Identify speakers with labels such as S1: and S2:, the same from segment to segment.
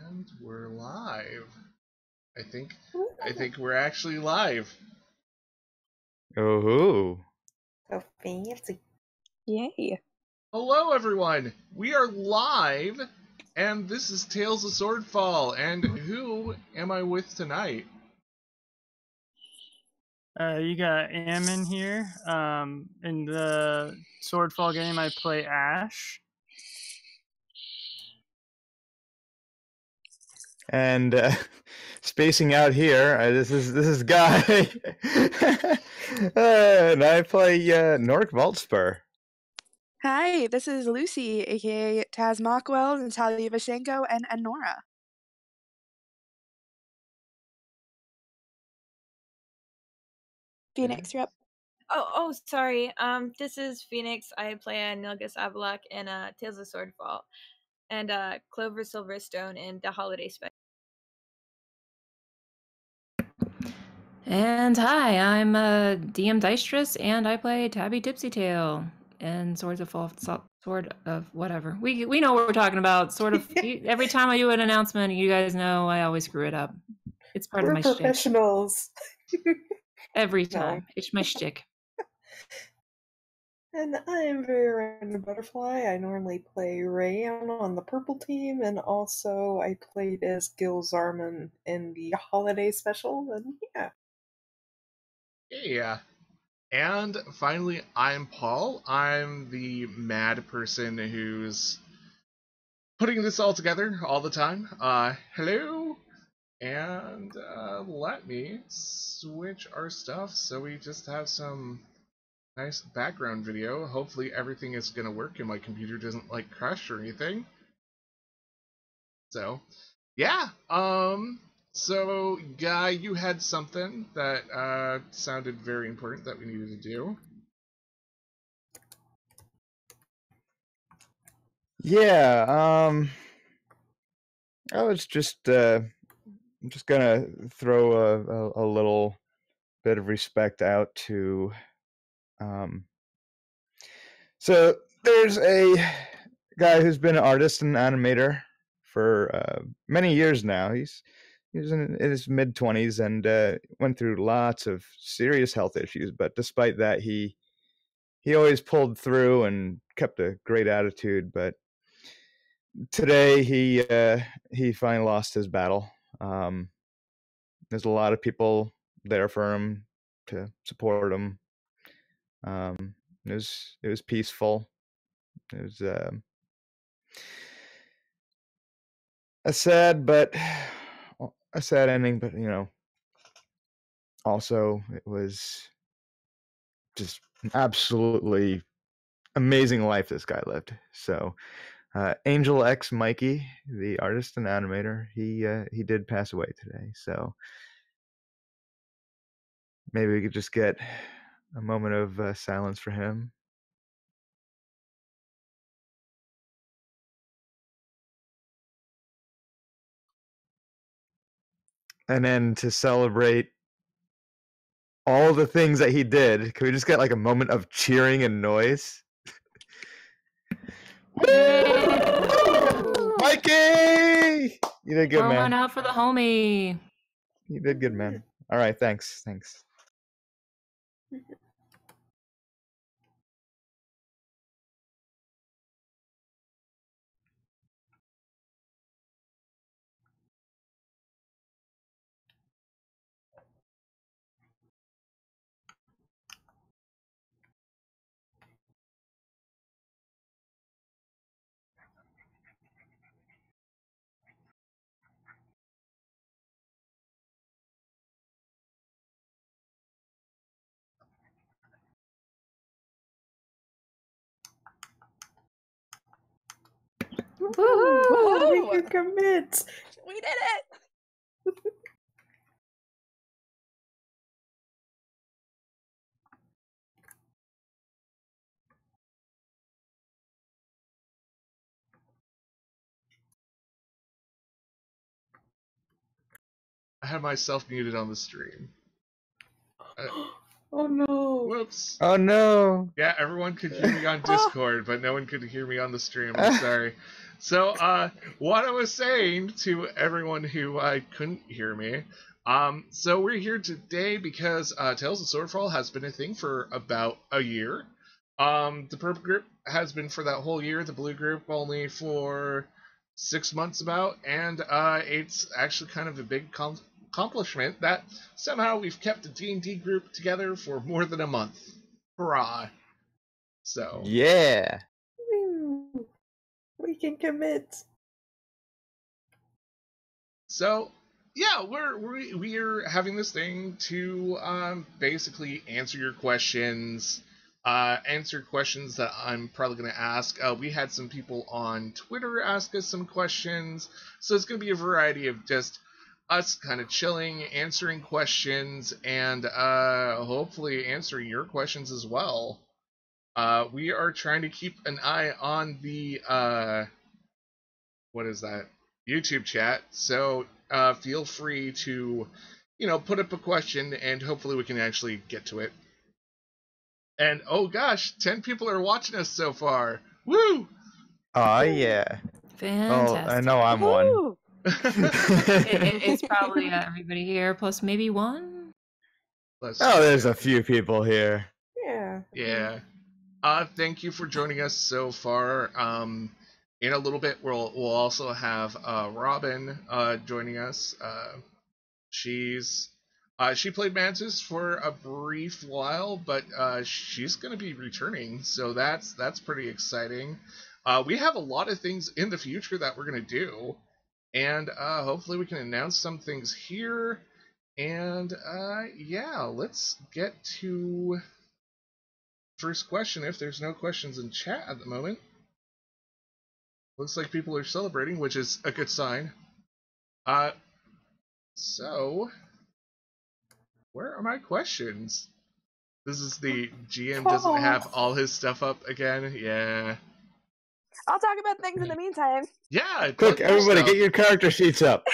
S1: And we're live. I think we're actually live.
S2: Oh,
S3: So fancy.
S4: Yay.
S1: Hello everyone. We are live and this is Tales of Swordfall. And who am I with tonight?
S5: You got Ammon here. In the Swordfall game, I play Ash.
S2: and spacing out here, this is Guy, and I play Nork Voltspur.
S4: Hi, this is Lucy, aka Taz Mockwell, Natalia Vashenko, and Nora. Phoenix, you're up.
S6: Oh, sorry. This is Phoenix. I play Nilgus Avalok in Tales of Swordfall, and Clover Silverstone in the Holiday Special.
S7: And hi, I'm DM Deistress, and I play Tabby Tipsytail in Sword of whatever. We know what we're talking about. Sort of every time I do an announcement, you guys know I always screw it up. It's part of my shtick.
S3: We're professionals.
S7: Every time. It's my shtick.
S3: And I am very random butterfly. I normally play Rayan on the purple team, and also I played as Gil Zarman in the holiday special, and yeah.
S1: Yeah. And finally, I'm Paul. I'm the mad person who's putting this all together all the time. Hello. And let me switch our stuff so we just have some nice background video. Hopefully everything is going to work and my computer doesn't like crash or anything. So, yeah. So, Guy, you had something that sounded very important that we needed to do.
S2: Yeah, I was just gonna throw a little bit of respect out to so there's a guy who's been an artist and animator for many years now. He's in his mid-20s and went through lots of serious health issues, but despite that he always pulled through and kept a great attitude. But today he finally lost his battle. There's a lot of people there for him to support him. It was peaceful. It was a sad ending, but also it was just an absolutely amazing life this guy lived. So Angel X Mikey, the artist and animator, he did pass away today. So maybe we could just get a moment of silence for him. And then to celebrate all the things that he did, can we just get like a moment of cheering and noise? Mikey! You did good, man.
S7: One out for the homie.
S2: You did good, man. All right, thanks.
S3: Woohoo! We can commit!
S4: We did it!
S1: I have myself muted on the stream.
S3: Oh no.
S1: Whoops.
S2: Oh no.
S1: Yeah, everyone could hear me on Discord, but no one could hear me on the stream. I'm sorry. So, what I was saying to everyone who couldn't hear me, so we're here today because Tales of Swordfall has been a thing for about a year. The purple group has been for that whole year, the blue group only for 6 months about, and it's actually kind of a big accomplishment that somehow we've kept the D&D group together for more than a month. Hurrah! So
S2: Yeah.
S3: Woo. We can commit.
S1: So yeah, we're having this thing to basically answer your questions, answer questions that I'm probably going to ask. We had some people on Twitter ask us some questions, so it's going to be a variety of just us kind of chilling, answering questions, and hopefully answering your questions as well. We are trying to keep an eye on the what is that? YouTube chat. So feel free to, put up a question, and hopefully we can actually get to it. And oh gosh, 10 people are watching us so far. Woo!
S2: Oh yeah.
S7: Fantastic.
S2: Oh, I know I'm one.
S4: Woo!
S7: It's probably everybody here plus maybe one.
S2: There's a few people here.
S3: Yeah.
S1: Yeah. Thank you for joining us so far. In a little bit, we'll also have Robin joining us. She played Mantis for a brief while, but she's going to be returning, so that's pretty exciting. We have a lot of things in the future that we're going to do, and hopefully we can announce some things here. And yeah, let's get to first question. If there's no questions in chat at the moment, looks like people are celebrating, which is a good sign. So where are my questions? This is the GM doesn't have all his stuff up again. Yeah.
S4: I'll talk about things in the meantime.
S1: Yeah.
S2: Quick, everybody, get your character sheets up.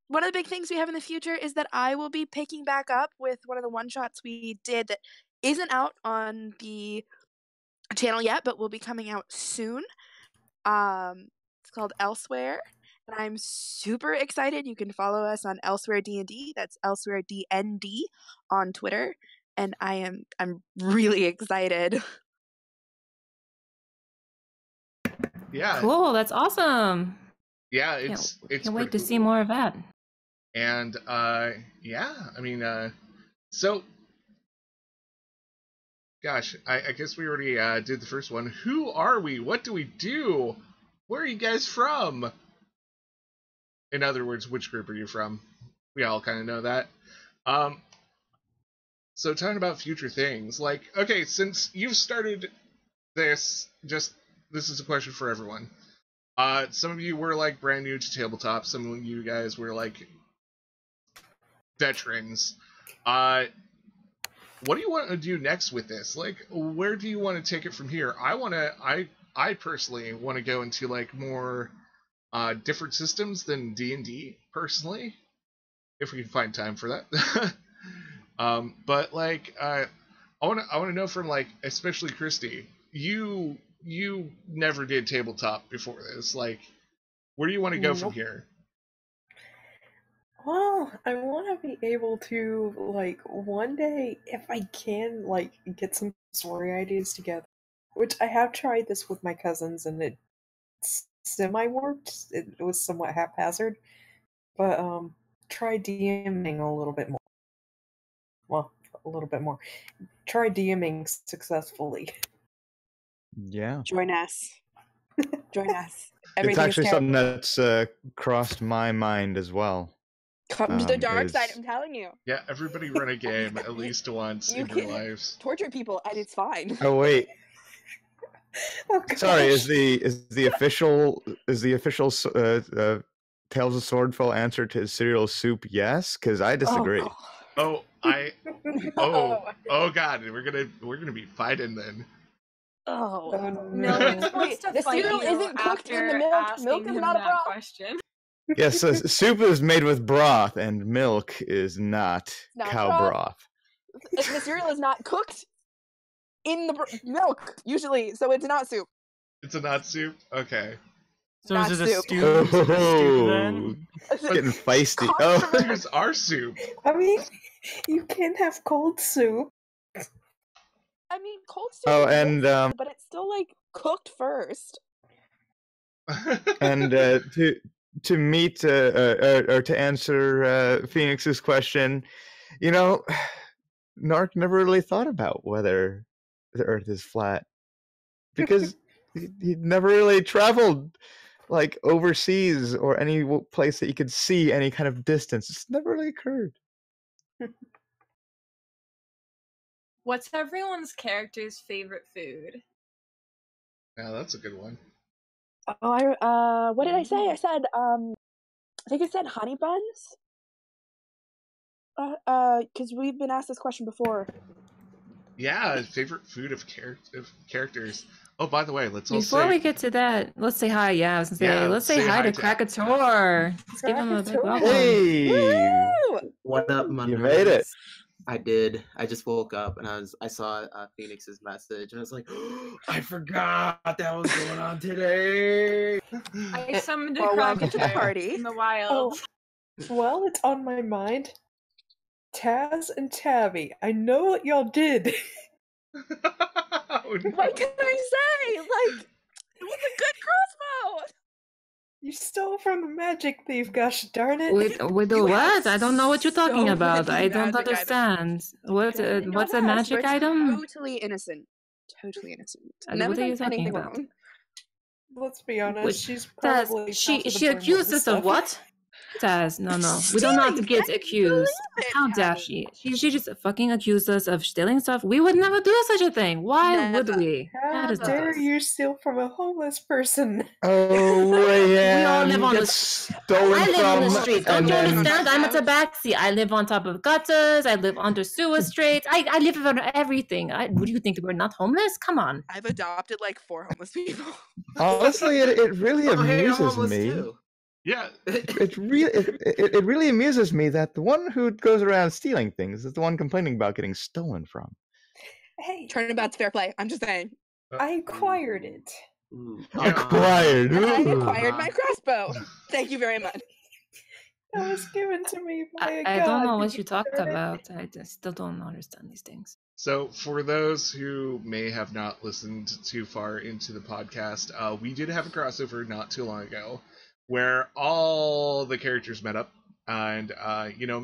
S4: One of the big things we have in the future is that I will be picking back up with one of the one-shots we did that isn't out on the channel yet, but will be coming out soon. It's called Elsewhere, and I'm super excited. You can follow us on Elsewhere D&D. That's Elsewhere DND on Twitter, and I'm really excited.
S1: Yeah.
S7: Cool, that's awesome.
S1: Yeah, it's
S7: Can't wait to
S1: cool.
S7: see more of that.
S1: And yeah, I mean, so gosh, I guess we already did the first one. Who are we? What do we do? Where are you guys from? In other words, which group are you from? We all kind of know that. So talking about future things, like, okay, since you've started this, this is a question for everyone. Some of you were like brand new to tabletop. Some of you guys were like veterans. What do you want to do next with this? Like, where do you want to take it from here? I personally want to go into like more different systems than D&D personally, if we can find time for that. But like, I want to know from like, especially Christy, you never did tabletop before this. Like, where do you want to go from here?
S3: Well, I want to be able to, like, one day, if I can, like, get some story ideas together. Which I have tried this with my cousins, and it semi-worked. It was somewhat haphazard. But, try DMing a little bit more. Well, a little bit more. Try DMing successfully.
S2: Yeah.
S4: Join us. Join us.
S2: It's actually something that's crossed my mind as well.
S4: Come to the dark side, I'm telling you.
S1: Yeah, everybody run a game at least once in your lives.
S4: Torture people, and it's fine.
S2: Oh wait. Sorry, is the official Tales of Swordfall answer to cereal soup yes? Because I disagree.
S1: Oh god, we're gonna be fighting then.
S6: Oh
S3: no!
S6: Wait,
S4: the cereal isn't cooked in the milk. Milk is not a problem.
S6: Question.
S2: Yes, so soup is made with broth, and milk is not
S4: Not
S2: cow broth.
S4: The cereal is not cooked in the milk usually, so it's not soup.
S1: It's a not soup? Okay.
S5: So
S4: Not
S5: is it a
S4: soup.
S5: stew? Is it a stew then?
S2: It's getting feisty. Oh,
S1: Stews are soup.
S3: I mean, you can have cold soup.
S4: I mean, cold soup.
S2: Oh,
S4: is
S2: and
S4: good, but it's still like cooked first.
S2: and to meet or to answer Phoenix's question, you know, Narc never really thought about whether the Earth is flat because he never really traveled like overseas or any place that you could see any kind of distance. It's never really occurred.
S6: What's everyone's character's favorite food?
S1: Yeah, that's a good one.
S4: Oh, what did I say? I said, I think I said honey buns. Because we've been asked this question before.
S1: Yeah, favorite food of characters. Oh, by the way, let's all
S7: Before
S1: say...
S7: we get to that, let's say hi. Yeah, I was gonna say,
S1: Yeah,
S7: let's say hi to Krakator. Let's give him a big
S3: Krakator.
S7: welcome.
S2: Hey,
S4: Woo!
S8: What up, my
S2: you made it.
S8: I did. I just woke up and I saw Phoenix's message and I was like, I forgot that was going on today.
S6: I summoned a
S4: Well, welcome to the
S6: crocodile
S4: party.
S6: in the wild.
S3: Well, it's on my mind. Taz and Tabby, I know what y'all did.
S1: Oh, no.
S4: What can I say? Like, it was a good crossbow.
S3: You stole from the magic thief, gosh darn it.
S7: With the
S4: You
S7: what?
S4: have
S7: I don't know what you're talking
S4: so
S7: about.
S4: many
S7: I don't
S4: magic
S7: understand. What's
S4: You know
S7: what's a
S4: that,
S7: magic
S4: but it's
S7: item?
S4: Totally innocent. Totally innocent.
S7: What
S4: Never
S7: are you
S4: done anything
S7: talking about?
S4: wrong.
S3: Let's be honest,
S7: Which-
S3: she's
S7: Taz,
S3: probably
S7: she accused us of what? Taz, no. We don't not
S4: Stealing,
S7: get
S4: can you
S7: accused.
S4: believe it,
S7: How dare
S4: Tabby?
S7: she just fucking accused us of stealing stuff. We would never do such a thing. Why would
S4: Never.
S7: we? That
S3: How
S7: is
S3: dare
S7: disgusting.
S3: you steal from a homeless person?
S2: Oh, yeah.
S7: all live on
S2: gets stolen
S7: I live on the
S2: from,
S7: street. Don't
S2: and
S7: you
S2: then-
S7: understand? I'm a tabaxi. I live on top of gutters. I live under sewer streets. I live under everything. What do you think? We're not homeless? Come on.
S4: I've adopted like 4 homeless people.
S2: Honestly, it really
S8: Oh, hey, I'm
S2: amuses
S8: homeless
S2: me.
S8: too.
S1: Yeah,
S2: It really amuses me that the one who goes around stealing things is the one complaining about getting stolen from.
S3: Hey,
S4: Turnabout's fair play. I'm just saying.
S3: I acquired it.
S8: Ooh,
S2: Acquired.
S4: And I
S2: Ooh.
S4: acquired my crossbow. Thank you very much.
S3: That was given to me by a
S7: I
S3: god.
S7: don't know what
S3: Did
S7: you talked
S3: heard it?
S7: about. I just still don't understand these things.
S1: so for those who may have not listened too far into the podcast, we did have a crossover not too long ago where all the characters met up and,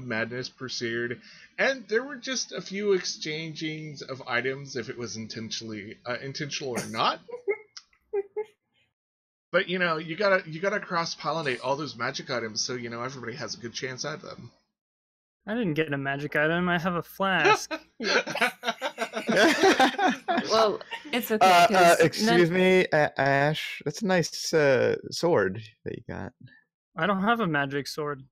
S1: madness pursued. And there were just a few exchangings of items, if it was intentional or not. But, you gotta cross-pollinate all those magic items so, everybody has a good chance at them.
S5: I didn't get a magic item. I have a flask.
S7: Well, it's okay. 'cause
S2: Excuse me, Ash. That's a nice sword that you got.
S5: I don't have a magic sword.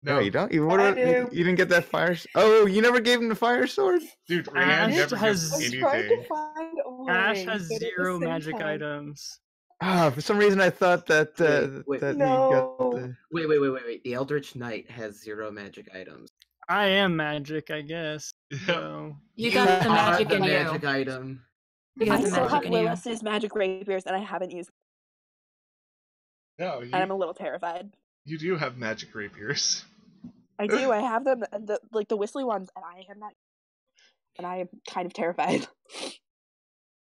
S2: No, you don't. You
S3: I do.
S2: didn't get that fire. Oh, you never gave him the fire sword.
S1: Dude, Rand
S5: Ash
S1: never
S5: has-
S1: gives
S3: I'm trying
S1: anything.
S3: to find a way.
S5: Ash has
S3: but at the
S5: 0
S3: same
S5: magic
S3: time-
S5: items.
S2: Ah, for some reason I thought that
S8: Wait,
S2: that
S3: No.
S2: you got the.
S8: Wait. The Eldritch Knight has 0 magic items.
S5: I am magic, I guess.
S1: Yeah.
S5: So
S7: you got the magic
S8: the
S7: in
S8: magic
S7: you.
S8: item.
S7: You got
S4: I
S7: the
S4: still have
S7: magic in you.
S4: Lilith's magic rapiers that I haven't used,
S1: No,
S4: and I'm a little terrified.
S1: you do have magic rapiers.
S4: I do. I have them, the whistly ones, and I am not. And I am kind of terrified.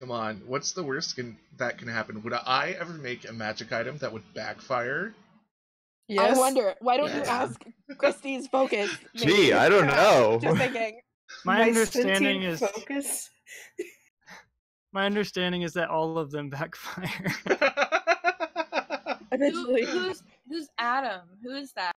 S1: Come on, what's the worst that can happen? Would I ever make a magic item that would backfire?
S3: Yes.
S4: I wonder. Why don't you
S8: Yeah.
S4: ask Christie's focus?
S2: Gee,
S4: maybe?
S2: I don't know.
S4: Just thinking.
S5: my understanding
S3: sentient
S5: is
S3: focus.
S5: that all of them backfire.
S4: Eventually.
S6: Who's Adam? Who is that?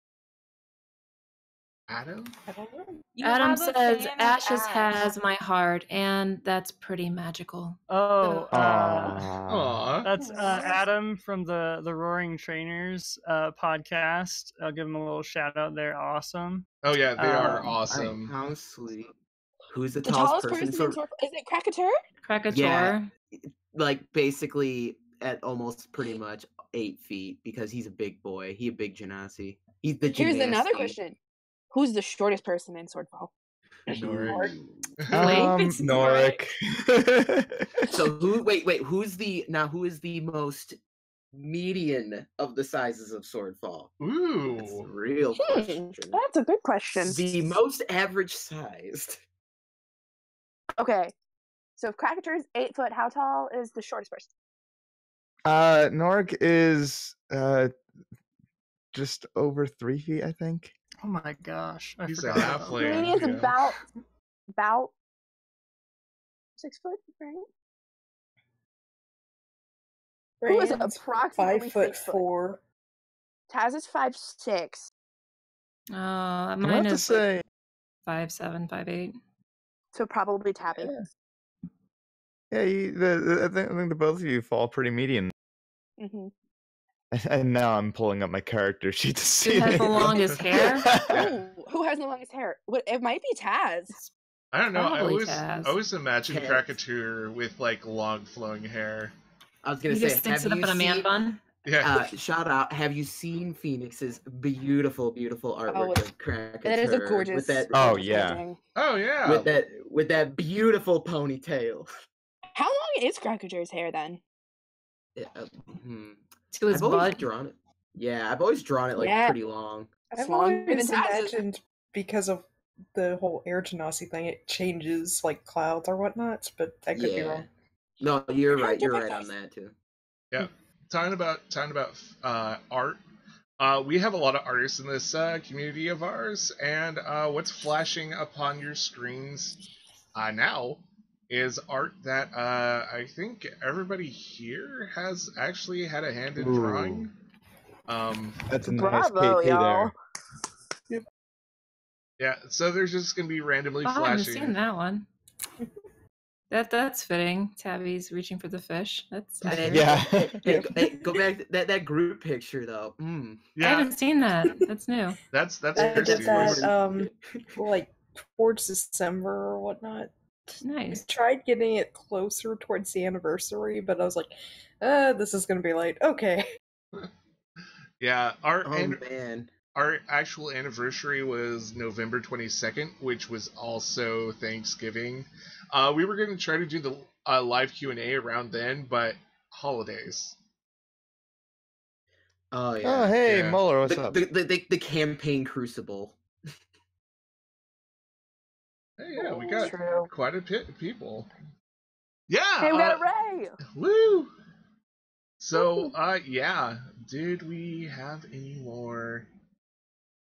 S1: Adam?
S3: I don't know.
S6: You
S7: Adam
S6: have a
S7: says
S6: fan of
S7: Ashes
S6: Ash.
S7: has my heart, and that's pretty magical.
S5: Oh,
S1: Aw.
S5: that's Adam from the Roaring Trainers podcast. I'll give him a little shout out. They're awesome.
S1: Oh yeah, they are
S5: Um,
S1: awesome.
S8: How sweet. Who's the
S4: The
S8: tallest
S4: tallest person in
S8: person?
S4: Swordfall. Is it Krakator?
S7: Krakator.
S8: Yeah. Like basically at almost pretty much 8 feet because he's a big boy. He a big genasi. He's the
S4: Here's another
S8: genasi.
S4: question: who's the shortest person in Swordfall?
S1: Noric.
S2: Noric.
S8: So who? Wait. Who is the most median of the sizes of Swordfall? That's the
S1: Ooh.
S8: real question.
S4: That's a good question.
S8: The most average sized.
S4: Okay, so if Crackature is 8 foot, how tall is the shortest person?
S2: Noric is just over 3 feet, I think.
S5: Oh my gosh. I
S1: He's a
S5: forgot about
S1: halfling.
S5: that.
S4: Mini is
S1: Yeah.
S4: about 6 foot, right? Who is
S3: Rand's
S4: approximately
S3: 5'4".
S4: Taz is 5'6".
S2: I'm
S7: Mine
S2: about to
S7: is
S2: say
S7: 5'7", 5'8".
S4: So probably Tabby.
S2: yeah. I think the both of you fall pretty median.
S4: Mm-hmm.
S2: And now I'm pulling up my character sheet to see.
S7: Who has the
S2: it.
S7: longest hair?
S4: Oh, who has the longest hair? It might be Taz.
S1: I don't know. I
S7: Probably
S1: always
S7: Taz.
S1: imagine
S8: Taz.
S1: Krakatur with like long flowing hair.
S8: I was gonna
S7: He
S8: say,
S7: just sticks
S8: have
S7: it up
S8: you
S7: in a man
S8: seen?
S7: bun.
S1: Yeah.
S8: Shout out! Have you seen Phoenix's beautiful artwork of Krakatur?
S4: That is a gorgeous.
S8: with that.
S2: Oh,
S4: gorgeous
S2: yeah.
S4: painting.
S1: Oh yeah.
S8: With that beautiful ponytail.
S4: How long is Crackatur's hair then?
S7: To his
S8: I've always
S7: butt.
S8: drawn it. Yeah, I've always drawn it like
S4: Yeah.
S8: pretty long.
S3: I've
S4: longer than
S3: always
S4: Taz's.
S3: imagined because of the whole air genasi thing, it changes like clouds or whatnot, but I could be wrong.
S8: No, you're
S4: How
S8: right. You're right
S4: different
S8: on that too.
S1: Yeah. Talking about art. We have a lot of artists in this community of ours, and what's flashing upon your screens now is art that I think everybody here has actually had a hand in drawing.
S2: That's a nice
S4: Bravo,
S2: KP
S4: y'all.
S2: there.
S1: Yeah, so there's just gonna be randomly
S7: Oh, I haven't
S1: flashing.
S7: seen that one. That's fitting. Tabby's reaching for the fish. That's accurate.
S2: Yeah.
S8: Hey, go back to that group picture though.
S7: I
S1: Yeah,
S7: haven't seen that. That's new.
S1: that's
S3: I did
S1: Christy's
S3: that
S1: voice.
S3: like towards December or whatnot. I
S7: Nice.
S3: tried getting it closer towards the anniversary, but I was like, this is gonna be late. Okay.
S1: Yeah, our
S8: Oh man.
S1: our actual anniversary was November 22nd, which was also Thanksgiving. We were going to try to do the live Q&A around then, but holidays.
S8: Oh yeah.
S2: Oh, hey,
S1: Yeah.
S2: Muller, what's up?
S8: The campaign crucible.
S1: Hey, yeah, we got
S4: True.
S1: quite a bit of people. Yeah.
S4: Hey, we got a Ray.
S1: Woo! So, yeah. Did we have any more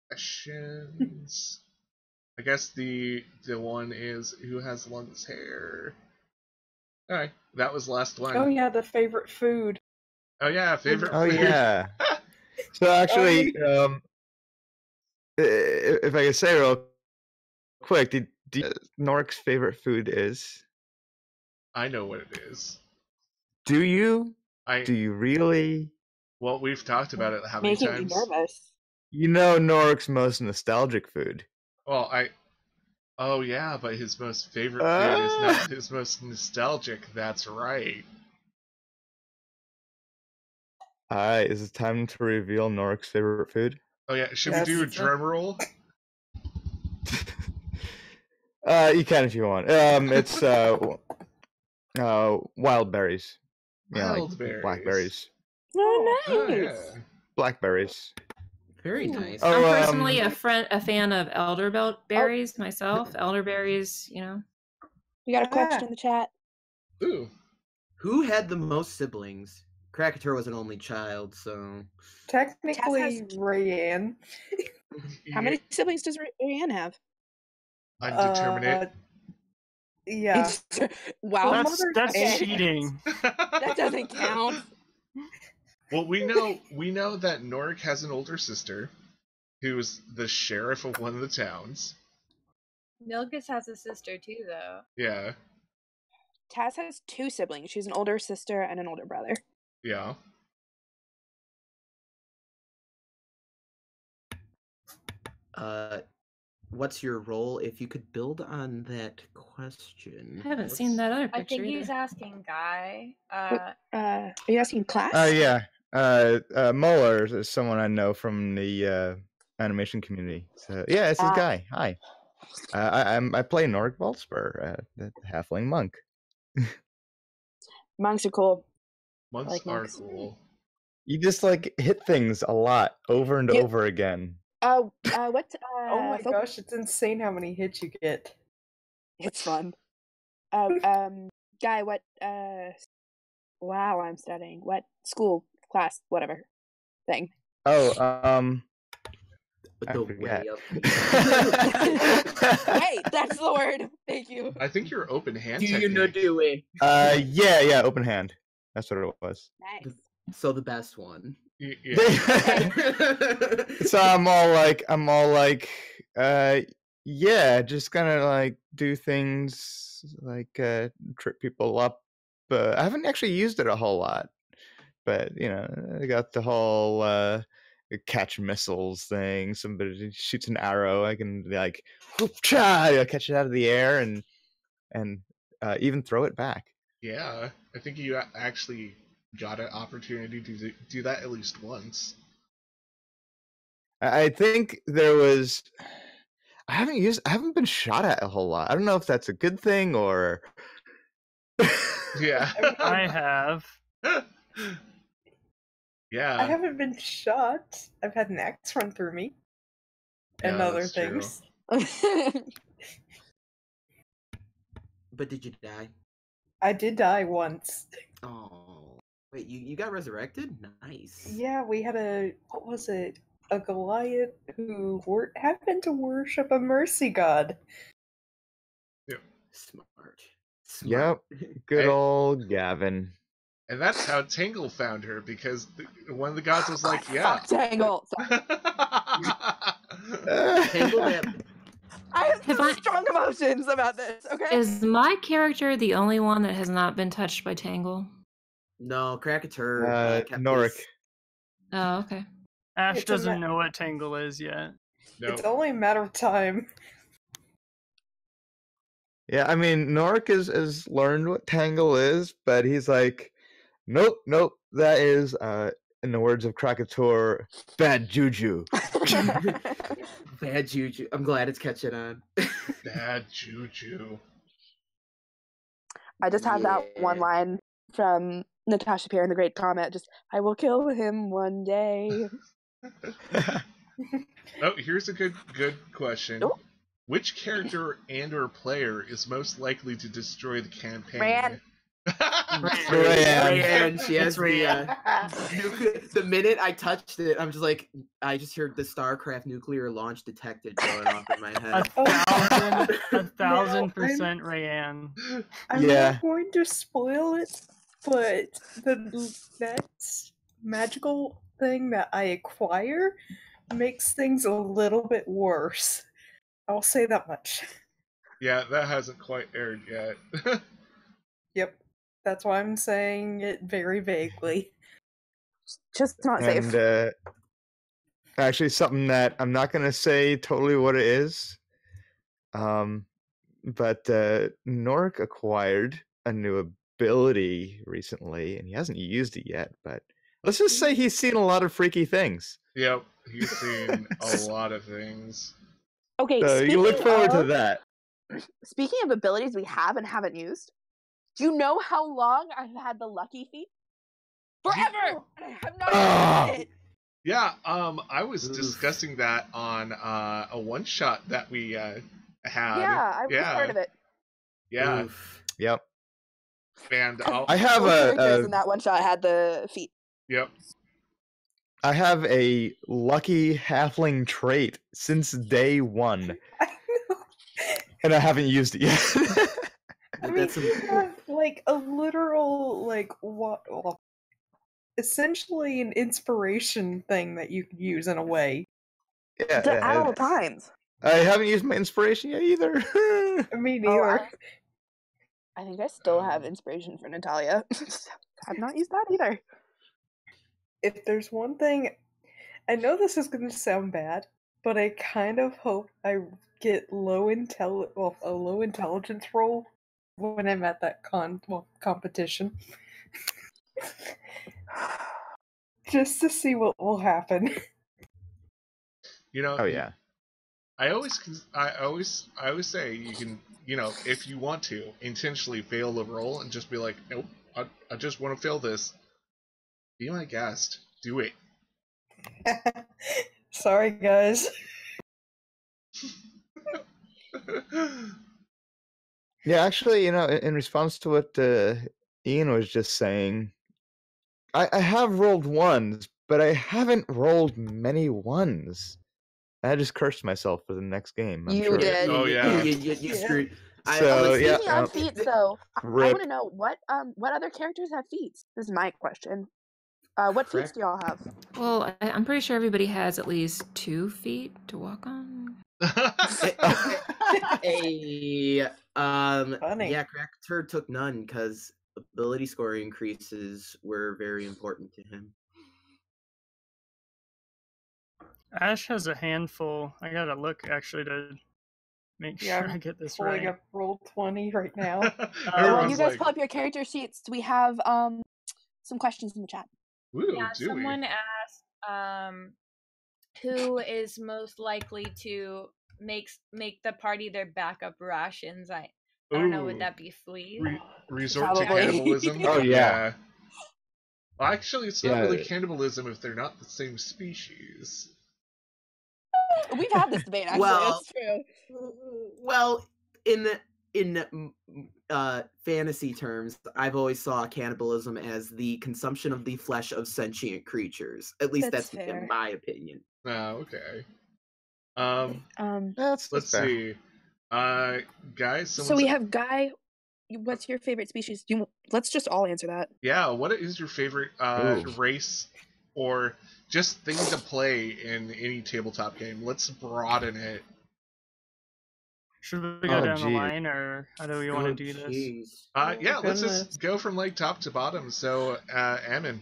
S1: questions? I guess the one is who has the longest hair. Alright, that was the last one.
S3: Oh yeah, the favorite food.
S1: Oh yeah, favorite
S2: Oh
S1: food.
S2: yeah. So actually, if I could say real quick, do you, Noric's favorite food is?
S1: I know what it is.
S2: Do you?
S1: I
S2: Do you really?
S1: well, we've talked about it how many
S4: Making me
S1: times?
S4: nervous.
S2: You know Noric's most nostalgic food.
S1: Well, oh yeah, but his most favorite food is not his most nostalgic. That's right.
S2: Alright, is it time to reveal Noric's favorite food?
S1: Oh yeah, should
S3: Yes.
S1: we do a drum roll?
S2: You can if you want. It's wild berries. Yeah,
S1: Wild
S2: like
S1: berries.
S2: blackberries.
S4: Oh, nice.
S1: Oh yeah.
S2: Blackberries.
S8: Very nice.
S2: Oh,
S7: I'm personally a fan of elderberries myself. Elderberries, you know.
S4: We got a question in the chat.
S1: Ooh.
S8: Who had the most siblings? Krakatur was an only child, so
S3: Technically, Rayanne.
S4: How many siblings does Rayanne have?
S1: Undeterminate.
S3: Yeah.
S4: Wow.
S5: That's
S4: Okay.
S5: cheating.
S4: That doesn't count.
S1: Well, we know that Noric has an older sister, who's the sheriff of one of the towns.
S6: Nilgus has a sister too, though.
S1: Yeah.
S4: Taz has 2 siblings. She's an older sister and an older brother.
S1: Yeah.
S8: What's your role? If you could build on that question.
S7: I haven't seen that other
S6: I
S7: picture
S6: think he's
S7: either.
S6: asking Guy.
S4: Are you asking class?
S2: Yeah. Muller is someone I know from the animation community. So yeah, it's this guy. Hi. I play Norik Volspur, the halfling monk.
S4: Monks are cool.
S1: Monks
S4: like
S1: are
S4: monks.
S1: cool.
S2: You just like hit things a lot over and over again.
S4: What?
S3: Oh my gosh, it's insane how many hits you get.
S4: It's fun. Guy, what? Wow, I'm studying. What school, class, whatever thing?
S2: Oh,
S8: The way of
S4: Hey, that's the word. Thank you.
S1: I think you're open hand.
S8: Do you know do it?
S2: Yeah, open hand. That's what it was.
S4: Nice.
S8: So the best one.
S1: Yeah.
S2: So I'm all like, yeah, just gonna like do things like trip people up. I haven't actually used it a whole lot, but you know, I got the whole catch missiles thing. Somebody shoots an arrow, I can like, try catch it out of the air and even throw it back.
S1: Yeah, I think you actually got an opportunity to do that at least once.
S2: I think there was. I haven't been shot at a whole lot. I don't know if that's a good thing or.
S1: Yeah.
S5: I have.
S1: Yeah.
S3: I haven't been shot. I've had an axe run through me. And
S1: Yeah,
S3: other
S1: that's true.
S3: things.
S8: But did you die?
S3: I did die once.
S8: Oh, wait, you got resurrected? Nice.
S3: Yeah, we had a Goliath who happened to worship a mercy god.
S8: Smart.
S2: Yep, good old Gavin.
S1: And that's how Tangle found her, because one of the gods was like, yeah.
S4: Fuck Tangle.
S8: Tangle that.
S4: I have some strong emotions about this, okay?
S7: Is my character the only one that has not been touched by Tangle?
S8: No, Krakatur.
S2: Norik.
S7: Oh, okay.
S5: Ash
S3: It's
S5: doesn't know what Tangle is yet.
S1: Nope.
S3: It's only a matter of time.
S2: Yeah, I mean, Norik has learned what Tangle is, but he's like, nope, that is, in the words of Krakatur, bad juju.
S8: Bad juju. I'm glad it's catching on.
S1: Bad juju.
S4: I just have that one line from Natasha Pierre in The Great Comet. Just, I will kill him one day.
S1: Oh, here's a good question.
S4: Oh.
S1: Which character and/or player is most likely to destroy the campaign?
S4: Ran.
S8: Rayanne, she has the minute I touched it, I'm just like, I just heard the StarCraft nuclear launch detected going off in my head.
S5: 1,000% Rayanne.
S3: I'm not going to spoil it, but the next magical thing that I acquire makes things a little bit worse. I'll say that much.
S1: Yeah, that hasn't quite aired yet.
S3: Yep. That's why I'm saying it very vaguely.
S4: Just not safe.
S2: And actually, something that I'm not going to say totally what it is, but Norik acquired a new ability recently, and he hasn't used it yet, but let's just say he's seen a lot of freaky things.
S1: Yep, he's seen a lot of things.
S4: Okay,
S2: so you look forward to that.
S4: Speaking of abilities we have and haven't used, do you know how long I've had the lucky feat? Forever! I have not used it!
S1: Yeah, I was discussing that on a one-shot that we had.
S4: Yeah, I was part of it.
S1: Yeah.
S8: Oof.
S2: Yep.
S1: And
S2: I have
S4: characters in that one shot had the feat.
S1: Yep.
S2: I have a lucky halfling trait since day one.
S3: I know.
S2: And I haven't used it yet.
S3: I mean, you have like a literal, like, well, essentially an inspiration thing that you could use in a way.
S2: Yeah,
S4: at all times.
S2: I haven't used my inspiration yet either.
S3: Me neither.
S4: I think I still have inspiration for Natalia. I've not used that either.
S3: If there's one thing, I know this is going to sound bad, but I kind of hope I get a low intelligence roll when I'm at that competition. just to see what will happen.
S1: You know,
S2: Oh yeah.
S1: I always say you can, if you want to intentionally fail the roll and just be like, nope, I just want to fail this. Be my guest. Do it.
S3: Sorry, guys.
S2: Yeah, actually, in response to what Ian was just saying, I have rolled ones, but I haven't rolled many ones. I just cursed myself for the next game. I'm
S4: You
S2: sure.
S4: did.
S1: Oh, yeah.
S8: You screwed.
S2: So,
S8: listen,
S2: yeah,
S4: Speaking of feats, though, I
S2: rip.
S4: want to know what other characters have feats. This is my question. What feats do y'all have?
S7: Well, I'm pretty sure everybody has at least 2 feet to walk on.
S3: Funny.
S8: Yeah, Cracker took none because ability score increases were very important to him.
S5: Ash has a handful. I gotta look actually to make
S3: Yeah,
S5: sure
S3: I'm
S5: I get this
S3: pulling
S5: right.
S3: up Roll20 right now.
S4: While
S1: Everyone's
S4: you guys
S1: like,
S4: pull up your character sheets, we have some questions in the chat.
S1: ooh,
S6: Yeah,
S1: do we?
S6: someone asked who is most likely to make the party their backup rations. I don't know, would
S1: Ooh.
S6: that be Flea?
S1: Resort to
S4: Probably.
S1: cannibalism?
S2: Oh, yeah.
S1: Well, actually, it's not
S2: Yeah.
S1: really cannibalism if they're not the same species.
S4: We've had this debate, actually.
S8: Well-
S4: That's true.
S8: Well, in fantasy terms, I've always saw cannibalism as the consumption of the flesh of sentient creatures. At least
S4: That's
S8: that's
S4: fair.
S8: in my opinion.
S1: Oh, okay.
S2: That's
S1: Let's
S2: fair.
S1: see. Guys,
S4: So we have Guy. What's your favorite species? Let's just all answer that.
S1: Yeah, what is your favorite
S2: Ooh.
S1: race or just thing to play in any tabletop game? Let's broaden it.
S5: Should we go down the
S2: geez.
S5: line, or how do we want to do this?
S8: Jeez.
S1: Yeah, let's
S3: goodness.
S1: just go from like top to bottom. So, Ammon.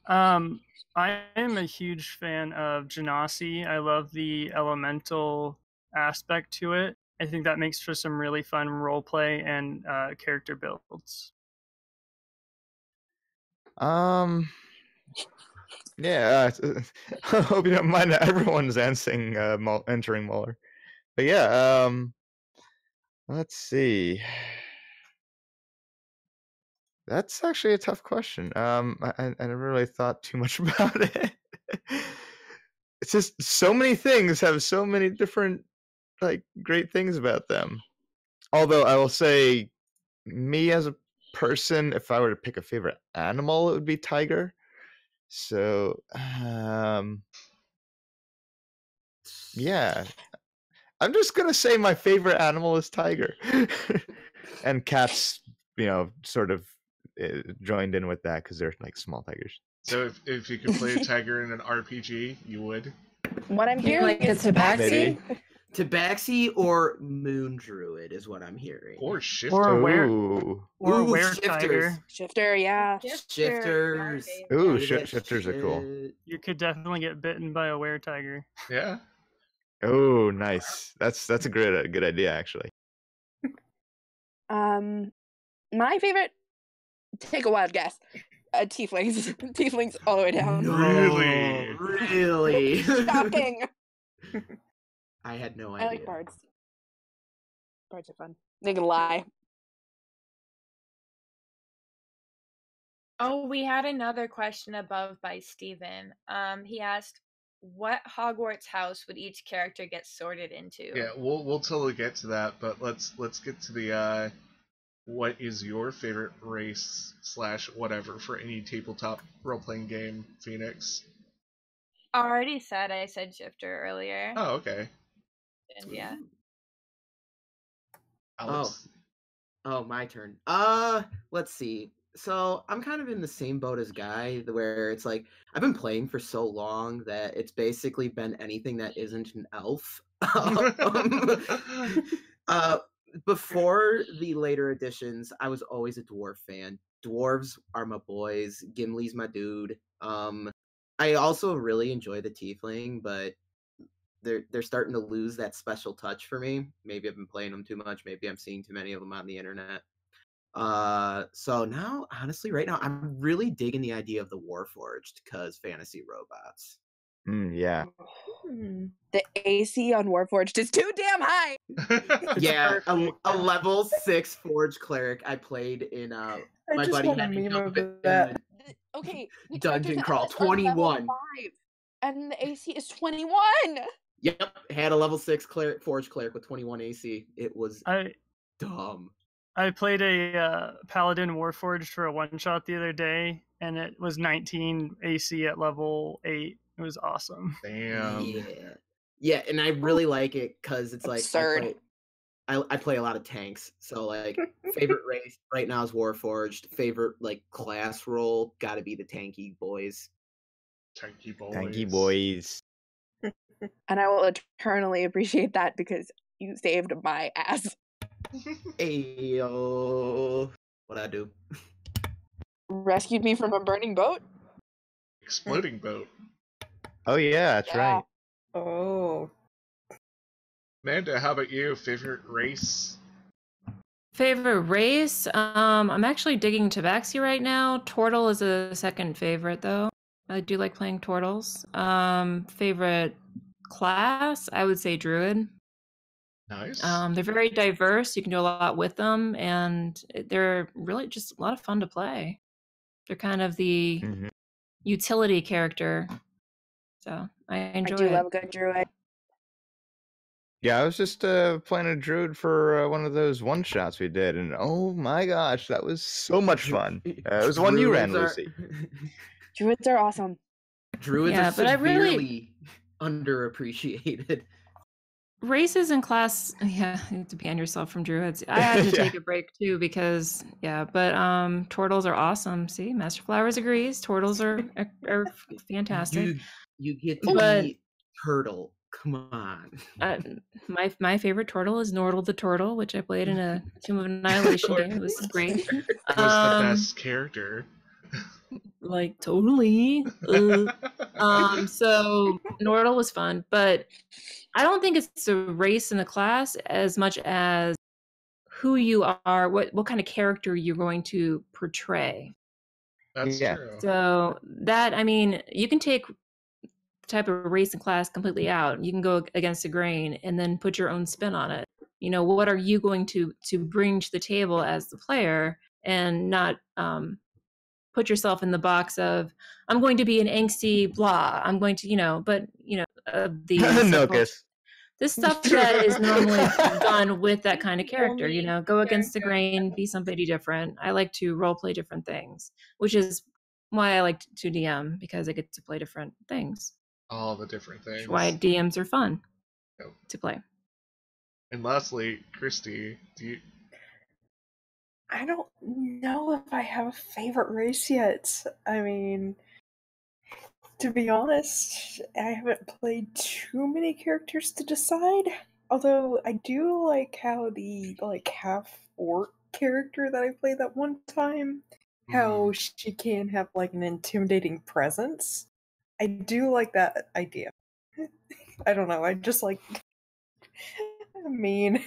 S5: I am a huge fan of Genasi. I love the elemental aspect to it. I think that makes for some really fun roleplay and character builds.
S2: Yeah. I hope you don't mind that everyone's entering Muller. But yeah, let's see. That's actually a tough question. I never really thought too much about it. It's just so many things have so many different great things about them. Although I will say, me as a person, if I were to pick a favorite animal, it would be tiger. So, yeah, I'm just gonna say my favorite animal is tiger, and cats, sort of joined in with that because they're like small tigers.
S1: So if you could play a tiger in an RPG, you would?
S4: What I'm hearing
S7: Like a
S4: is
S7: tabaxi?
S8: Tabaxi or moon druid is what I'm hearing.
S1: Or shifter.
S5: Or where?
S2: Ooh,
S5: Or
S8: Ooh,
S5: were
S8: shifters.
S5: tiger.
S4: Shifter, yeah.
S8: Shifters.
S2: Ooh,
S8: Look at that
S2: shifters are cool.
S8: shit.
S5: You could definitely get bitten by a were-tiger.
S1: Yeah.
S2: Oh, nice. That's a good idea, actually.
S4: My favorite. Take a wild guess. Tieflings. Tieflings all the way down.
S1: Really?
S8: Really?
S4: Shocking.
S8: I had no
S4: I
S8: idea.
S4: like bards. Bards are fun. They can lie.
S6: Oh, we had another question above by Steven. He asked, what Hogwarts house would each character get sorted into?
S1: Yeah, we'll totally get to that, but let's get to the what is your favorite race / whatever for any tabletop role-playing game, Phoenix?
S6: I said shifter earlier.
S1: Oh, okay.
S6: And yeah.
S1: Alex?
S8: Oh, my turn. Let's see. So I'm kind of in the same boat as Guy, where it's like I've been playing for so long that it's basically been anything that isn't an elf. Before the later editions, I was always a dwarf fan. Dwarves are my boys. Gimli's my dude. I also really enjoy the tiefling, but they're starting to lose that special touch for me. Maybe I've been playing them too much. Maybe I'm seeing too many of them on the internet. So now, honestly, right now, I'm really digging the idea of the Warforged because fantasy robots.
S2: Yeah.
S4: The AC on Warforged is too damn high.
S8: Yeah,
S5: perfect.
S8: a level 6 Forge Cleric I played in
S3: I
S8: my
S3: just
S8: buddy
S3: want a
S8: had me
S3: meme
S8: jump
S3: of
S8: in
S3: that.
S4: Okay, the
S8: Dungeon
S4: characters in
S8: Crawl
S4: MS are level
S8: 21.
S4: 5, and the AC is 21.
S8: Yep, had a level 6 Forge Cleric with 21 AC. It was
S5: I
S8: dumb.
S5: I played a Paladin Warforged for a one shot the other day, and it was 19 AC at level 8. It was awesome.
S1: Damn.
S8: Yeah, and I really like it because it's
S4: Absurd.
S8: like I play a lot of tanks, so like favorite race right now is Warforged. Favorite like class role got to be the tanky boys.
S1: Tanky boys.
S2: Tanky boys.
S4: And I will eternally appreciate that because you saved my ass.
S8: Ayo, what I do?
S4: Rescued me from a burning boat.
S1: Exploding boat.
S2: Oh yeah, that's right.
S3: Oh.
S1: Amanda, how about you? Favorite race?
S7: Favorite race? I'm actually digging Tabaxi right now. Tortle is a second favorite though. I do like playing Tortles. Favorite class? I would say Druid.
S1: Nice.
S7: They're very diverse. You can do a lot with them, and they're really just a lot of fun to play. They're kind of the utility character, so I enjoy
S4: I do
S7: it.
S4: love a good druid.
S2: Yeah, I was just playing a druid for one of those one shots we did, and oh my gosh, that was so much fun. It was the one you ran, Lucy.
S4: Druids are awesome.
S8: Druids
S7: Yeah,
S8: are
S7: but I
S8: severely underappreciated.
S7: Races and class, yeah, you have to ban yourself from druids. I had to take a break too because, yeah, but turtles are awesome. See, Master Flowers agrees. Turtles are fantastic.
S8: You get to
S7: But
S8: be turtle. Come on.
S7: my favorite turtle is Nordle the Turtle, which I played in a Tomb of Annihilation game. It was great.
S1: It was the best character.
S7: Like totally. So Nordle was fun, but I don't think it's a race in a class as much as who you are, what kind of character you're going to portray.
S1: That's true.
S7: So that, I mean, you can take the type of race and class completely out. You can go against the grain and then put your own spin on it. You know, what are you going to bring to the table as the player, and not put yourself in the box of, I'm going to be an angsty blah. I'm going to, this stuff that is normally done with that kind of character, go against the grain, be somebody different. I like to role play different things, which is why I like to DM, because I get to play different things.
S1: All the different things.
S7: Why DMs are fun to play.
S1: And lastly, Christy, do you...
S3: I don't know if I have a favorite race yet. I mean, to be honest, I haven't played too many characters to decide. Although I do like how the half orc character that I played that one time, how she can have an intimidating presence. I do like that idea. I don't know. I just like. I mean.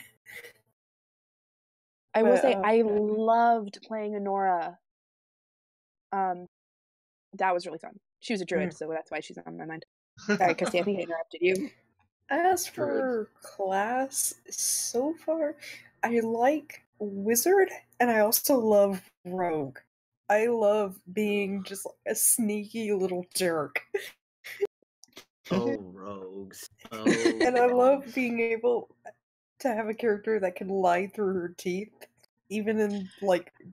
S4: I will say I loved playing Honora. That was really fun. She was a druid, so that's why she's on my mind. Sorry, Christy, I think I interrupted you.
S3: As for class, so far, I like wizard, and I also love rogue. I love being just a sneaky little jerk.
S8: Oh, rogues. Oh,
S3: and I love being able to have a character that can lie through her teeth, even in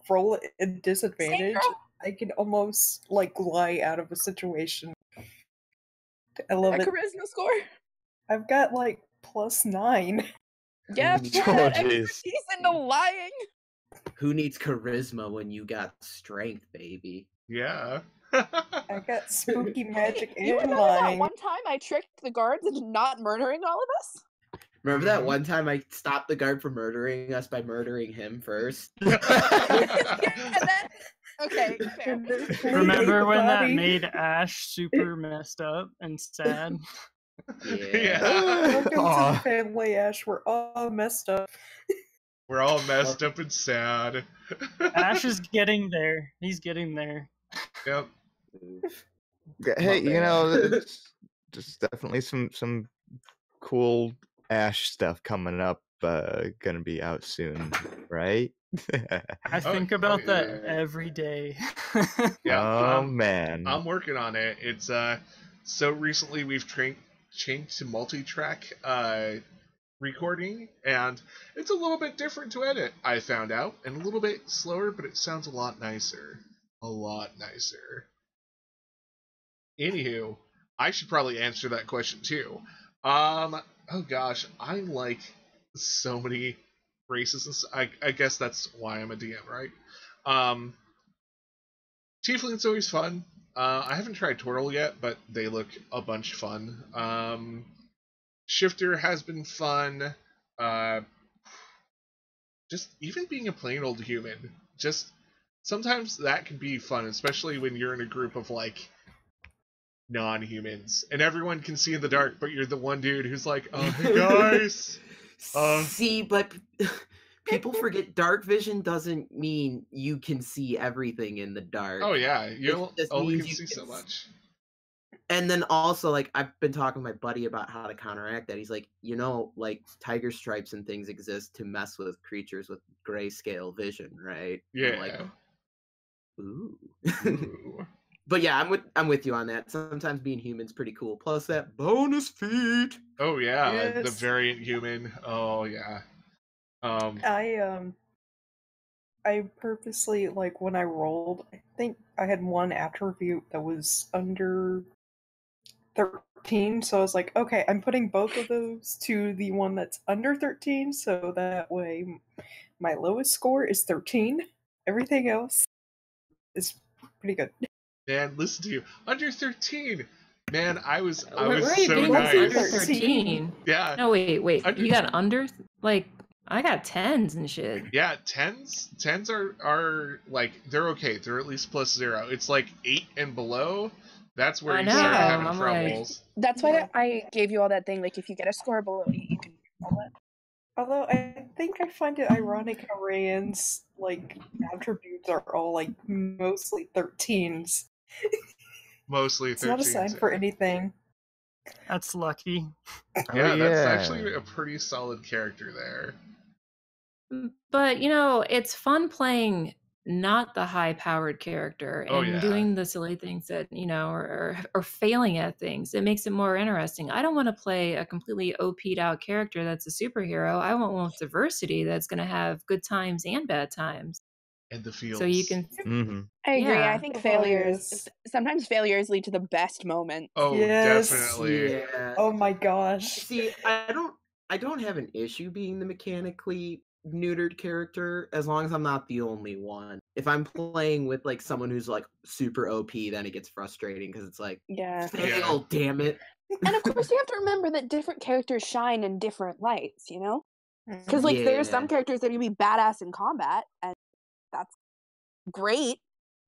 S3: roll at disadvantage. I can almost lie out of a situation. I love it.
S4: Charisma score.
S3: I've got +9.
S4: Yeah, that expertise into lying.
S8: Who needs charisma when you got strength, baby?
S1: Yeah.
S3: I got spooky magic
S4: You
S3: and
S4: remember
S3: lying.
S4: that one time I tricked the guards into not murdering all of us?
S8: Remember that one time I stopped the guard from murdering us by murdering him first?
S4: Okay, fair.
S5: Remember when that made Ash super messed up and sad?
S8: Yeah.
S3: Welcome to the family, Ash. We're all messed up.
S1: We're all messed up and sad.
S5: Ash is getting there. He's getting there.
S1: Yep.
S2: Hey,
S8: My bad.
S2: there's definitely some cool Ash stuff coming up. Gonna be out soon, right?
S5: I think about that
S1: yeah.
S5: every day.
S1: Yeah.
S2: Oh man.
S1: I'm working on it. It's so recently we've changed to multi-track recording, and it's a little bit different to edit, I found out, and a little bit slower, but it sounds a lot nicer. A lot nicer. Anywho, I should probably answer that question too. Oh gosh, I like so many races. I guess that's why I'm a DM, right? Tiefling's always fun. I haven't tried Turtle yet, but they look a bunch fun. Shifter has been fun. Uh, just even being a plain old human, just sometimes that can be fun, especially when you're in a group of like non-humans and everyone can see in the dark, but you're the one dude who's like, "Oh, hey guys."
S8: See, but people forget dark vision doesn't mean you can see everything in the dark.
S1: Oh yeah, you
S8: It just
S1: only
S8: means
S1: can
S8: you
S1: see
S8: can
S1: so much.
S8: And then also, like, I've been talking to my buddy about how to counteract that. He's like, like tiger stripes and things exist to mess with creatures with grayscale vision, right? And I'm like,
S1: Yeah.
S8: ooh.
S1: Ooh.
S8: But yeah, I'm with you on that. Sometimes being human's pretty cool. Plus that bonus feat.
S1: Oh yeah, the
S3: Yes.
S1: variant human. Oh yeah.
S3: I purposely, like, when I rolled, I think I had one attribute that was under 13, so I was like, okay, I'm putting both of those to the one that's under 13, so that way my lowest score is 13. Everything else is pretty good.
S1: Man, listen to you. Under 13. Man, I was
S7: Where are you
S1: so
S7: getting
S3: nice.
S7: this under
S1: nice.
S7: 13?
S1: Yeah.
S7: No, wait.
S1: Under-
S7: You got under? Like, I got 10s and shit.
S1: Yeah, tens are like they're okay. They're at least +0. It's like 8 and below. That's where
S7: I
S1: you start
S7: know,
S1: having
S7: I'm like-
S1: troubles.
S4: That's why I gave you all that thing. Like, if you get a score below 8, you can roll it.
S3: Although I think I find it ironic how Rayanne's, like, attributes are all, like, mostly 13s.
S1: Mostly 13.
S3: It's not a sign for anything.
S5: That's lucky.
S1: Yeah,
S2: Oh,
S1: that's
S2: yeah.
S1: actually a pretty solid character there.
S7: But, it's fun playing not the high-powered character
S1: Oh,
S7: and
S1: yeah.
S7: doing the silly things that, or failing at things. It makes it more interesting. I don't want to play a completely OP'd out character that's a superhero. I want one with diversity that's going to have good times and bad times.
S1: And the feels.
S7: So you can...
S2: Mm-hmm.
S4: I agree.
S7: Yeah.
S4: I think
S3: Hilarious.
S4: sometimes failures lead to the best moments.
S1: Oh,
S3: Yes.
S1: definitely.
S8: Yeah.
S3: Oh my gosh.
S8: See, I don't have an issue being the mechanically neutered character as long as I'm not the only one. If I'm playing with like someone who's like super OP, then it gets frustrating because it's like,
S4: Yeah.
S8: fail, damn it.
S4: And of course, you have to remember that different characters shine in different lights, Because, like, there's some
S8: Yeah.
S4: characters that are going to be badass in combat, and that's great.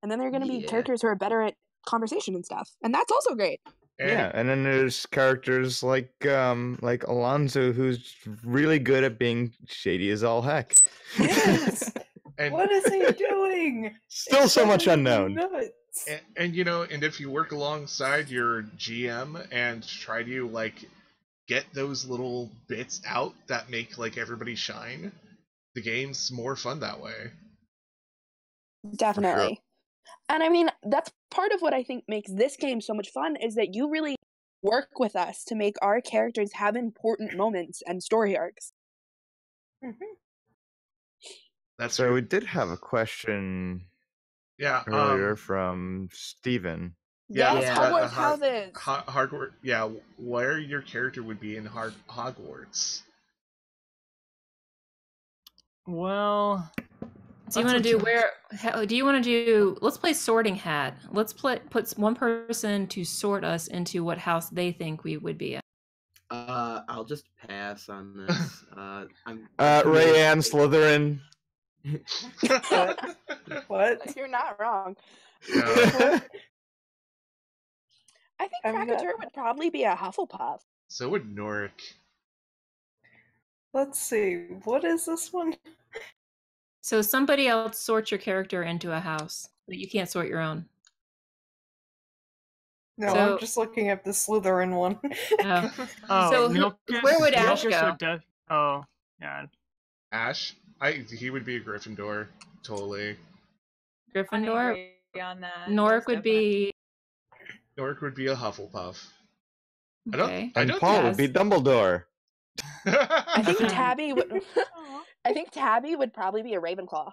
S4: And then there are going to be
S8: Yeah.
S4: characters who are better at conversation and stuff, and that's also great.
S1: And
S2: Yeah, and then there's characters like Alonzo, who's really good at being shady as all heck.
S3: Yes!
S1: and,
S3: What is he doing?
S2: Still
S3: It's
S2: so much
S3: driving me
S2: unknown.
S3: nuts.
S1: and and if you work alongside your GM and try to like get those little bits out that make like everybody shine, the game's more fun that way.
S4: Definitely. And I mean, that's part of what I think makes this game so much fun is that you really work with us to make our characters have important moments and story arcs.
S3: Mhm.
S1: That's
S2: So
S1: true.
S2: we did have a question
S1: Yeah.
S2: earlier from Steven.
S1: Yeah,
S4: Yes, Hogwarts houses.
S1: Hogwarts. Yeah, where your character would be in Hogwarts.
S5: Well,
S7: Do you want to do let's play sorting hat. Let's put one person to sort us into what house they think we would be in.
S8: I'll just pass on this.
S2: Rayanne Slytherin.
S3: What?
S4: You're not wrong.
S1: No.
S4: I think
S3: I'm not-
S4: Krakatur would probably be a Hufflepuff.
S1: So would Norik.
S3: Let's see. What is this one?
S7: So somebody else sorts your character into a house, but you can't sort your own.
S3: No,
S7: So-
S3: I'm just looking at the Slytherin one.
S7: Oh.
S5: Oh,
S7: So
S5: Milkus,
S7: where would Ash
S5: Milkus
S7: go?
S5: would oh, yeah.
S1: Ash, he would be a Gryffindor, totally.
S6: I
S7: Gryffindor.
S6: agree on that.
S7: Nork
S6: most
S7: would
S6: definitely.
S7: be
S1: Nork would be a Hufflepuff.
S7: okay.
S1: I
S2: And
S1: don't
S2: Paul
S1: think-
S2: would be Dumbledore.
S4: I think Tabby would.
S6: Aw.
S4: I think Tabby would probably be a Ravenclaw.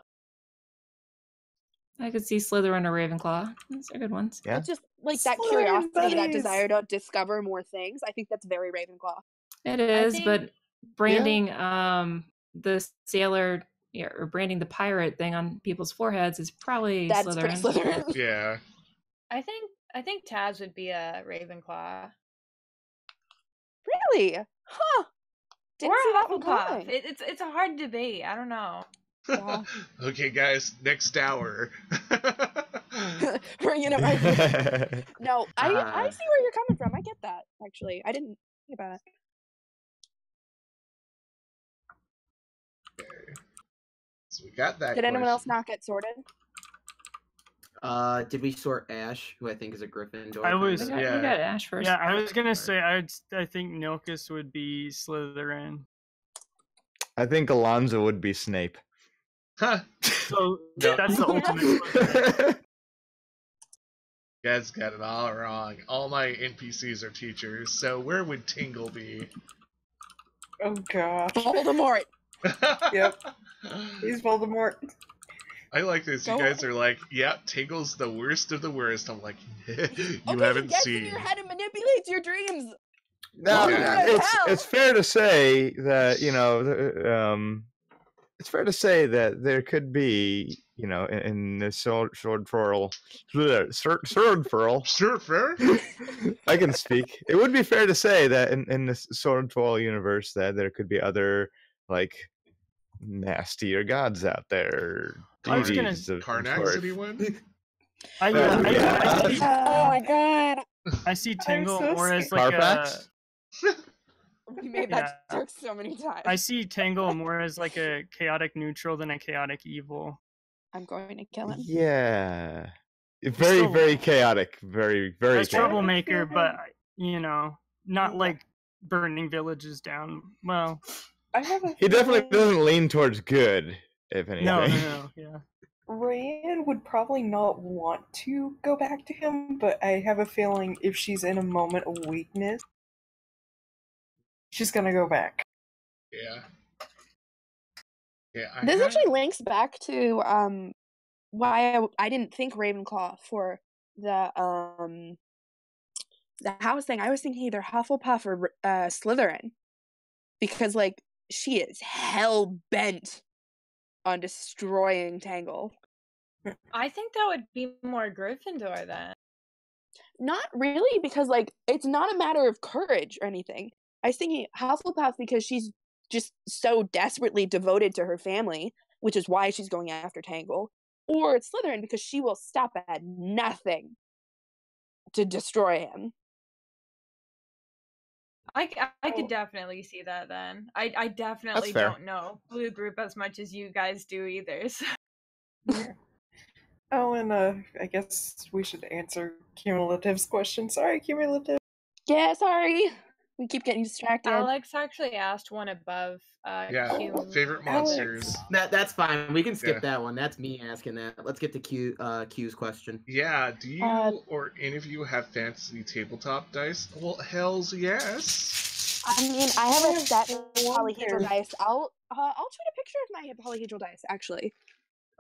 S7: I could see Slytherin or Ravenclaw. Those are good ones.
S2: Yeah.
S4: It's just like that
S3: Slytherin
S4: curiosity, that
S3: buddies.
S4: desire to discover more things. I think that's very Ravenclaw.
S7: It is,
S6: think-
S7: but branding the sailor or branding the pirate thing on people's foreheads is probably
S4: That's
S7: Slytherin.
S4: pretty Slytherin.
S1: Yeah.
S6: I think Taz would be a Ravenclaw.
S4: Really? Huh. Didn't
S6: or
S4: see
S6: a
S4: that one
S6: Hufflepuff.
S4: coming.
S6: It's a hard debate. I don't know.
S4: Yeah.
S1: Okay, guys, next hour.
S4: Bringing it right. No, I see
S8: Ah.
S4: where you're coming from. I get that. Actually, I didn't think about it.
S1: So we got that.
S4: Did anyone else
S1: question.
S4: not get sorted?
S8: Did we sort Ash, who I think is a Gryffindor?
S5: I was-
S7: We got,
S1: Yeah.
S7: we got Ash first.
S5: Yeah, I was gonna say I think Milkus would be Slytherin.
S2: I think Alonzo would be Snape.
S1: Huh.
S5: So
S1: No.
S5: that's the ultimate. Slytherin.
S1: You guys got it all wrong. All my NPCs are teachers, so where would Tingle be?
S3: Oh gosh.
S4: Voldemort.
S3: Yep. He's Voldemort.
S1: I like this. You
S4: Go
S1: guys are like, yeah, Tingle's the worst of the worst. I'm like, you
S4: Okay,
S1: haven't
S4: he gets
S1: seen.
S4: in your head and manipulates your dreams.
S2: Now,
S1: Yeah.
S2: it's fair to say that it's fair to say that there could be in the Swordfall.
S1: Sure, fair.
S2: I can speak. It would be fair to say that in the Swordfall universe that there could be other like nastier gods out there.
S5: I was gonna-
S2: deities of some
S1: Karnak,
S2: sort.
S1: anyone?
S5: I
S4: Oh my god.
S5: see Tingle
S3: so
S5: more as
S3: scared.
S5: like a.
S2: Carfax?
S4: We made that joke so many times.
S5: I see Tangle more as like a chaotic neutral than a chaotic evil.
S4: I'm going to kill him.
S2: Yeah. Very,
S5: So-
S2: very chaotic. Very, very
S5: As
S2: chaotic.
S5: troublemaker, but not like burning villages down. Well,
S3: I have a
S2: He definitely
S3: feeling
S2: doesn't lean towards good, if anything.
S5: no, yeah.
S3: Ryan would probably not want to go back to him, but I have a feeling if she's in a moment of weakness, she's gonna go back.
S1: Yeah. Yeah.
S4: This actually links back to why I didn't think Ravenclaw for the house thing. I was thinking either Hufflepuff or Slytherin, because like she is hell bent on destroying Tangle.
S6: I think that would be more Gryffindor then.
S4: Not really, because like it's not a matter of courage or anything. I was thinking Hufflepuff because she's just so desperately devoted to her family, which is why she's going after Tangle. Or it's Slytherin because she will stop at nothing to destroy him.
S6: I
S3: Oh.
S6: could definitely see that then. I definitely
S2: fair.
S6: don't know Blue Group as much as you guys do either. So.
S3: Oh, and I guess we should answer Cumulative's question. Sorry, Cumulative.
S4: Yeah, sorry. We keep getting distracted.
S6: Alex actually asked one above.
S1: Yeah.
S6: Q.
S1: Favorite
S3: Alex.
S1: monsters.
S8: That's fine. We can skip
S1: Yeah.
S8: that one. That's me asking that. Let's get to Q's question.
S1: Yeah. Do you or any of you have fantasy tabletop dice? Well, hell's yes.
S4: I mean, I have a set of
S3: One
S4: polyhedral
S3: pair.
S4: dice. I'll tweet a picture of my polyhedral dice, actually.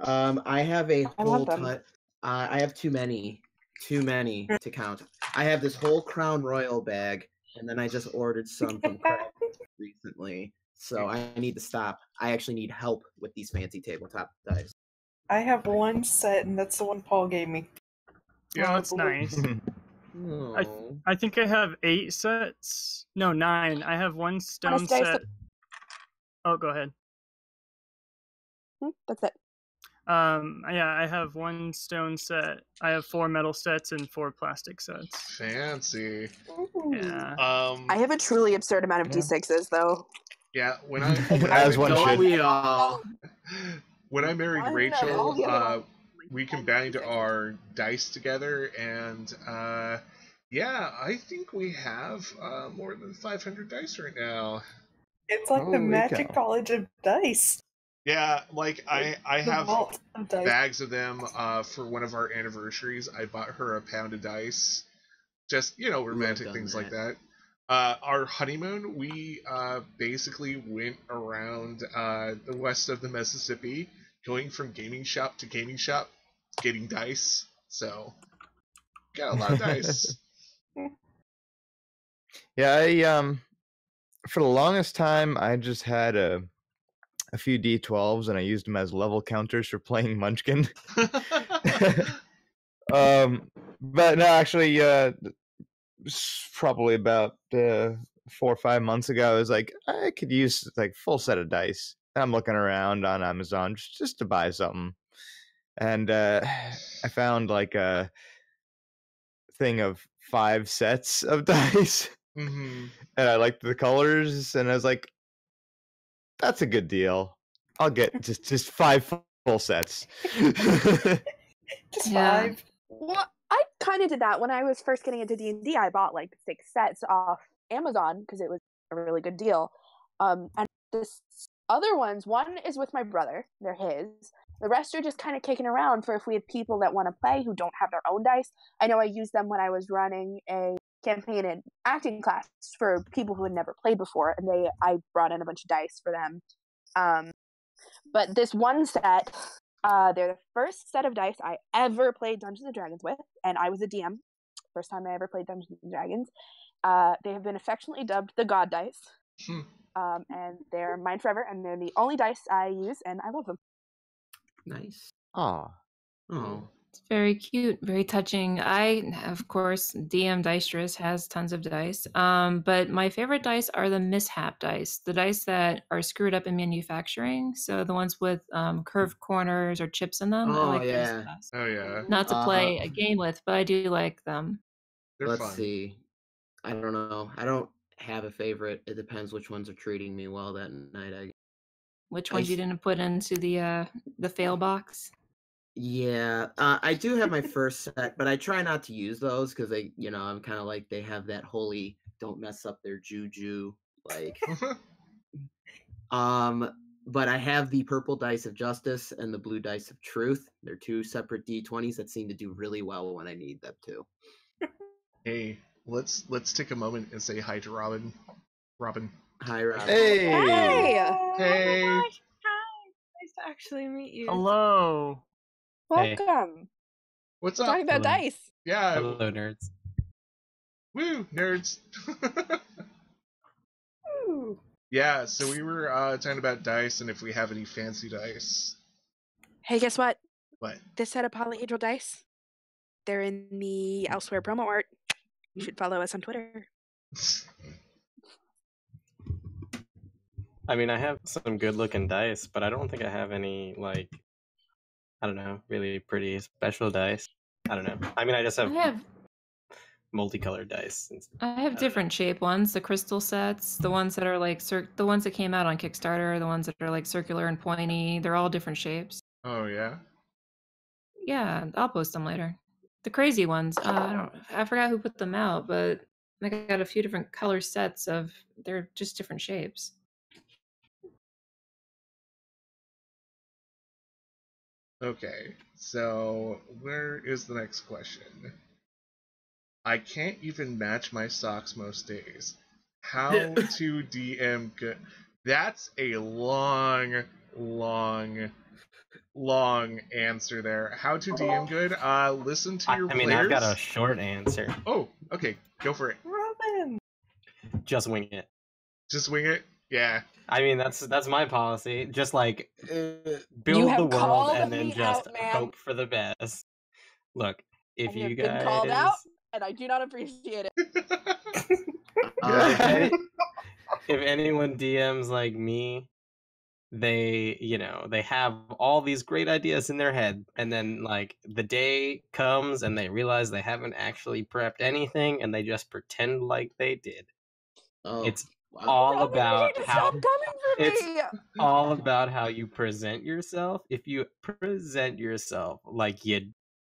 S8: I have a
S3: I
S8: whole
S3: love them.
S8: ton. I have too many to count. I have this whole Crown Royal bag, and then I just ordered some from Craig recently. So I need to stop. I actually need help with these fancy tabletop dice.
S3: I have one set, and that's the one Paul gave me.
S5: Yeah, that's nice.
S8: Oh.
S5: I think I have 8 sets. No, 9. I have one stone
S4: dice
S5: set. Oh, go ahead.
S4: That's it.
S5: Yeah, I have one stone set. I have 4 metal sets and 4 plastic sets.
S1: Fancy.
S5: Yeah.
S4: I have a truly absurd amount of
S2: Yeah.
S4: D6s, though.
S1: Yeah. When I
S2: As one
S8: Don't
S2: should.
S8: we all?
S1: when I married
S3: All
S1: Rachel,
S3: the other ones,
S1: we
S3: like,
S1: combined
S3: 96.
S1: our dice together, and yeah, I think we have more than 500 dice right now.
S3: It's like the
S2: Holy
S3: Magic
S2: cow.
S3: College of Dice.
S1: Yeah, like I
S3: The
S1: have
S3: vault of dice.
S1: bags of them. For one of our anniversaries, I bought her a pound of dice. Just, you know, romantic
S8: done
S1: things like
S8: that.
S1: that. Our honeymoon, we basically went around the west of the Mississippi, going from gaming shop to gaming shop, getting dice. So, got a lot of dice.
S2: Yeah, I for the longest time I just had a few D12s and I used them as level counters for playing Munchkin. But no, actually, probably about 4 or 5 months ago, I was like, I could use like full set of dice. I'm looking around on Amazon just to buy something, and I found like a thing of 5 sets of dice,
S1: hmm
S2: and I liked the colors, and I was like, that's a good deal. I'll get just 5 full sets.
S3: Just
S7: Yeah.
S3: 5.
S4: Well, I kind of did that when I was first getting into D&D. I bought like 6 sets off Amazon because it was a really good deal. And this other ones, one is with my brother. They're his. The rest are just kind of kicking around for if we have people that want to play who don't have their own dice. I know I used them when I was running a campaign in acting class for people who had never played before, and I brought in a bunch of dice for them. But this one set, they're the first set of dice I ever played Dungeons and Dragons with, and I was a DM. First time I ever played Dungeons and Dragons. They have been affectionately dubbed the God Dice, and they're mine forever, and they're the only dice I use, and I love them.
S8: Nice.
S2: Aw.
S8: Oh.
S7: It's very cute, very touching. I, of course, DM Deistress has tons of dice. But my favorite dice are the mishap dice, the dice that are screwed up in manufacturing. So the ones with curved corners or chips in them. I
S8: Oh,
S7: like those
S8: yeah.
S7: the best.
S1: Oh yeah,
S7: Not to play a game with, but I do like them.
S1: they're
S8: Let's
S1: fun.
S8: see. I don't know. I don't have a favorite. It depends which ones are treating me well that night.
S7: Which
S8: I
S7: ones you
S8: s-
S7: didn't put into the fail box?
S8: Yeah, I do have my first set, but I try not to use those because they, I'm kind of like they have that holy don't mess up their juju, like. But I have the purple dice of justice and the blue dice of truth. They're 2 separate D20s that seem to do really well when I need them to.
S1: Hey, let's take a moment and say hi to Robin. Robin.
S8: Hi, Rob.
S2: Hey.
S4: Hey!
S1: Hey.
S6: Gosh, hi. Nice to actually meet you.
S5: Hello.
S4: Welcome.
S1: What's
S4: We're
S1: up?
S4: talking about
S9: Hello.
S4: dice.
S1: Yeah.
S9: Hello, nerds.
S1: Woo, nerds.
S3: Ooh.
S1: Yeah, so we were talking about dice and if we have any fancy dice.
S4: Hey, guess what?
S1: What?
S4: This set of polyhedral dice, they're in the Elsewhere promo art. You should follow us on Twitter.
S9: I mean, I have some good-looking dice, but I don't think I have any, like, I don't know, really pretty special dice. I don't know. I mean, I just have multicolored dice.
S7: I have different shape ones, the crystal sets, the ones that are like the ones that came out on Kickstarter, the ones that are like circular and pointy. They're all different shapes.
S1: Oh yeah.
S7: Yeah, I'll post them later. The crazy ones, I forgot who put them out, but I got a few different color sets of. They're just different shapes.
S1: Okay, so where is the next question? I can't even match my socks most days. How to DM good? That's a long answer there. How to DM good? Listen to your
S9: I mean,
S1: players.
S9: I've got a short answer.
S1: Oh, okay, go for it.
S3: Robin!
S9: Just wing it.
S1: Just wing it. Yeah.
S9: I mean, that's my policy. Just like
S4: You
S9: build
S4: have
S9: the world
S4: called
S9: and then
S4: me
S9: just
S4: out, ma'am.
S9: hope for the best. Look, if
S4: And
S9: you
S4: you've
S9: guys
S4: been called out, and I do not appreciate it.
S9: if anyone DMs like me, they have all these great ideas in their head, and then like the day comes and they realize they haven't actually prepped anything and they just pretend like they did.
S8: Oh.
S9: It's all about how
S4: Stop coming for
S9: it's
S4: me.
S9: all about how you present yourself. If you present yourself like you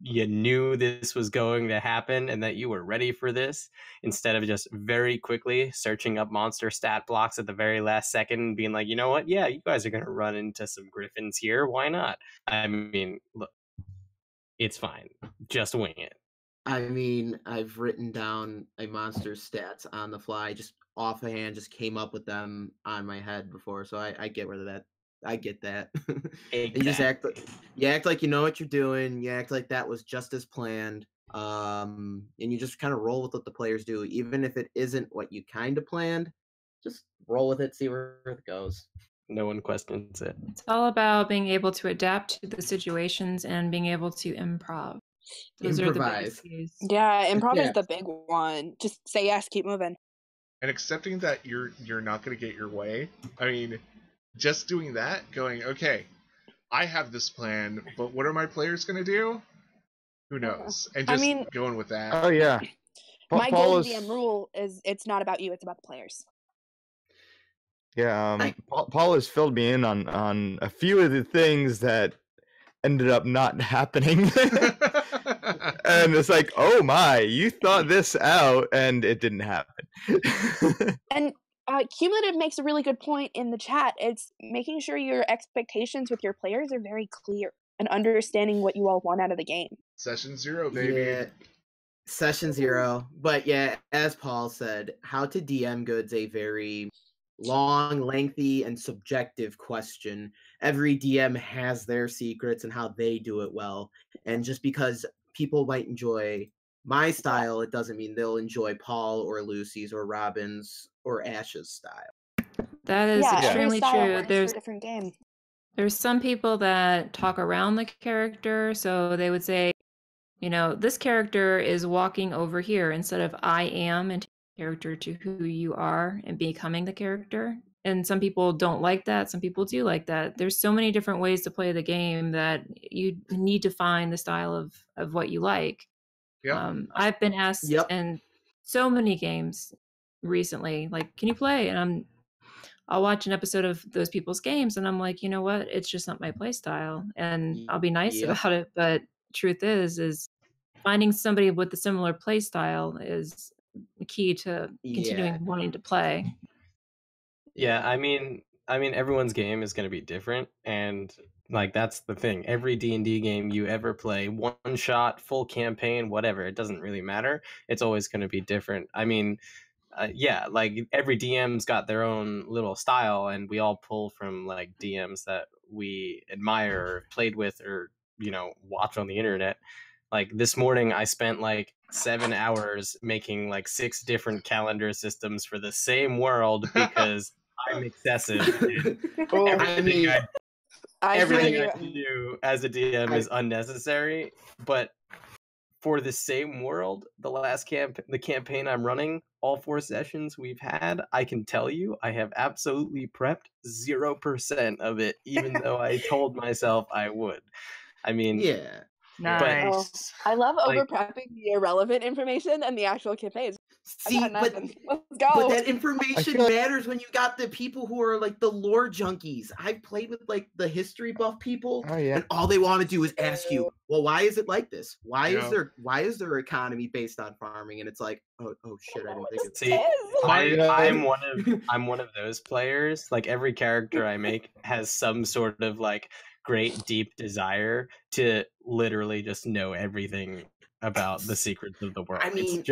S9: knew this was going to happen and that you were ready for this, instead of just very quickly searching up monster stat blocks at the very last second and being like, you know what, yeah, you guys are going to run into some griffins here, why not? I mean, look, it's fine, just wing it.
S8: I mean, I've written down a monster's stats on the fly, just offhand, just came up with them on my head before, so I get rid of that. I get that. And you just act like you know what you're doing. You act like that was just as planned. And you just kind of roll with what the players do, even if it isn't what you kind of planned. Just roll with it, see where it goes.
S9: No one questions it.
S7: It's all about being able to adapt to the situations and being able to improv. Those are the biggest keys.
S4: Yeah, improv is the big one. Just say yes, keep moving.
S1: And accepting that you're not going to get your way. I mean, just doing that, going, okay, I have this plan, but what are my players going to do? Who knows? And just going with that.
S2: Oh, yeah.
S4: My golden DM rule is it's not about you, it's about the players.
S2: Yeah, Paul has filled me in on a few of the things that ended up not happening. And it's like, oh my, you thought this out and it didn't happen.
S4: And Cumulative makes a really good point in the chat. It's making sure your expectations with your players are very clear and understanding what you all want out of the game.
S1: Session 0, baby.
S8: Yeah, Session 0. But yeah, as Paul said, how to DM good's a very long, lengthy, and subjective question. Every DM has their secrets and how they do it well. And just because people might enjoy my style, it doesn't mean they'll enjoy Paul or Lucy's or Robin's or Ash's style.
S7: That is extremely true.
S4: There's a different game.
S7: There's some people that talk around the character, so they would say, you know, this character is walking over here instead of I am, and character to who you are and becoming the character. And some people don't like that. Some people do like that. There's so many different ways to play the game that you need to find the style of what you like.
S1: Yep.
S7: I've been asked in so many games recently, like, can you play? And I'll watch an episode of those people's games and I'm like, you know what? It's just not my play style. And I'll be nice about it. But truth is finding somebody with a similar play style is key to continuing wanting to play.
S9: Yeah, I mean everyone's game is going to be different, and like that's the thing. Every D&D game you ever play, one shot, full campaign, whatever, it doesn't really matter. It's always going to be different. I mean, like every DM's got their own little style, and we all pull from like DMs that we admire or played with or, you know, watch on the internet. Like this morning I spent like 7 hours making like 6 different calendar systems for the same world because I'm excessive. Everything I do as a DM is unnecessary, but for the same world, the campaign I'm running, all 4 sessions we've had, I can tell you I have absolutely prepped 0% of it, even though I told myself I would. I mean,
S5: nice.
S4: I love over prepping the irrelevant information and the actual campaigns.
S8: See, but
S4: let's go.
S8: But that information matters when you got the people who are like the lore junkies. I've played with like the history buff people, and all they want to do is ask you, "Well, why is it like this? Why is their economy based on farming?" And it's like, oh shit, I didn't think of
S9: it. I'm one of those players. Like every character I make has some sort of like great deep desire to literally just know everything about the secrets of the world. I mean,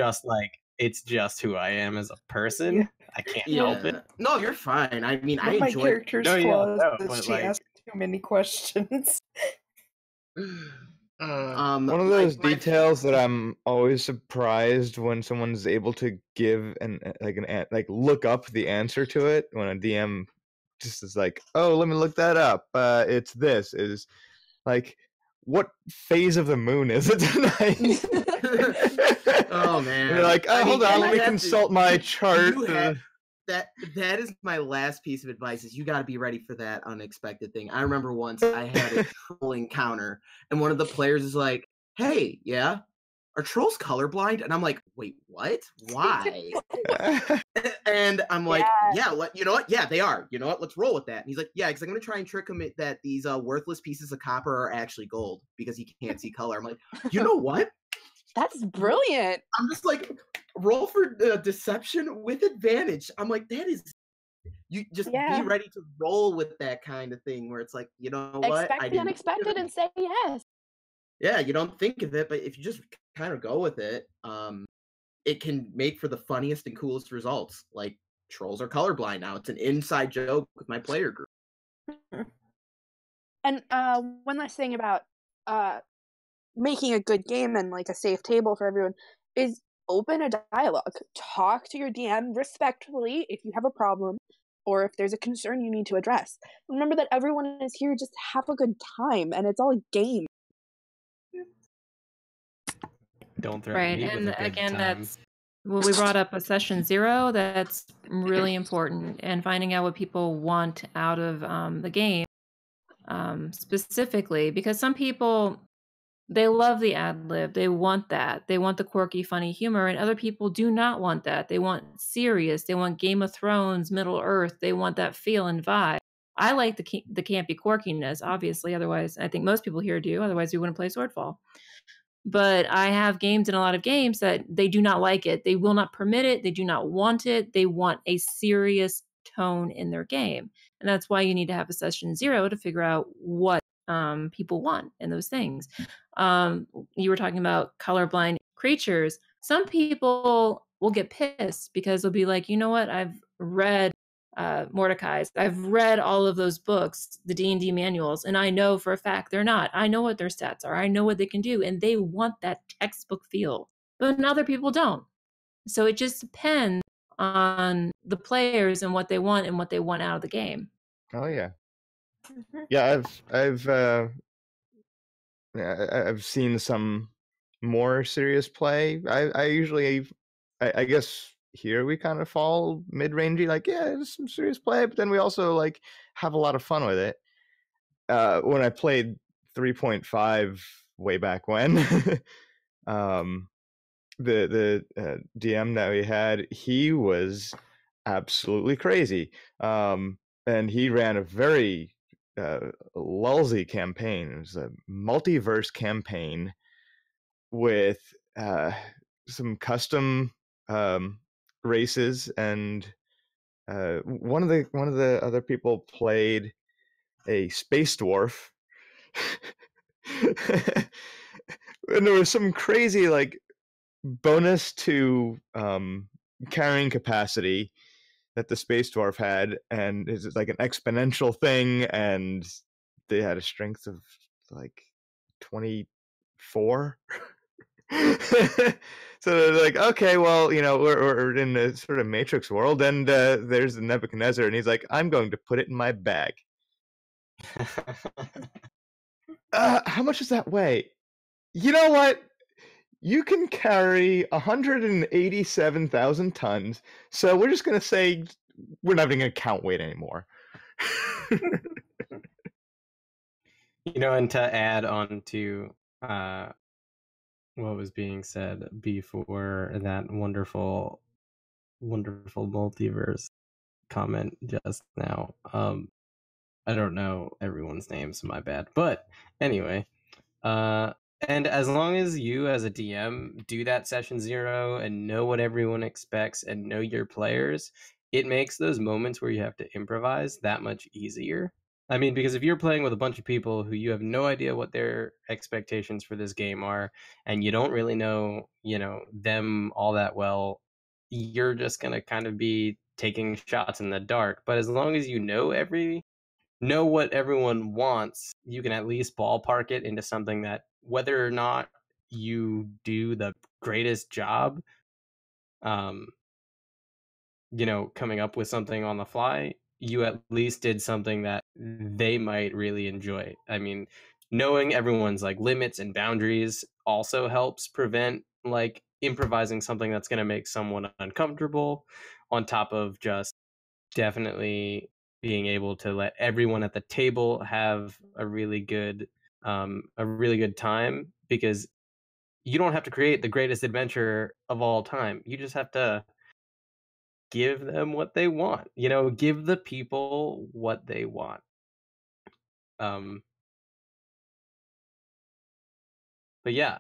S9: it's just who I am as a person. I can't help it.
S8: No, you're fine. I mean, I
S3: my
S8: enjoy
S3: character's flaws is she asks too many questions.
S2: One of those details that I'm always surprised when someone's able to give like look up the answer to it when a DM just is like, oh, let me look that up. It's this is like, what phase of the moon is it tonight?
S8: Oh man!
S2: You're like, oh, hold on, let me consult my chart.
S8: That is my last piece of advice: is you got to be ready for that unexpected thing. I remember once I had a troll encounter, and one of the players is like, "Hey, yeah, are trolls colorblind? And I'm like, wait, what? Why? And I'm like, yeah, you know what? Yeah, they are. You know what? Let's roll with that. And he's like, yeah, because I'm going to try and trick him that these worthless pieces of copper are actually gold because he can't see color. I'm like, you know what?
S4: That's brilliant.
S8: I'm just like, roll for deception with advantage. I'm like, that is, you just be ready to roll with that kind of thing where it's like, you know what?
S4: Expect the unexpected and say yes.
S8: Yeah, you don't think of it, but if you just kind of go with it, it can make for the funniest and coolest results. Like, trolls are colorblind now. It's an inside joke with my player group.
S4: And one last thing about making a good game and like a safe table for everyone is open a dialogue. Talk to your DM respectfully if you have a problem or if there's a concern you need to address. Remember that everyone is here just have a good time and it's all a game.
S9: Don't threaten me with a good time.
S7: That's well, we brought up a session 0. That's really important, and finding out what people want out of the game specifically, because some people, they love the ad lib, they want that, they want the quirky, funny humor, and other people do not want that. They want serious, they want Game of Thrones, Middle Earth, they want that feel and vibe. I like the campy quirkiness, obviously. Otherwise, I think most people here do. Otherwise, we wouldn't play Swordfall. But I have games in a lot of games that they do not like it. They will not permit it. They do not want it. They want a serious tone in their game. And that's why you need to have a session 0 to figure out what people want in those things. You were talking about colorblind creatures. Some people will get pissed because they'll be like, you know what? I've read Mordecai's. I've read all of those books, the D&D manuals, and I know for a fact they're not. I know what their stats are. I know what they can do, and they want that textbook feel. But other people don't. So it just depends on the players and what they want out of the game.
S2: Oh yeah. Yeah, I've seen some more serious play. I usually, I guess here we kind of fall mid-rangey, like, yeah, there's some serious play, but then we also like have a lot of fun with it. When I played 3.5 way back when, the DM that we had, he was absolutely crazy, and he ran a very lulzy campaign. It was a multiverse campaign with some custom races, and one of the other people played a space dwarf. And there was some crazy like bonus to carrying capacity that the space dwarf had, and it's like an exponential thing, and they had a strength of like 24. So they're like, okay, well, you know, we're in a sort of Matrix world, and there's the Nebuchadnezzar, and he's like, I'm going to put it in my bag. How much does that weigh? You know what? You can carry 187,000 tons, so we're just going to say we're not even going to count weight anymore.
S9: You know, and to add on to what was being said before that wonderful multiverse comment just now, I don't know everyone's names, my bad. But anyway, and as long as you as a DM do that session 0 and know what everyone expects and know your players, it makes those moments where you have to improvise that much easier. I mean, because if you're playing with a bunch of people who you have no idea what their expectations for this game are, and you don't really know, you know, them all that well, you're just going to kind of be taking shots in the dark. But as long as you know what everyone wants, you can at least ballpark it into something that, whether or not you do the greatest job, you know, coming up with something on the fly, you at least did something that they might really enjoy. I mean, knowing everyone's like limits and boundaries also helps prevent like improvising something that's going to make someone uncomfortable, on top of just definitely being able to let everyone at the table have a really good time. Because you don't have to create the greatest adventure of all time. You just have to give them what they want. Give the people what they want. But yeah,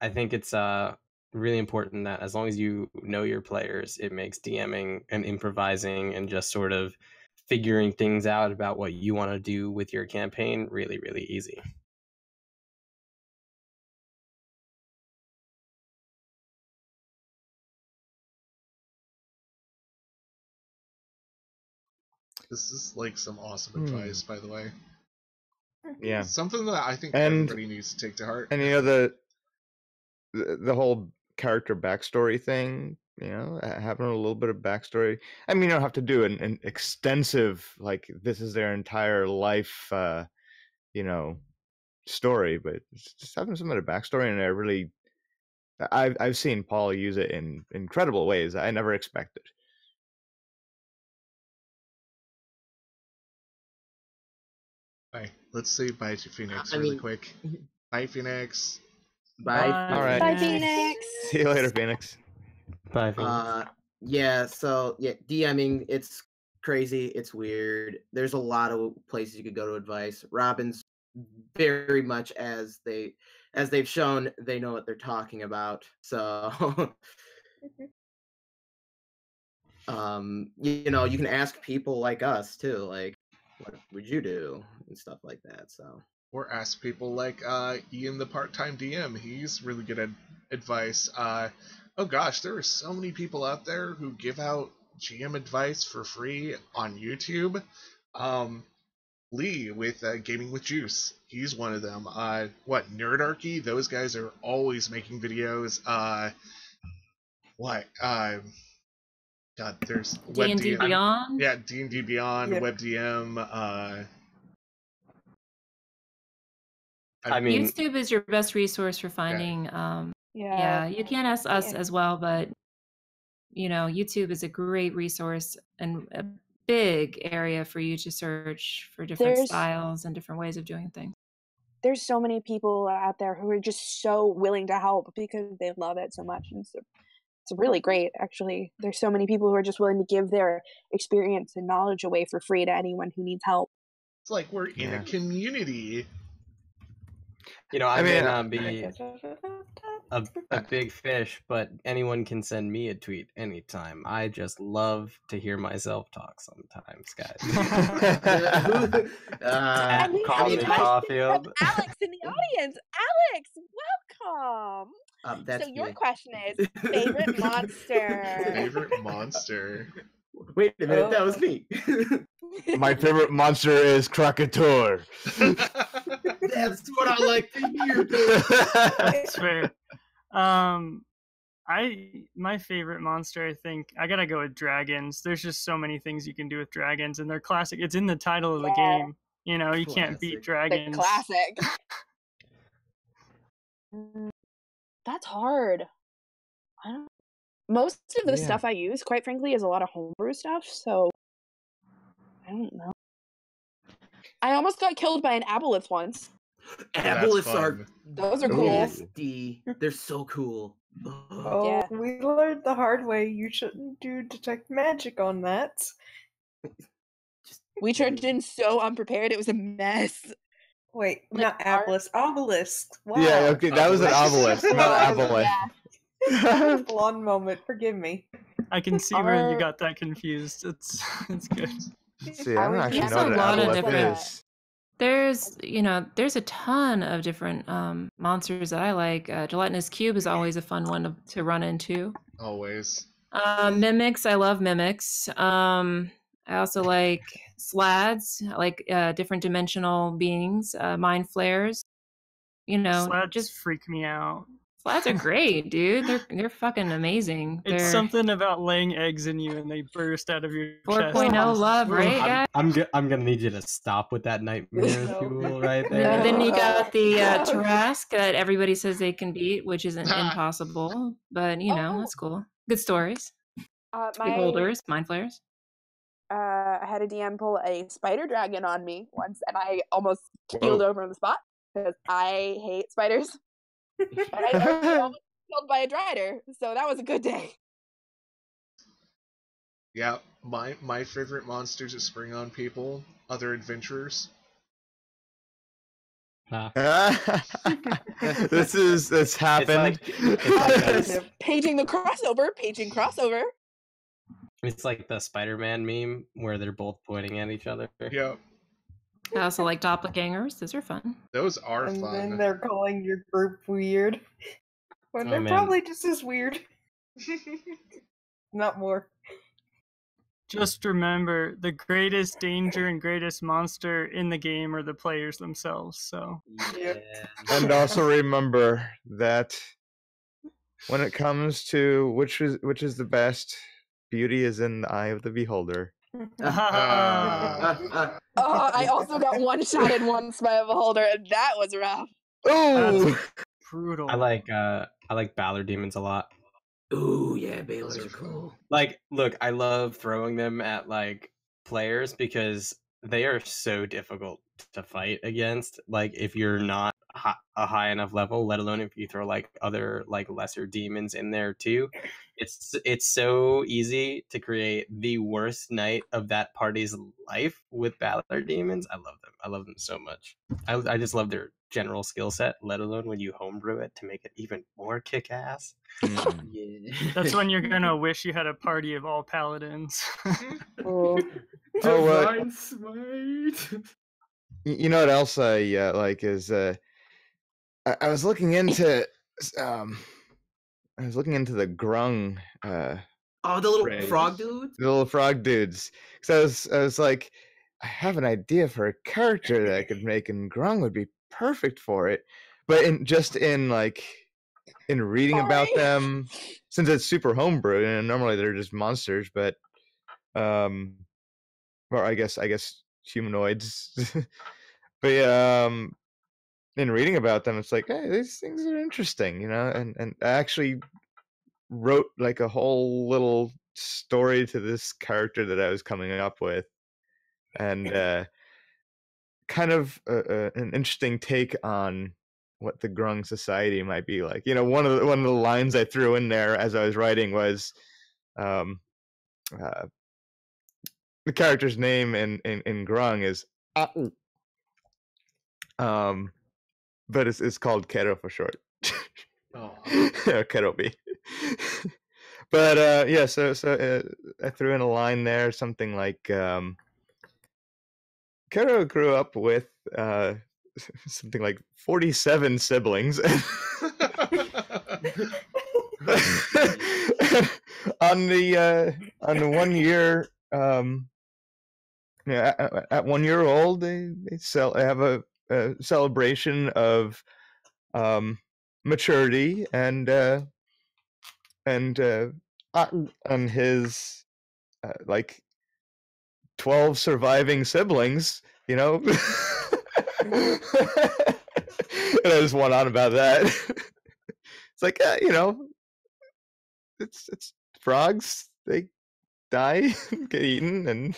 S9: I think it's really important that as long as you know your players, it makes DMing and improvising and just sort of figuring things out about what you want to do with your campaign really, really easy.
S1: This is like some awesome advice, by the way.
S2: Yeah.
S1: Something that I think
S2: And-
S1: everybody needs to take to heart.
S2: And the whole character backstory thing, having a little bit of backstory. I mean, you don't have to do an extensive, like, this is their entire life, story, but just having some of the backstory in there really, I've seen Paul use it in incredible ways I never expected.
S1: Bye. Let's say bye to Phoenix
S8: I
S1: really
S8: mean-
S1: quick. Bye, Phoenix.
S8: Bye.
S2: All right.
S4: Bye, Phoenix.
S2: See you later, Phoenix.
S9: Bye, Phoenix.
S8: Yeah, so yeah, DMing, it's crazy, it's weird. There's a lot of places you could go to advice. Robin's very much as they've shown, they know what they're talking about. So you can ask people like us too, like, what would you do? And stuff like that. So
S1: Or ask people like Ian, the part-time DM. He's really good at advice. Oh gosh, there are so many people out there who give out GM advice for free on YouTube. Lee with Gaming with Juice, he's one of them. Nerdarchy? Those guys are always making videos. God, there's
S7: D&D
S1: WebDM.
S7: Beyond.
S1: Yeah, D&D Beyond,
S3: Yep.
S1: WebDM.
S9: I mean,
S7: YouTube is your best resource for finding. Yeah, you can ask us as well, but YouTube is a great resource and a big area for you to search for different
S4: There's-
S7: styles and different ways of doing things.
S4: There's so many people out there who are just so willing to help because they love it so much, and so it's really great, actually. There's so many people who are just willing to give their experience and knowledge away for free to anyone who needs help.
S1: It's like we're in a community.
S9: I may
S2: mean,
S9: not be a big fish, but anyone can send me a tweet anytime. I just love to hear myself talk sometimes, guys. At
S4: And we
S9: Colin
S4: have
S9: Caulfield.
S4: Alex in the audience. Alex, welcome.
S8: that's
S4: So your
S8: me.
S4: question is favorite monster.
S1: Favorite monster.
S8: Wait a minute, that was me.
S2: My favorite monster is Krakator.
S8: That's what I like to hear.
S5: That's fair. My favorite monster, I think I gotta go with dragons. There's just so many things you can do with dragons, and they're classic. It's in the title of the game. You can't beat
S8: Classic.
S5: dragons.
S4: The classic. That's hard. I don't. Most of the
S2: Yeah.
S4: stuff I use, quite frankly, is a lot of homebrew stuff. So I don't know. I almost got killed by an aboleth once.
S8: Aboleths
S1: That's
S8: are
S1: fun.
S4: Those are cool.
S8: nasty. They're so cool.
S3: Oh,
S4: Yeah.
S3: we learned the hard way. You shouldn't do detect magic on that.
S4: We turned in so unprepared. It was a mess.
S3: Wait,
S4: Like,
S3: not obelisk. Obelisk. Wow.
S2: Yeah, okay, that was an obelisk, not aboleth.
S4: Yeah.
S3: Blonde moment. Forgive me.
S5: I can see where you
S4: Our-
S5: got that confused. It's good.
S2: See, I don't actually
S7: There's
S2: know
S7: a
S2: what
S7: lot
S2: an
S7: of
S2: aboleth
S7: different-
S2: is.
S7: There's a ton of different monsters that I like. Gelatinous Cube is always a fun one to run into.
S1: Always.
S7: Mimics, I love mimics. I also like slads, I like different dimensional beings, mind flares.
S5: Slats
S7: Just
S5: freak me out.
S7: slads are great, dude. They're fucking amazing.
S5: It's
S7: They're
S5: something about laying eggs in you and they burst out of your chest.
S7: 4.0 love, right, guys?
S9: I'm gonna need you to stop with that nightmare
S3: No.
S9: fuel right
S7: And
S9: there.
S7: then you got the Tarask that everybody says they can beat, which isn't impossible, but that's cool. Good stories. Beholders, mind flares.
S4: I had a DM pull a spider dragon on me once, and I almost keeled
S2: Whoa.
S4: over on the spot. because I hate spiders. And I almost killed by a drider, so that was a good day.
S1: Yeah, my favorite monster to spring on people, other adventurers.
S2: This happened.
S4: Paging crossover.
S9: It's like the Spider-Man meme where they're both pointing at each other.
S1: Yeah.
S7: I also like doppelgangers. Those are fun.
S1: Those are
S3: And
S1: fun.
S3: then they're calling your group weird. When they're probably just as weird. Not more.
S5: Just remember, the greatest danger and greatest monster in the game are the players themselves. So,
S2: and also remember that when it comes to which is the best, beauty is in the eye of the beholder.
S4: I also got one-shotted once by a beholder, and that was rough.
S2: Oh,
S5: brutal.
S9: I like Balor demons a lot.
S8: Ooh, yeah, Balors are cool.
S9: Like, look, I love throwing them at like players because they are so difficult to fight against. Like, if you're not a high enough level, let alone if you throw like other like lesser demons in there too, it's so easy to create the worst night of that party's life with Balor demons. I love them so much. I just love their general skill set, let alone when you homebrew it to make it even more kick-ass.
S8: Yeah.
S5: That's when you're gonna wish you had a party of all paladins.
S8: Divine Smite.
S2: You know what else I like is I was looking into the grung.
S8: Oh, the little frog dudes.
S2: The little frog dudes. Because I was like, I have an idea for a character that I could make, and grung would be perfect for it. But in reading about them, since it's super homebrew, and normally they're just monsters, but or I guess humanoids. But yeah, in reading about them, it's like, hey, these things are interesting, you know. And I actually wrote like a whole little story to this character that I was coming up with, and kind of an interesting take on what the grung society might be like. You know, one of the lines I threw in there as I was writing was, the character's name in grung is but it's called Kero for short. Kerobi. But yeah, so I threw in a line there, something like, Kero grew up with something like 47 siblings. On the 1 year, at 1 year old, they have a celebration of maturity and his like 12 surviving siblings, you know. And I just went on about that. It's like, you know, it's frogs, they die, get eaten, and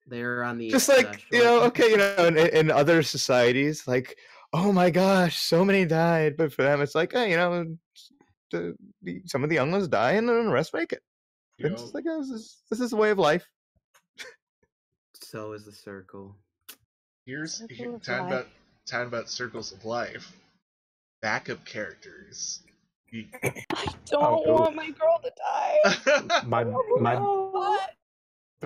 S8: they're on the
S2: just like, you know, okay, you know, in other societies, like, oh my gosh, so many died, but for them it's like, hey, you know, some of the young ones die and then the rest make it. It's just like, oh, this is the way of life.
S8: So is the circle.
S1: Here's time about circles of life. Backup characters.
S4: I don't want my girl to die.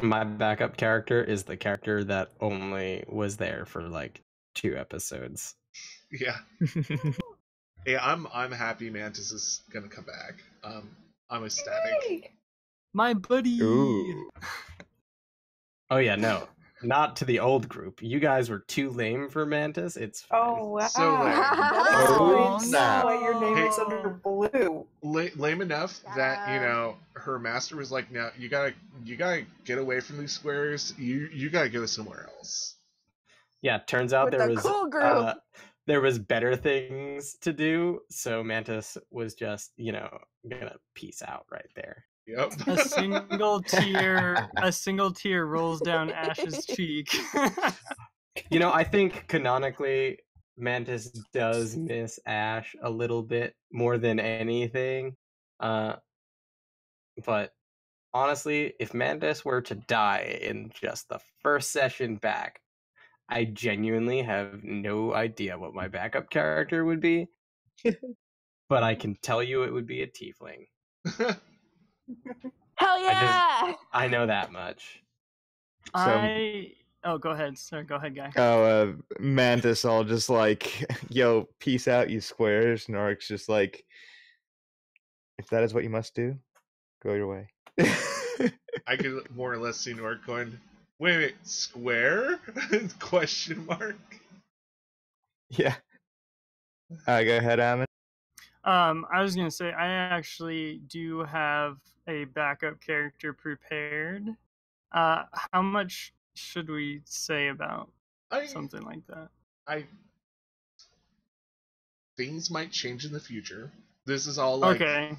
S9: My backup character is the character that only was there for like 2 episodes.
S1: Yeah. Yeah, I'm happy Mantis is gonna come back. I'm ecstatic.
S5: My buddy.
S2: Ooh.
S9: Oh yeah, no. Not to the old group. You guys were too lame for Mantis. It's fine.
S3: Oh wow.
S1: So lame.
S3: That explains why your name is under blue.
S1: Lame enough that, you know, her master was like, "Now you gotta get away from these squares. You gotta go somewhere else."
S9: Yeah, turns out
S4: With the cool group.
S9: There was better things to do, so Mantis was just, you know, gonna peace out right there.
S1: Yep.
S5: A single tear rolls down Ash's cheek.
S9: You know, I think canonically, Mantis does miss Ash a little bit more than anything. But honestly, if Mantis were to die in just the first session back, I genuinely have no idea what my backup character would be. But I can tell you it would be a tiefling.
S4: Hell yeah!
S9: I know that much.
S5: Oh, go ahead, sir. Go ahead, guy.
S2: Mantis all just like, yo, peace out, you squares. Norik's just like, if that is what you must do, go your way.
S1: I could more or less see Nork going, wait, square? Question mark.
S2: Yeah. Go ahead, Amin.
S5: I was gonna say I actually do have a backup character prepared. How much should we say about something like that?
S1: Things might change in the future. This is all like
S5: okay.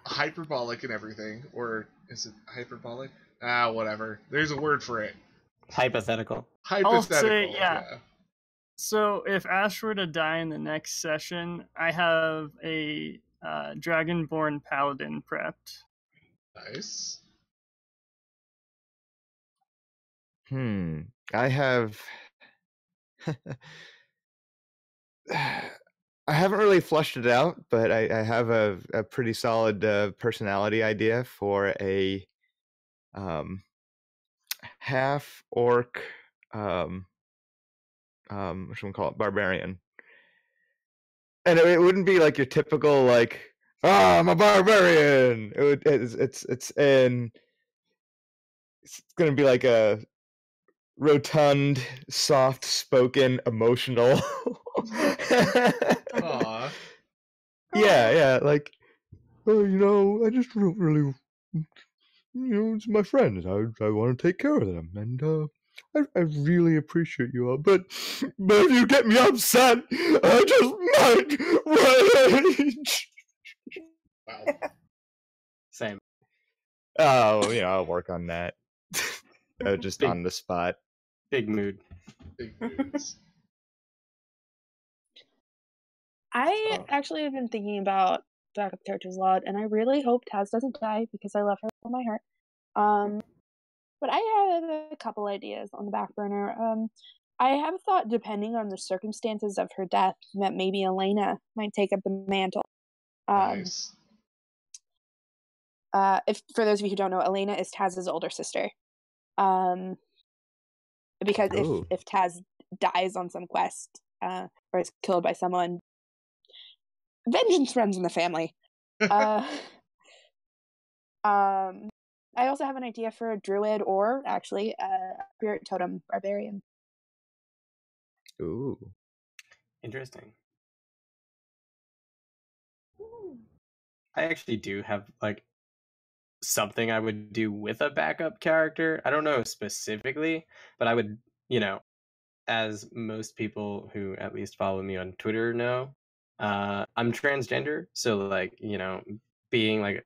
S1: Hyperbolic and everything, or is it hyperbolic? Whatever. There's a word for it.
S9: Hypothetical.
S5: I'll say, yeah. So if Ash were to die in the next session, I have a Dragonborn Paladin prepped.
S1: Nice.
S2: I have. I haven't really flushed it out, but I have a pretty solid personality idea for a half orc, what should we call it, barbarian. And it wouldn't be like your typical like, I'm a barbarian. It's gonna be like a rotund, soft-spoken, emotional.
S1: Aww.
S2: Yeah, like, I just don't really, it's my friends. I want to take care of them, and I really appreciate you all. But if you get me upset, I just might rage.
S1: Wow.
S9: Same.
S2: Oh, I'll work on that. Just on the spot.
S9: Big mood.
S1: Big moods.
S4: I actually have been thinking about backup characters a lot, and I really hope Taz doesn't die because I love her from my heart. But I have a couple ideas on the back burner. I have thought, depending on the circumstances of her death, that maybe Elena might take up the mantle.
S1: Nice.
S4: If for those of you who don't know, Elena is Taz's older sister. Because if Taz dies on some quest, or is killed by someone, vengeance runs in the family. I also have an idea for a druid, or actually a spirit totem barbarian.
S2: Ooh.
S9: Interesting. I actually do have like something I would do with a backup character. I don't know specifically, but I would, as most people who at least follow me on Twitter know, I'm transgender. So like, being like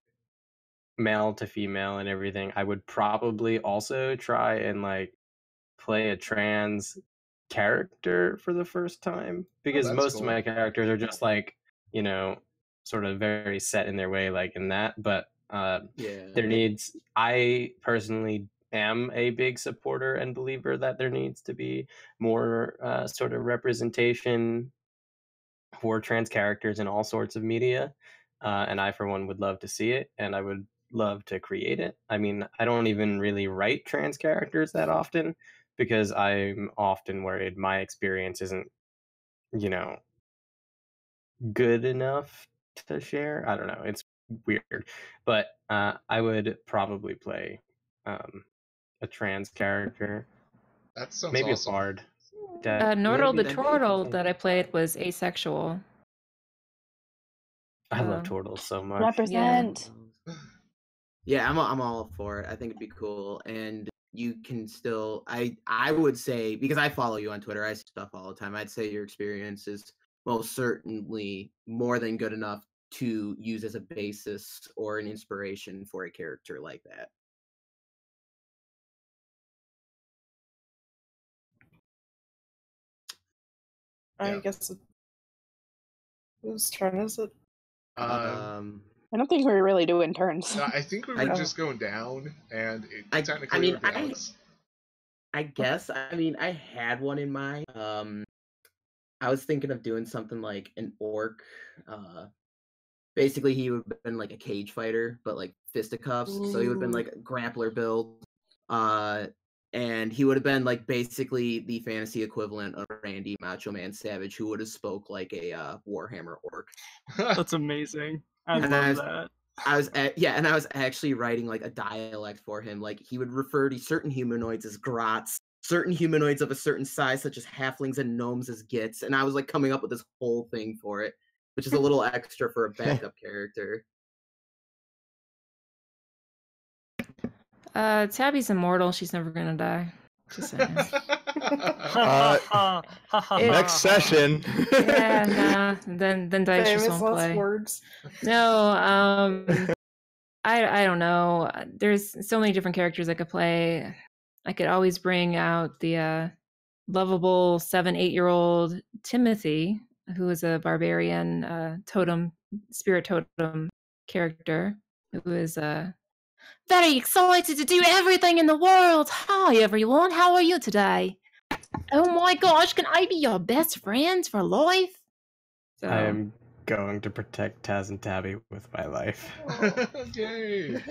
S9: male to female and everything, I would probably also try and like play a trans character for the first time, because most of my characters are just like, sort of very set in their way, like in that. But there needs, I personally am a big supporter and believer that there needs to be more sort of representation for trans characters in all sorts of media. And I, for one, would love to see it, and I would love to create it. I mean, I don't even really write trans characters that often because I'm often worried my experience isn't, good enough to share. I don't know. It's weird. But I would probably play a trans character.
S1: That sounds
S9: maybe
S1: awesome.
S9: a bard.
S7: Nordal the Turtle that I played was asexual.
S9: I love turtles so much.
S4: Represent.
S8: Yeah, I'm all for it. I think it'd be cool, and you can still. I would say, because I follow you on Twitter, I see stuff all the time. I'd say your experience is most certainly more than good enough to use as a basis or an inspiration for a character like that.
S3: I guess whose turn is it?
S4: I don't think we're really doing turns.
S1: I think we were just going down, and technically it would be Alex.
S8: I guess. I mean, I had one in mind. I was thinking of doing something like an orc. Basically, he would have been like a cage fighter, but like fisticuffs. So he would have been like a grappler build. And he would have been like basically the fantasy equivalent of Randy Macho Man Savage, who would have spoke like a Warhammer orc.
S5: That's amazing. I love that.
S8: I was actually writing like a dialect for him. Like he would refer to certain humanoids as grots, certain humanoids of a certain size, such as halflings and gnomes, as gits, and I was like coming up with this whole thing for it, which is a little extra for a backup character.
S7: Tabby's immortal. She's never gonna die. Just saying.
S2: Next session.
S7: Yeah, nah. Then dice just won't play.
S3: Words.
S7: No, I don't know. There's so many different characters I could play. I could always bring out the lovable 7-8-year-old Timothy, who is a barbarian spirit totem character, who is very excited to do everything in the world. Hi everyone, how are you today? Oh my gosh, can I be your best friends for life? So.
S9: I am going to protect Taz and Tabby with my life.
S1: Yay!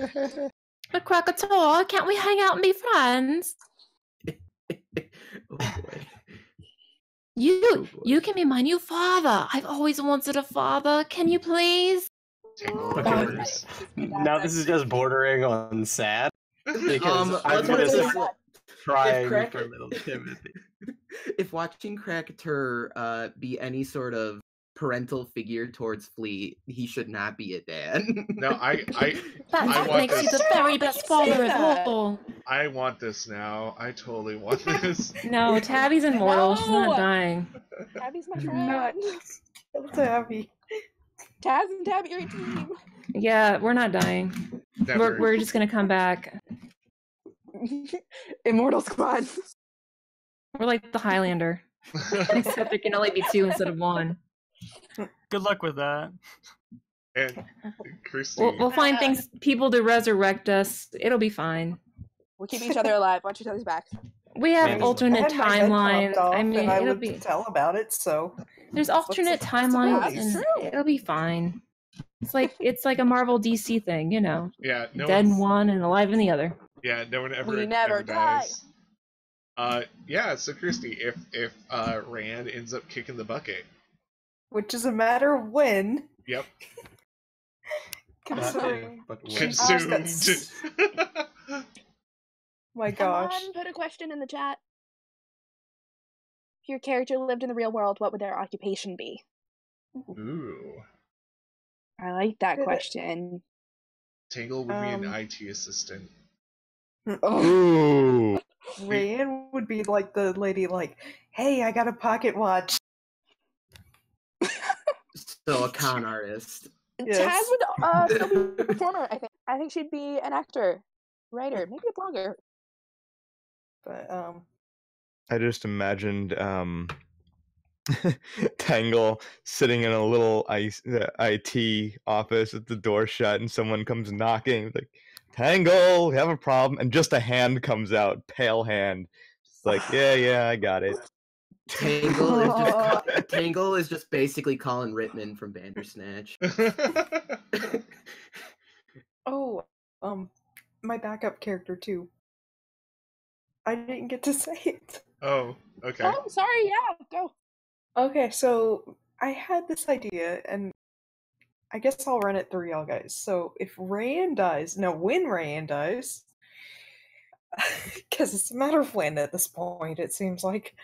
S7: But Krakatoa, can't we hang out and be friends?
S8: Oh boy.
S7: You can be my new father. I've always wanted a father. Can you please?
S9: Okay. Now this is just bordering on sad. Because
S8: let's put it this way.
S9: Trying for little Timothy.
S8: If watching Krakatur be any sort of parental figure towards Fleet, he should not be a dad.
S1: No,
S7: That makes you the very best father of all.
S1: I want this now. I totally want this.
S7: No, Tabby's immortal. She's not dying.
S4: Tabby's my friend.
S3: Tabby.
S4: Taz and Tabby are a team.
S7: Yeah, we're not dying. We're just gonna come back.
S4: Immortal squad.
S7: We're like the Highlander. Except there can only be 2 instead of 1.
S5: Good luck with that.
S1: And Christy.
S7: We'll find people to resurrect us. It'll be fine.
S4: We'll keep each other alive. Watch each other's back.
S7: We have alternate timelines. I mean,
S3: I
S7: it'll
S3: would
S7: be
S3: tell about it. So
S7: there's alternate timelines, and it'll be fine. It's like a Marvel DC thing, you know.
S1: Yeah,
S7: dead in one and alive in the other.
S1: Yeah, no one ever.
S4: We never
S1: dies. Yeah. So Christy, if Rand ends up kicking the bucket,
S3: which is a matter of when.
S1: Yep.
S3: Considering
S1: consumed.
S3: My gosh.
S4: Someone put a question in the chat. If your character lived in the real world, what would their occupation be?
S1: Ooh.
S4: I like that question.
S1: Tangle would be an IT assistant.
S2: Ooh.
S3: Ryan would be like the lady, like, hey, I got a pocket watch.
S8: So a con artist.
S3: Yes.
S4: Taz would still be a performer, I think. I think she'd be an actor, writer, maybe a blogger.
S3: But
S2: I just imagined Tangle sitting in a little IT office with the door shut, and someone comes knocking, like, Tangle, you have a problem? And just a hand comes out, pale hand. It's like, yeah, I got it.
S8: Tangle is just basically Colin Rittman from Bandersnatch.
S3: My backup character too. I didn't get to say it.
S1: Oh, okay.
S4: Oh, sorry, yeah, go.
S3: Okay, so I had this idea, and I guess I'll run it through y'all guys. So when Rayan dies, because it's a matter of when at this point, it seems like,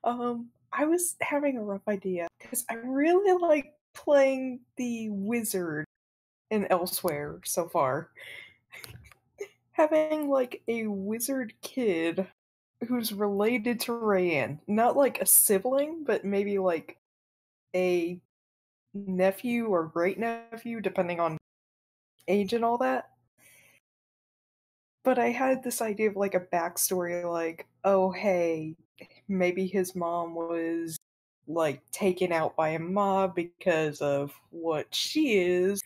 S3: I was having a rough idea, because I really like playing the wizard in Elsewhere so far. Having, like, a wizard kid who's related to Rayan. Not like a sibling, but maybe like a nephew or great-nephew, depending on age and all that. But I had this idea of like a backstory, like, oh hey, maybe his mom was like taken out by a mob because of what she is.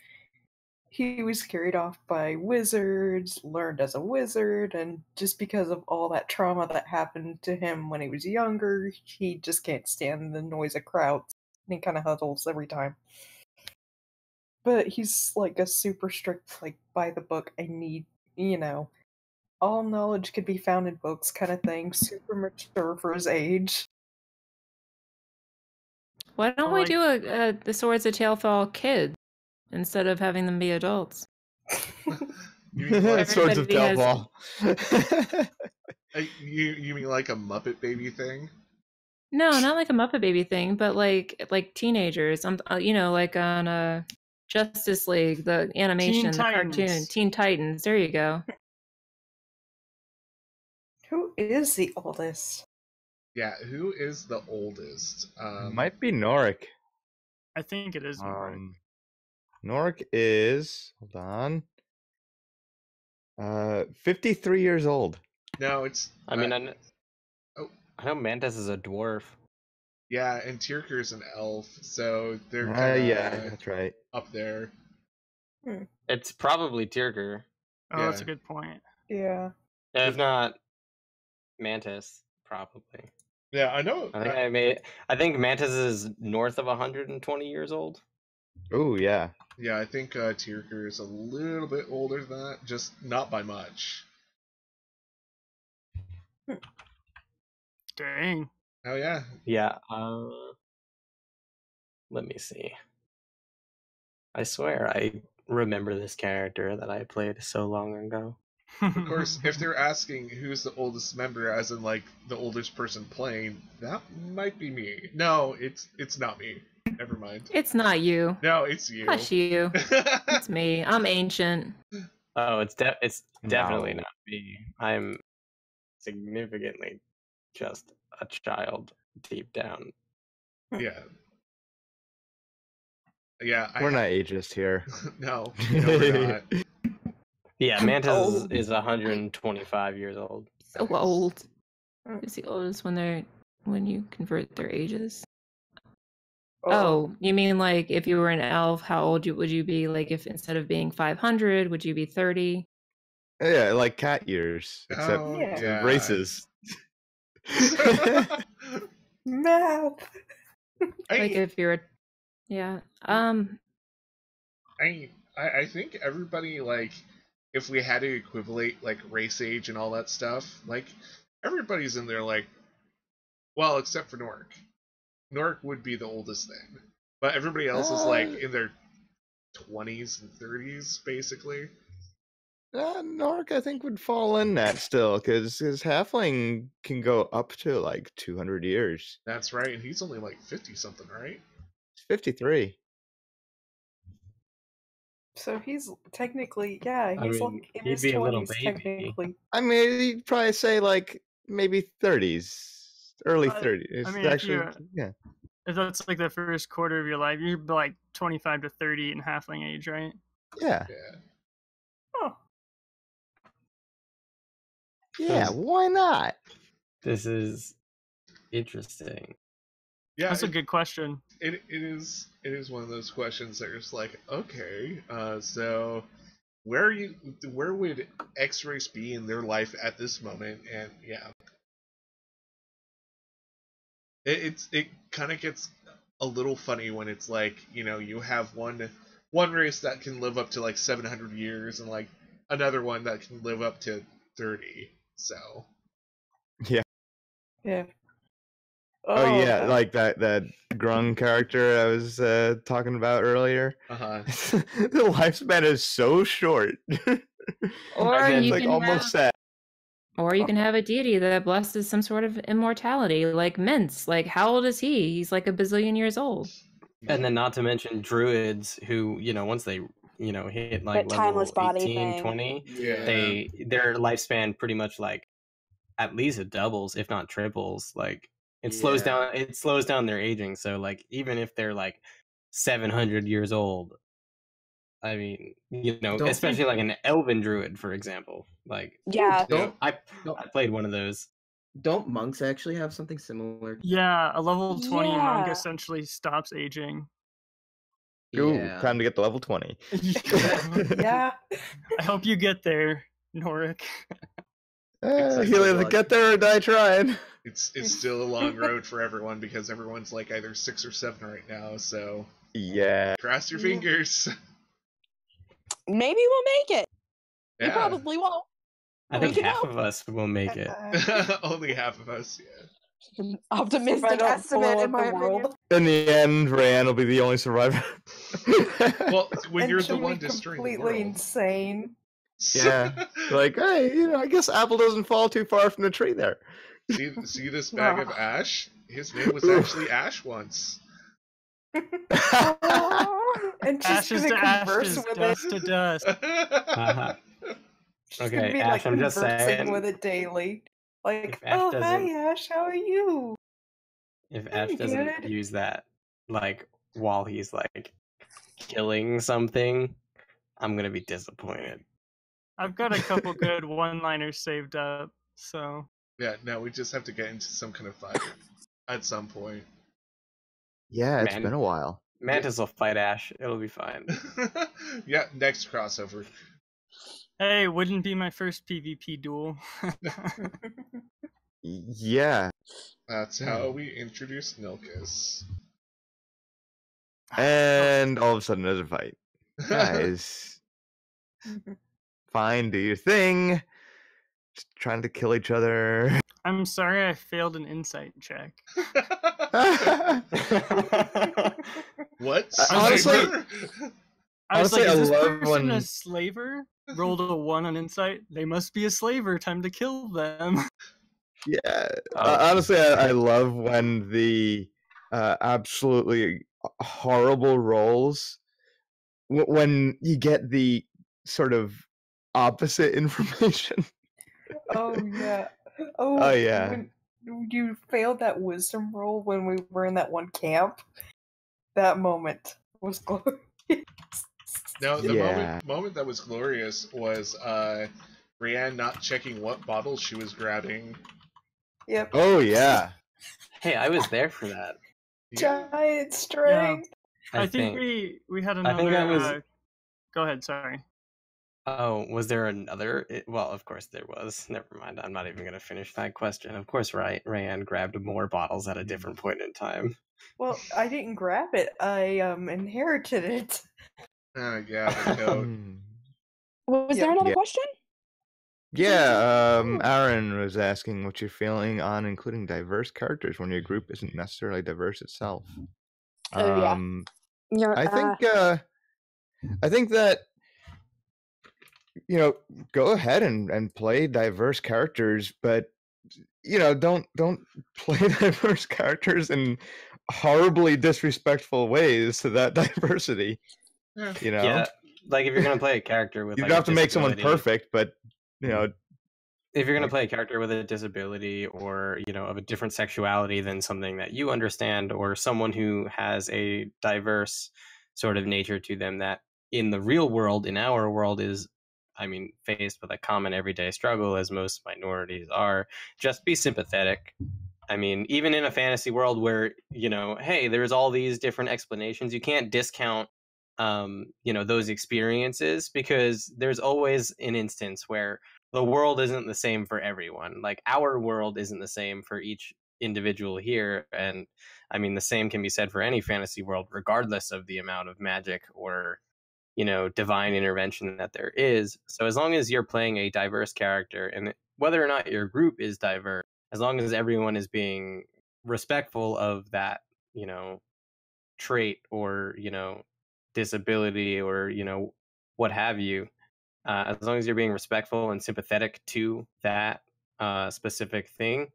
S3: He was carried off by wizards, learned as a wizard, and just because of all that trauma that happened to him when he was younger, he just can't stand the noise of crowds. And he kind of huddles every time. But he's like a super strict, like, by the book, I need, all knowledge could be found in books kind of thing, super mature for his age.
S7: Why don't we do the Swords of Tailfall kids instead of having them be adults?
S1: You mean like,
S2: Swords of
S7: Everybody
S2: Tailfall.
S1: you mean like a Muppet Baby thing?
S7: No, not like a Muppet Baby thing, but like teenagers. Like on Justice League, the animation, the cartoon, Teen Titans. There you go.
S3: Who is the oldest?
S1: Yeah, who is the oldest?
S2: Might be Norik.
S5: I think it is Norik.
S2: Norik is, hold on, 53 years old.
S1: No, it's.
S9: I mean, I know Mantis is a dwarf.
S1: Yeah, and Tyrker's an elf, so they're
S2: yeah, that's right.
S1: up there.
S9: It's probably Tyrker.
S5: Oh, that's a good point.
S3: Yeah.
S9: If not Mantis, probably.
S1: Yeah, I know.
S9: I think Mantis is north of 120 years old.
S2: Oh, yeah.
S1: Yeah, I think Tyrker is a little bit older than that, just not by much.
S5: Dang.
S1: Oh, yeah.
S9: Yeah. Let me see. I swear I remember this character that I played so long ago.
S1: Of course, if they're asking who's the oldest member, as in like the oldest person playing, that might be me. No, it's not me. Never mind.
S7: It's not you.
S1: No, it's you.
S7: Hush you. It's me. I'm ancient.
S9: Oh, it's definitely not me. I'm significantly just a child deep down.
S1: Yeah. Yeah.
S2: We're not ageist here.
S1: No, we're not.
S9: Yeah, Mantis is 125 years old.
S7: So old. Who's the oldest when you convert their ages? Oh, you mean like if you were an elf, how old would you be? Like if instead of being 500, would you be 30?
S2: Yeah, like cat years, except races.
S3: Math.
S7: Like if you're, yeah.
S1: I think everybody, like, if we had to equivalent like race age and all that stuff, like everybody's in there, like, well, except for Norik. Norik would be the oldest thing, but everybody else is like in their 20s and 30s, basically.
S2: Norik, I think, would fall in that still, because his halfling can go up to like 200 years.
S1: That's right, and he's only like 50-something, right?
S2: He's 53.
S3: So he's technically, he's like in his
S9: he'd be a little
S3: 20s,
S9: baby.
S3: technically.
S2: I mean, you'd probably say like maybe 30s, early 30s.
S5: I mean, if that's like the first quarter of your life, you're like 25 to 30 in halfling age, right?
S2: Yeah.
S3: Oh.
S2: Yeah, why not?
S9: This is interesting.
S1: Yeah,
S5: that's a good question.
S1: It is one of those questions that you're just like, okay, so where would X-Race be in their life at this moment? And yeah, it kind of gets a little funny when it's like, you have one race that can live up to like 700 years and like another one that can live up to 30. So
S2: yeah. Oh yeah, like that Grung character I was talking about earlier. The lifespan is so short.
S7: Or you
S2: like
S7: can
S2: almost sad.
S7: Or you can have a deity that blesses some sort of immortality, like Mince. Like, how old is he? He's like a bazillion years old.
S9: And then not to mention druids who, once they, hit like level 18, 20, their lifespan pretty much like at least it doubles, if not triples. Like it slows down their aging. So like even if they're like 700 years old, I mean, especially like an elven druid, for example. Like,
S4: yeah,
S9: I played one of those.
S8: Don't monks actually have something similar?
S5: Yeah, a level 20 monk
S4: Yeah.
S5: essentially stops aging.
S2: Ooh,
S8: Yeah.
S2: time to get to level 20.
S3: Yeah.
S5: I hope you get there, Norik.
S2: He'll either get there or die trying.
S1: It's still a long road for everyone because everyone's like either 6 or 7 right now. So
S2: Yeah.
S1: cross your
S3: Yeah.
S1: fingers.
S4: Maybe we'll make it. We
S1: Yeah,
S4: probably won't.
S9: I
S4: We
S9: think
S4: can
S9: half
S4: hope.
S9: of us will make it.
S1: only half of us. Yeah.
S3: If I
S4: Optimistic
S3: don't
S4: estimate,
S3: blow
S4: in
S3: up
S4: my
S3: the
S4: opinion.
S3: world,
S2: In the end, Rayanne will be the only survivor.
S1: Well, when
S3: and
S1: you're
S3: she'll
S1: the one
S3: be
S1: destroying the
S3: completely
S1: world.
S3: insane.
S2: Yeah. Like, hey, I guess Apple doesn't fall too far from the tree there.
S1: See this bag of ash? His name was
S2: Ooh.
S1: actually Ash once.
S3: And she's
S5: Ashes
S3: gonna
S5: to
S3: converse
S5: ashes,
S3: with
S5: dust
S3: it.
S5: to dust.
S3: She's gonna
S9: Okay,
S3: be
S9: Ash,
S3: like
S9: I'm just
S3: conversing
S9: saying,
S3: with it daily. Like,
S9: if Ash
S3: oh
S9: doesn't-
S3: hi Ash, how are you?
S9: if
S3: I'm
S9: Ash doesn't
S3: good.
S9: use that, like, while he's, like, killing something, I'm gonna be disappointed.
S5: I've got a couple good one-liners saved up, so
S1: Yeah, no, we just have to get into some kind of fight at some point.
S2: Yeah, it's
S9: Man.
S2: been a while.
S9: Mantis will fight Ash. It'll be fine.
S1: Yeah, next crossover.
S5: hey, wouldn't be my first PvP duel.
S2: Yeah.
S1: That's how we introduce Nilkus.
S2: And all of a sudden there's a fight. Guys, fine, do your thing. Just trying to kill each other.
S5: I'm sorry I failed an insight check.
S1: What?
S2: Honestly-
S1: Sniper?
S5: I was
S2: Honestly,
S5: like,
S2: I
S5: is this
S2: love
S5: person a
S2: when-
S5: slaver? Rolled a 1 on insight. They must be a slaver. Time to kill them.
S2: Yeah.
S9: Oh.
S2: Honestly, I love when the absolutely horrible rolls, when you get the sort of opposite information.
S3: Oh yeah.
S2: Oh, yeah.
S3: When you failed that wisdom roll when we were in that one camp, that moment was glorious.
S1: No, the
S2: Yeah.
S1: moment that was glorious was Brienne not checking what bottle she was grabbing.
S3: Yep.
S2: Oh, yeah.
S9: Hey, I was there for that.
S1: Yeah.
S3: Giant strength.
S5: I think we had another.
S9: I think that was.
S5: Go ahead. Sorry.
S9: Oh, was there another? Well, of course there was. Never mind. I'm not even going to finish that question. Of course, Rayanne grabbed more bottles at a different point in time.
S3: Well, I didn't grab it. I inherited it.
S1: Yeah, the coat.
S4: Was there another question?
S2: Yeah, Aaron was asking what you're feeling on including diverse characters when your group isn't necessarily diverse itself.
S4: Oh, yeah.
S2: I think that, go ahead and play diverse characters, but don't play diverse characters in horribly disrespectful ways to that diversity.
S9: Yeah, like if you're gonna play a character with,
S2: you
S9: like,
S2: don't have to make someone
S9: disability-
S2: perfect, but
S9: if you're going to play a character with a disability or, of a different sexuality than something that you understand, or someone who has a diverse sort of nature to them that in the real world, in our world, is, faced with a common everyday struggle, as most minorities are, just be sympathetic. Even in a fantasy world where, hey, there's all these different explanations, you can't discount those experiences, because there's always an instance where the world isn't the same for everyone. Like, our world isn't the same for each individual here, and the same can be said for any fantasy world, regardless of the amount of magic or divine intervention that there is. So as long as you're playing a diverse character, and whether or not your group is diverse, as long as everyone is being respectful of that trait or disability or what have you, as long as you're being respectful and sympathetic to that specific thing,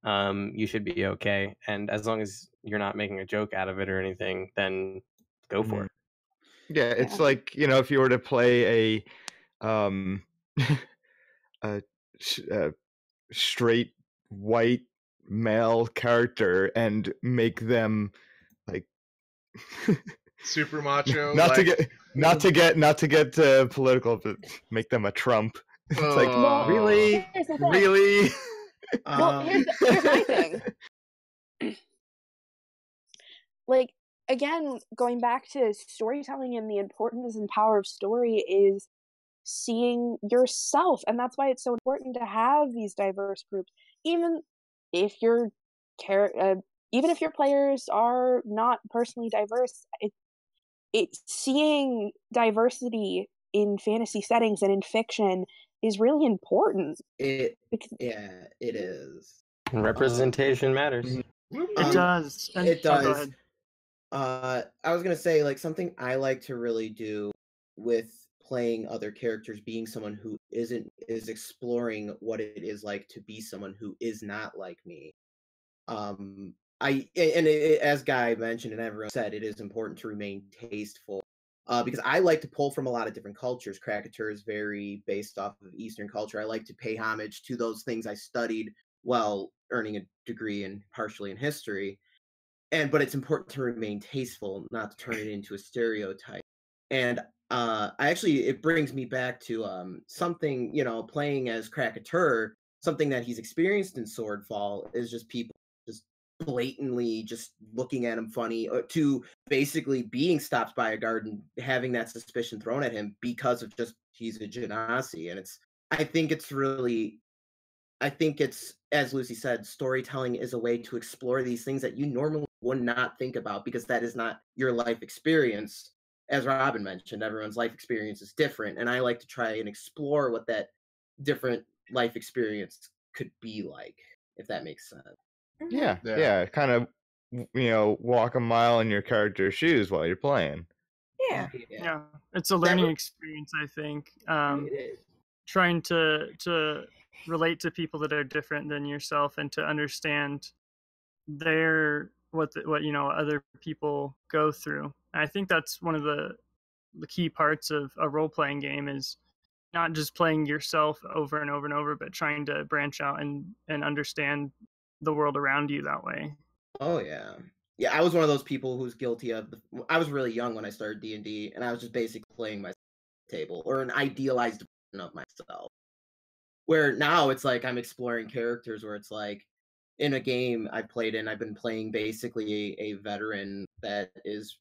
S9: you should be okay. And as long as you're not making a joke out of it or anything, then go for it.
S2: Yeah, it's like, if you were to play a straight white male character and make them like
S1: super macho.
S2: not to get political, but make them a Trump. It's like, really?
S4: Well, here's my thing. Like, again, going back to storytelling and the importance and power of story is seeing yourself, and that's why it's so important to have these diverse groups, even if your even if your players are not personally diverse. It's seeing diversity in fantasy settings and in fiction is really important.
S8: It is.
S9: Representation matters.
S5: It does. And,
S8: It
S5: oh, go
S8: does.
S5: ahead.
S8: I was gonna say, like, something I like to really do with playing other characters, being someone who is exploring what it is like to be someone who is not like me. As Guy mentioned and everyone said, it is important to remain tasteful. Because I like to pull from a lot of different cultures. Cracketer is very based off of Eastern culture. I like to pay homage to those things I studied while earning a degree and partially in history. But it's important to remain tasteful, not to turn it into a stereotype. And it brings me back to something, playing as Cracketer, something that he's experienced in Swordfall is just people just blatantly just looking at him funny, to basically being stopped by a guard and having that suspicion thrown at him because of just he's a genasi. And I think it's, as Lucy said, storytelling is a way to explore these things that you normally would not think about because that is not your life experience. As Robin mentioned, everyone's life experience is different, and I like to try and explore what that different life experience could be like, if that makes sense.
S2: Yeah. Kind of, walk a mile in your character's shoes while you're playing.
S3: Yeah.
S5: Yeah, it's a learning experience, I think. Trying to relate to people that are different than yourself and to understand what other people go through. And I think that's one of the key parts of a role-playing game is not just playing yourself over and over and over, but trying to branch out and understand the world around you that way.
S8: Oh yeah. Yeah, I was one of those people who's guilty of I was really young when I started D&D, and I was just basically playing my table or an idealized version of myself. Where now it's like I'm exploring characters where it's like in a game I've been playing basically a veteran that is,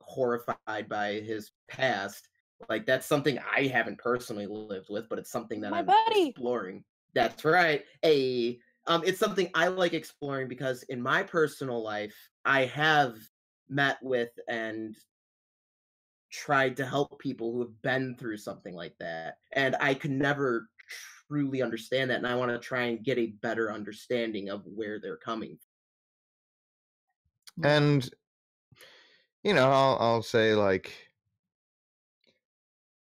S8: horrified by his past. Like that's something I haven't personally lived with, but it's something that I'm exploring. That's right. It's something I like exploring because in my personal life, I have met with and tried to help people who have been through something like that. And I could never truly understand that. And I want to try and get a better understanding of where they're coming from.
S2: And, I'll say, like,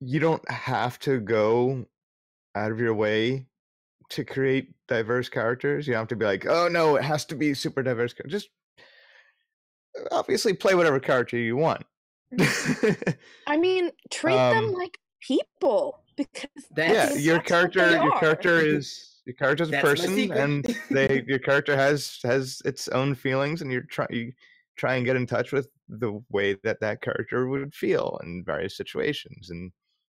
S2: you don't have to go out of your way to create diverse characters. You don't have to be like, oh no, it has to be super diverse. Just obviously play whatever character you want.
S4: I mean, treat them like people because
S2: your character is a person, and your character has its own feelings, and you try and get in touch with the way that character would feel in various situations and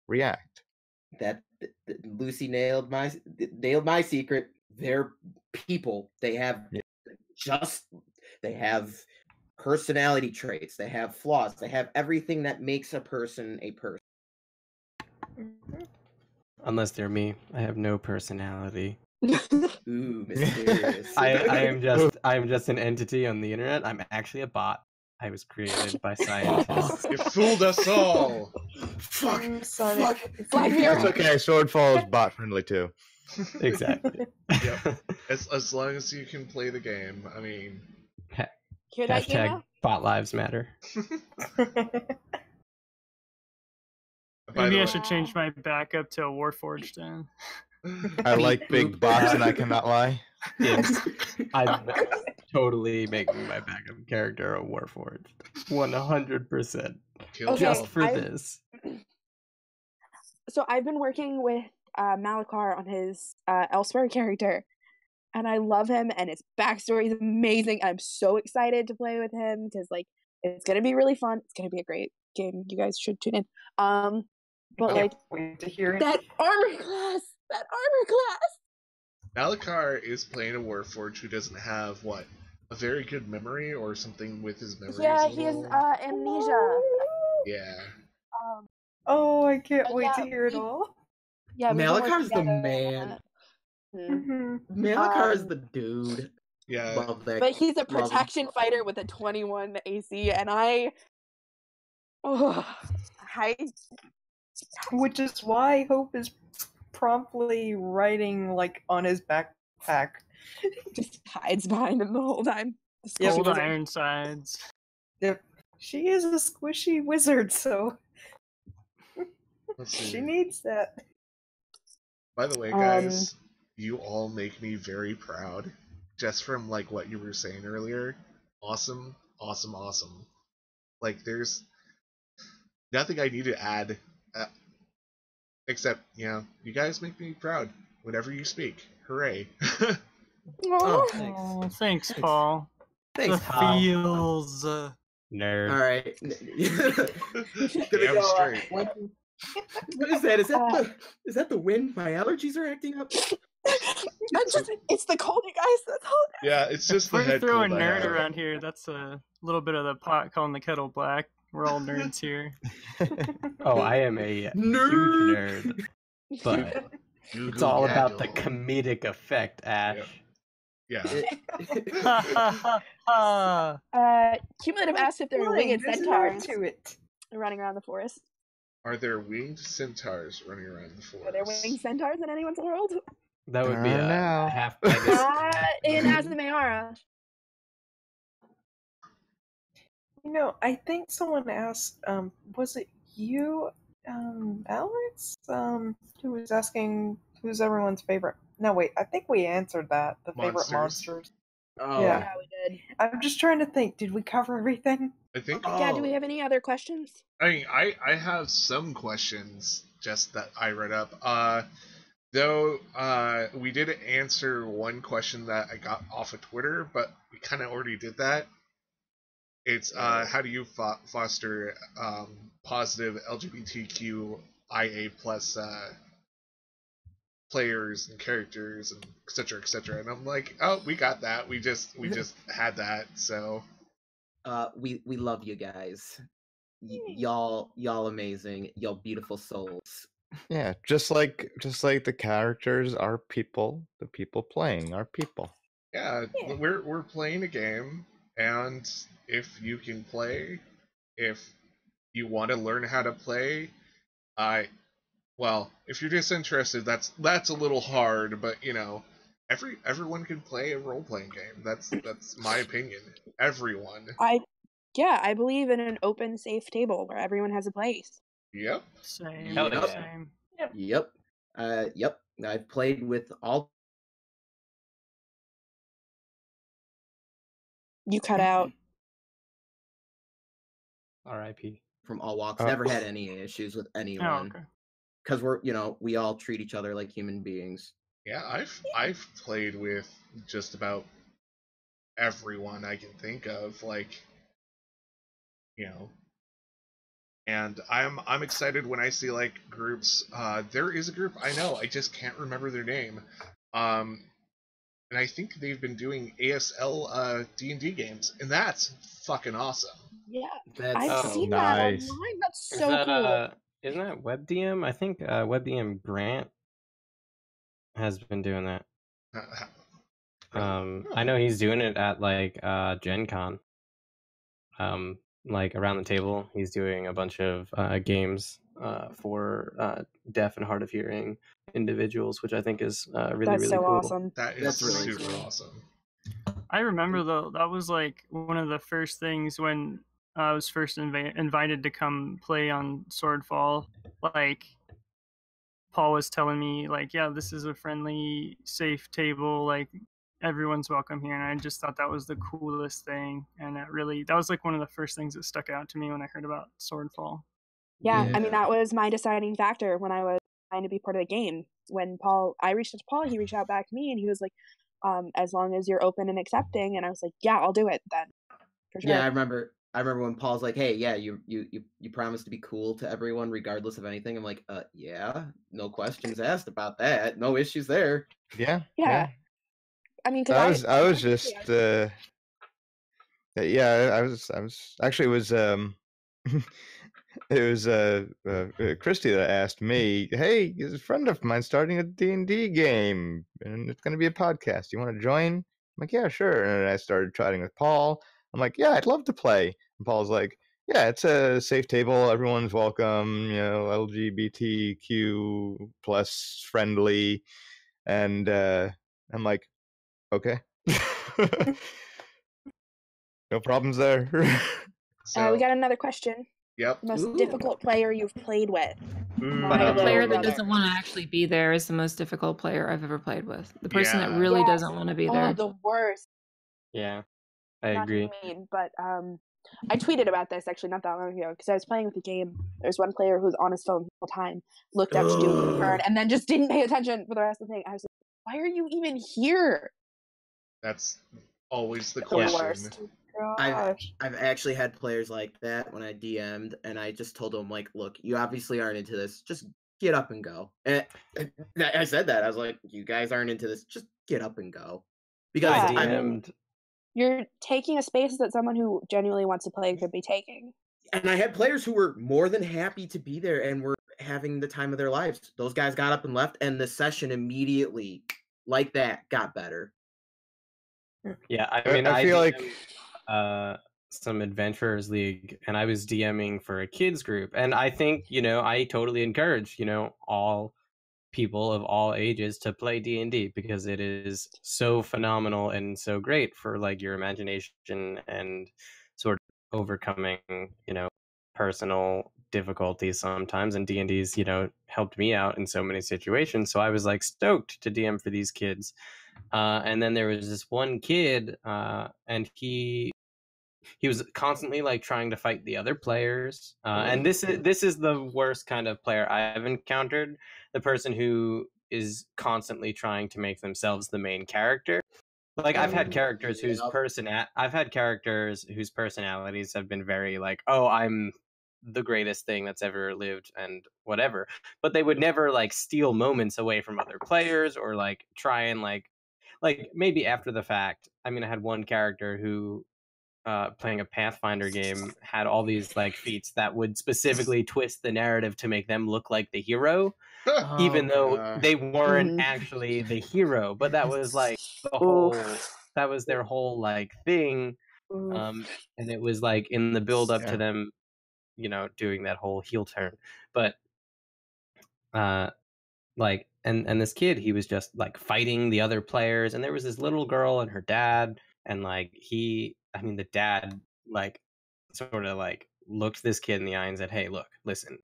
S2: react.
S8: That Lucy nailed my secret. They're people. They have personality traits. They have flaws. They have everything that makes a person a person.
S9: Unless they're me, I have no personality.
S8: Ooh, mysterious.
S9: I am just an entity on the internet. I'm actually a bot. I was created by scientists.
S1: You fooled us all.
S8: Fuck.
S3: It's
S2: okay. Swordfall is bot friendly too.
S9: Exactly.
S1: Yep. As long as you can play the game. I mean,
S4: hear that?
S9: Hashtag bot lives matter.
S5: Maybe I should change my backup to a Warforged then.
S2: I like big bots, and I cannot lie.
S9: Yes, I'm totally making my backup character a Warforged. 100%. Just for this.
S4: So I've been working with Malakar on his Elsewhere character, and I love him, and his backstory is amazing. I'm so excited to play with him because it's gonna be really fun. It's gonna be a great game. You guys should tune in. But
S3: wait to hear it.
S4: That armor class.
S1: Malakar is playing a Warforged who doesn't have a very good memory or something with his memory.
S4: Yeah, he has amnesia.
S1: Yeah.
S3: Oh, I can't
S4: But
S3: wait to
S4: yeah,
S3: hear it all.
S4: Yeah, we've been working
S8: Malakar's the
S4: together on
S8: man.
S4: that. Mhm.
S8: Malakar's the dude.
S1: Yeah.
S8: Love that.
S4: But he's a
S8: love him.
S4: protection fighter with a 21 AC, and
S3: Which is why Hope is promptly writing like on his backpack.
S4: just hides behind him the whole time.
S3: Yeah,
S5: Old
S3: because-
S5: Ironsides.
S3: Yep. She is a squishy wizard, so
S1: Let's see.
S3: she needs that.
S1: By the way, guys, you all make me very proud. Just from like what you were saying earlier. Awesome, awesome, awesome. Like there's nothing I need to add, except you guys make me proud whenever you speak. Hooray!
S8: Oh, thanks.
S5: Oh, thanks, Paul.
S8: Thanks,
S5: the
S8: Paul.
S5: feels.
S9: Nerd.
S8: All right.
S1: Damn straight.
S8: What is that? Is that the wind? My allergies are acting up.
S4: It's the cold, you guys. That's all.
S1: Yeah, it's just
S5: If
S1: the
S5: we're
S1: head
S5: throwing
S1: cold I
S5: nerd
S1: have.
S5: around here, that's a little bit of the pot calling the kettle black. We're all nerds here.
S9: Oh, I am a
S8: Nerd.
S9: huge nerd, but
S1: Goo
S9: it's
S1: goo
S9: all about the
S1: gaggle.
S9: comedic effect, Ash.
S1: Yeah.
S5: Ha ha ha ha.
S4: Cumulative asked if there are
S3: Fine,
S4: winged
S3: there's an art
S4: centaurs
S3: to it.
S4: running around the forest.
S1: Are there winged centaurs running around the forest?
S4: Are there winged centaurs in anyone's world?
S9: That would be a
S2: No.
S9: half Pegasus.
S4: In Azamayara.
S3: You know, I think someone asked, was it you, Alex? Who was asking who's everyone's favorite? No, wait, I think we answered that. The favorite monsters.
S8: Oh,
S3: Yeah.
S4: Yeah, we did.
S3: I'm just trying to think, did we cover everything?
S1: I think.
S4: Yeah, do we have any other questions?
S1: I mean, I have some questions just that I read up. Though we did answer one question that I got off of Twitter, but we kind of already did that. It's how do you foster positive LGBTQIA plus players and characters and etc. etc. And I'm like, oh, we got that. We just had that. So
S8: we love you guys. Y'all amazing. Y'all beautiful souls.
S2: Yeah, just like the characters are people, the people playing are people.
S1: yeah, we're playing a game, and if you can play, if you want to learn how to play, well, if you're disinterested, that's a little hard, but everyone can play a role playing game. That's my opinion. Everyone.
S4: I believe in an open, safe table where everyone has a place.
S1: Yep.
S5: Same.
S9: Hell yeah.
S5: Same.
S8: Yep. Yep. I've played with all.
S4: You cut out.
S9: R.I.P.
S8: From all walks.
S2: Oh.
S8: Never had any issues with
S5: Oh,
S8: anyone.
S5: okay.
S8: Because we all treat each other like human beings.
S1: Yeah, I've played with just about everyone I can think of, and I'm excited when I see like groups. There is a group I know, I just can't remember their name. And I think they've been doing ASL D&D games, and that's fucking awesome.
S4: Yeah,
S8: That's
S4: I've seen
S2: nice.
S4: that online. That's
S9: Is
S4: so
S9: that
S4: cool.
S9: isn't that WebDM? I think WebDM Grant has been doing that. I know he's doing it at like Gen Con. Like around the table, he's doing a bunch of games for deaf and hard of hearing individuals, which I think is really
S4: That's
S9: really
S4: so
S9: cool.
S4: awesome.
S1: That is
S8: That's really
S1: super
S8: cool.
S1: awesome.
S5: I remember though that was like one of the first things when I was first invited to come play on Swordfall. Like Paul was telling me, like, yeah, this is a friendly, safe table. Like everyone's welcome here, and I just thought that was the coolest thing. And that was like one of the first things that stuck out to me when I heard about Swordfall.
S4: Yeah, I mean, that was my deciding factor when I was trying to be part of the game. When I reached out to Paul, he reached out back to me, and he was like, as long as you're open and accepting. And I was like, yeah, I'll do it then. For sure.
S8: Yeah, I remember I remember when Paul's like, "Hey, yeah, you promised to be cool to everyone regardless of anything." I'm like, yeah, no questions asked about that, no issues there.
S2: Yeah.
S4: Yeah. I mean, because
S2: I was just yeah, I was actually it was it was Christy that asked me, "Hey, there's a friend of mine starting a D&D game, and it's going to be a podcast. You want to join?" I'm like, "Yeah, sure." And then I started chatting with Paul. I'm like, "Yeah, I'd love to play." And Paul's like, "Yeah, it's a safe table. Everyone's welcome. You know, LGBTQ plus friendly." And I'm like, "Okay." No problems there.
S1: So,
S4: we got another question.
S1: yep.
S4: The most
S8: Ooh.
S4: difficult player you've played with. My
S7: The
S4: little
S7: player that
S4: brother.
S7: doesn't want to actually be there is the most difficult player I've ever played with. The person that
S1: Yeah.
S7: really
S4: Yes.
S7: doesn't want to be
S4: Oh,
S7: there.
S4: the worst.
S9: Yeah, I
S4: Not to
S9: agree.
S4: be mean, but I tweeted about this actually not that long ago because I was playing with the game. There's one player who's on his phone the whole time, looked up to do a turn, and then just didn't pay attention for the rest of the thing. I was like, why are you even here?
S1: That's always the
S4: The
S1: question.
S4: worst.
S8: I've
S4: Gosh.
S8: actually had players like that when I DM'd, and I just told them like, "Look, you obviously aren't into this. Just get up and go." And I said that I was like, "You guys aren't into this. Just get up and go," because
S4: Yeah,
S9: I
S4: I
S8: I'm
S4: mean,
S9: DM'd.
S4: you're taking a space that someone who genuinely wants to play could be taking.
S8: and I had players who were more than happy to be there and were having the time of their lives. Those guys got up and left, and the session immediately, like that, got better.
S9: Yeah, I mean,
S2: I
S9: I
S2: feel like
S9: DM'd some Adventurers League, and I was DMing for a kids group, and I think I totally encourage all people of all ages to play D&D because it is so phenomenal and so great for like your imagination and sort of overcoming personal difficulties sometimes, and D&D's helped me out in so many situations, so I was like stoked to DM for these kids. And then there was this one kid, and he was constantly like trying to fight the other players, and this is the worst kind of player I've encountered. The person who is constantly trying to make themselves the main character. Like I've had characters whose personalities have been very like, oh, I'm the greatest thing that's ever lived and whatever, but they would never like steal moments away from other players or like try and like maybe after the fact. I mean, I had one character who playing a Pathfinder game had all these like feats that would specifically twist the narrative to make them look like the hero, even though they weren't actually the hero. But that was like that was their whole like thing, and it was like in the build up to them, doing that whole heel turn. But like and this kid, he was just like fighting the other players, and there was this little girl and her dad, and like the dad like sort of like looked this kid in the eye and said, hey, look, listen,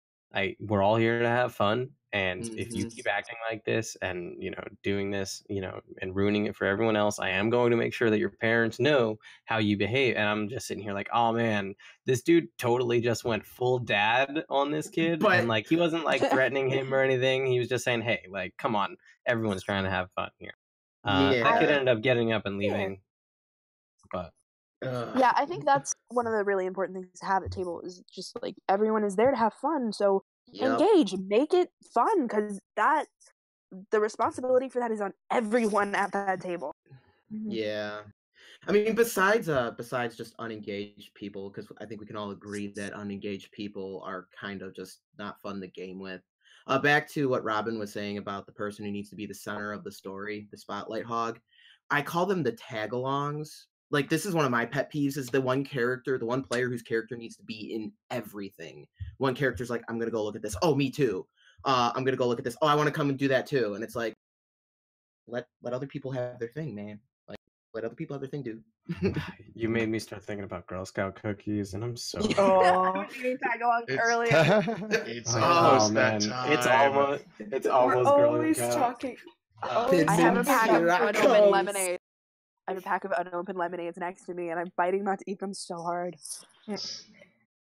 S9: we're all here to have fun, and if you keep acting like this and doing this and ruining it for everyone else, I am going to make sure that your parents know how you behave. And I'm just sitting here like, oh man, this dude totally just went full dad on this kid, and like he wasn't like threatening him or anything. He was just saying, hey, like, come on, everyone's trying to have fun here. That kid ended up getting up and leaving, but
S4: yeah, I think that's one of the really important things to have at table is just like everyone is there to have fun, so engage, make it fun, because the responsibility for that is on everyone at that table.
S8: Yeah, I mean, besides just unengaged people, because I think we can all agree that unengaged people are kind of just not fun to game with. Back to what Robin was saying about the person who needs to be the center of the story, the spotlight hog. I call them the tag-alongs. Like, this is one of my pet peeves, is the one player whose character needs to be in everything. One character's like, I'm gonna go look at this. Oh, me too. I'm gonna go look at this. Oh, I want to come and do that too. And it's like, let other people have their thing, man. Like, let other people have their thing, dude.
S9: You made me start thinking about Girl Scout cookies, and I'm so
S4: I was eating tag-alongs earlier.
S1: It's almost
S9: man,
S1: that time.
S9: it's almost
S3: We're
S9: Girl
S3: always
S9: Scout.
S3: talking.
S4: I have a pack of
S8: Here I
S4: unopened
S8: comes.
S4: lemonade. I have a pack of unopened lemonades next to me, and I'm fighting not to eat them so hard.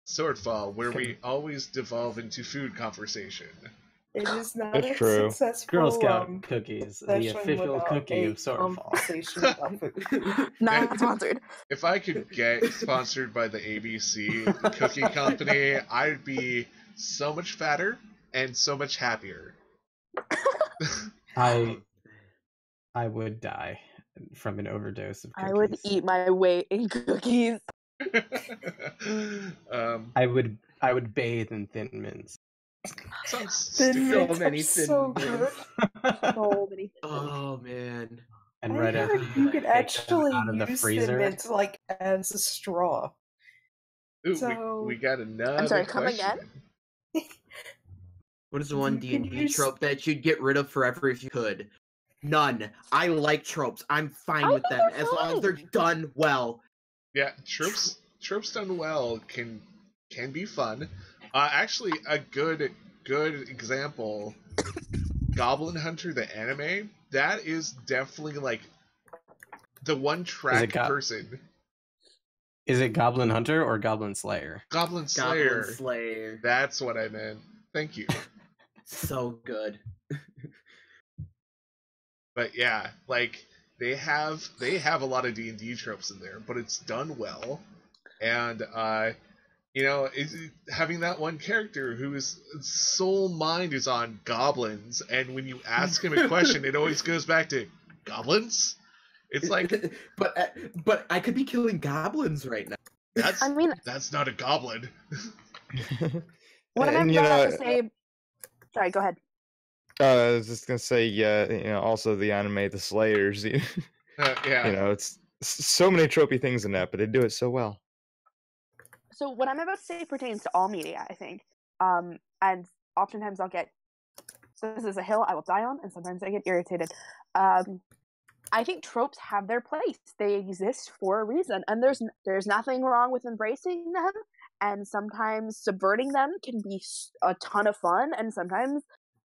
S1: Swordfall, where we always devolve into food conversation.
S3: It is not
S2: That's
S3: a
S2: true.
S3: successful
S9: Girl Scout cookies, the
S3: session
S9: official
S3: without
S9: cookie
S3: a
S9: of Swordfall.
S3: conversation about food.
S4: Not sponsored.
S1: If I could get sponsored by the ABC Cookie Company, I'd be so much fatter and so much happier.
S9: I would die from an overdose of cookies.
S4: I would eat my weight in cookies.
S9: I would bathe in Thin Mints.
S1: Sounds
S3: Thin
S1: stupid.
S3: Mints
S8: So many
S3: are
S8: Thin
S3: so
S8: Mints.
S3: good.
S4: So many.
S8: Oh man.
S9: And
S3: I
S9: right after
S3: heard
S9: you
S3: you could
S9: take them
S3: actually
S9: out of the
S3: use
S9: freezer,
S3: Thin Mints like as a straw.
S1: Ooh,
S3: So-
S1: we got another
S4: I'm sorry, come
S1: question.
S4: again?
S8: What is the one
S3: You can
S8: D&D
S3: use-
S8: trope that you'd get rid of forever if you could? None. I like tropes. I'm fine with them as long as they're done well.
S1: Yeah, tropes done well can be fun. Actually, a good example, Goblin Hunter the anime. That is definitely like the one track person.
S9: Is it Goblin Hunter or Goblin Slayer?
S1: Goblin Slayer.
S8: Goblin Slayer.
S1: That's what I meant. Thank you.
S8: So good.
S1: But yeah, like they have a lot of D&D tropes in there, but it's done well. And having that one character whose sole mind is on goblins, and when you ask him a question, it always goes back to goblins. It's like,
S8: but I could be killing goblins right now.
S1: that's not a goblin.
S4: What am I about to say? Sorry, go ahead.
S2: I was just gonna say, also the anime, the Slayers.
S1: Yeah.
S2: It's so many tropey things in that, but they do it so well.
S4: So what I'm about to say pertains to all media, I think. And oftentimes I'll get, so this is a hill I will die on, and sometimes I get irritated. I think tropes have their place. They exist for a reason, and there's nothing wrong with embracing them. And sometimes subverting them can be a ton of fun, and sometimes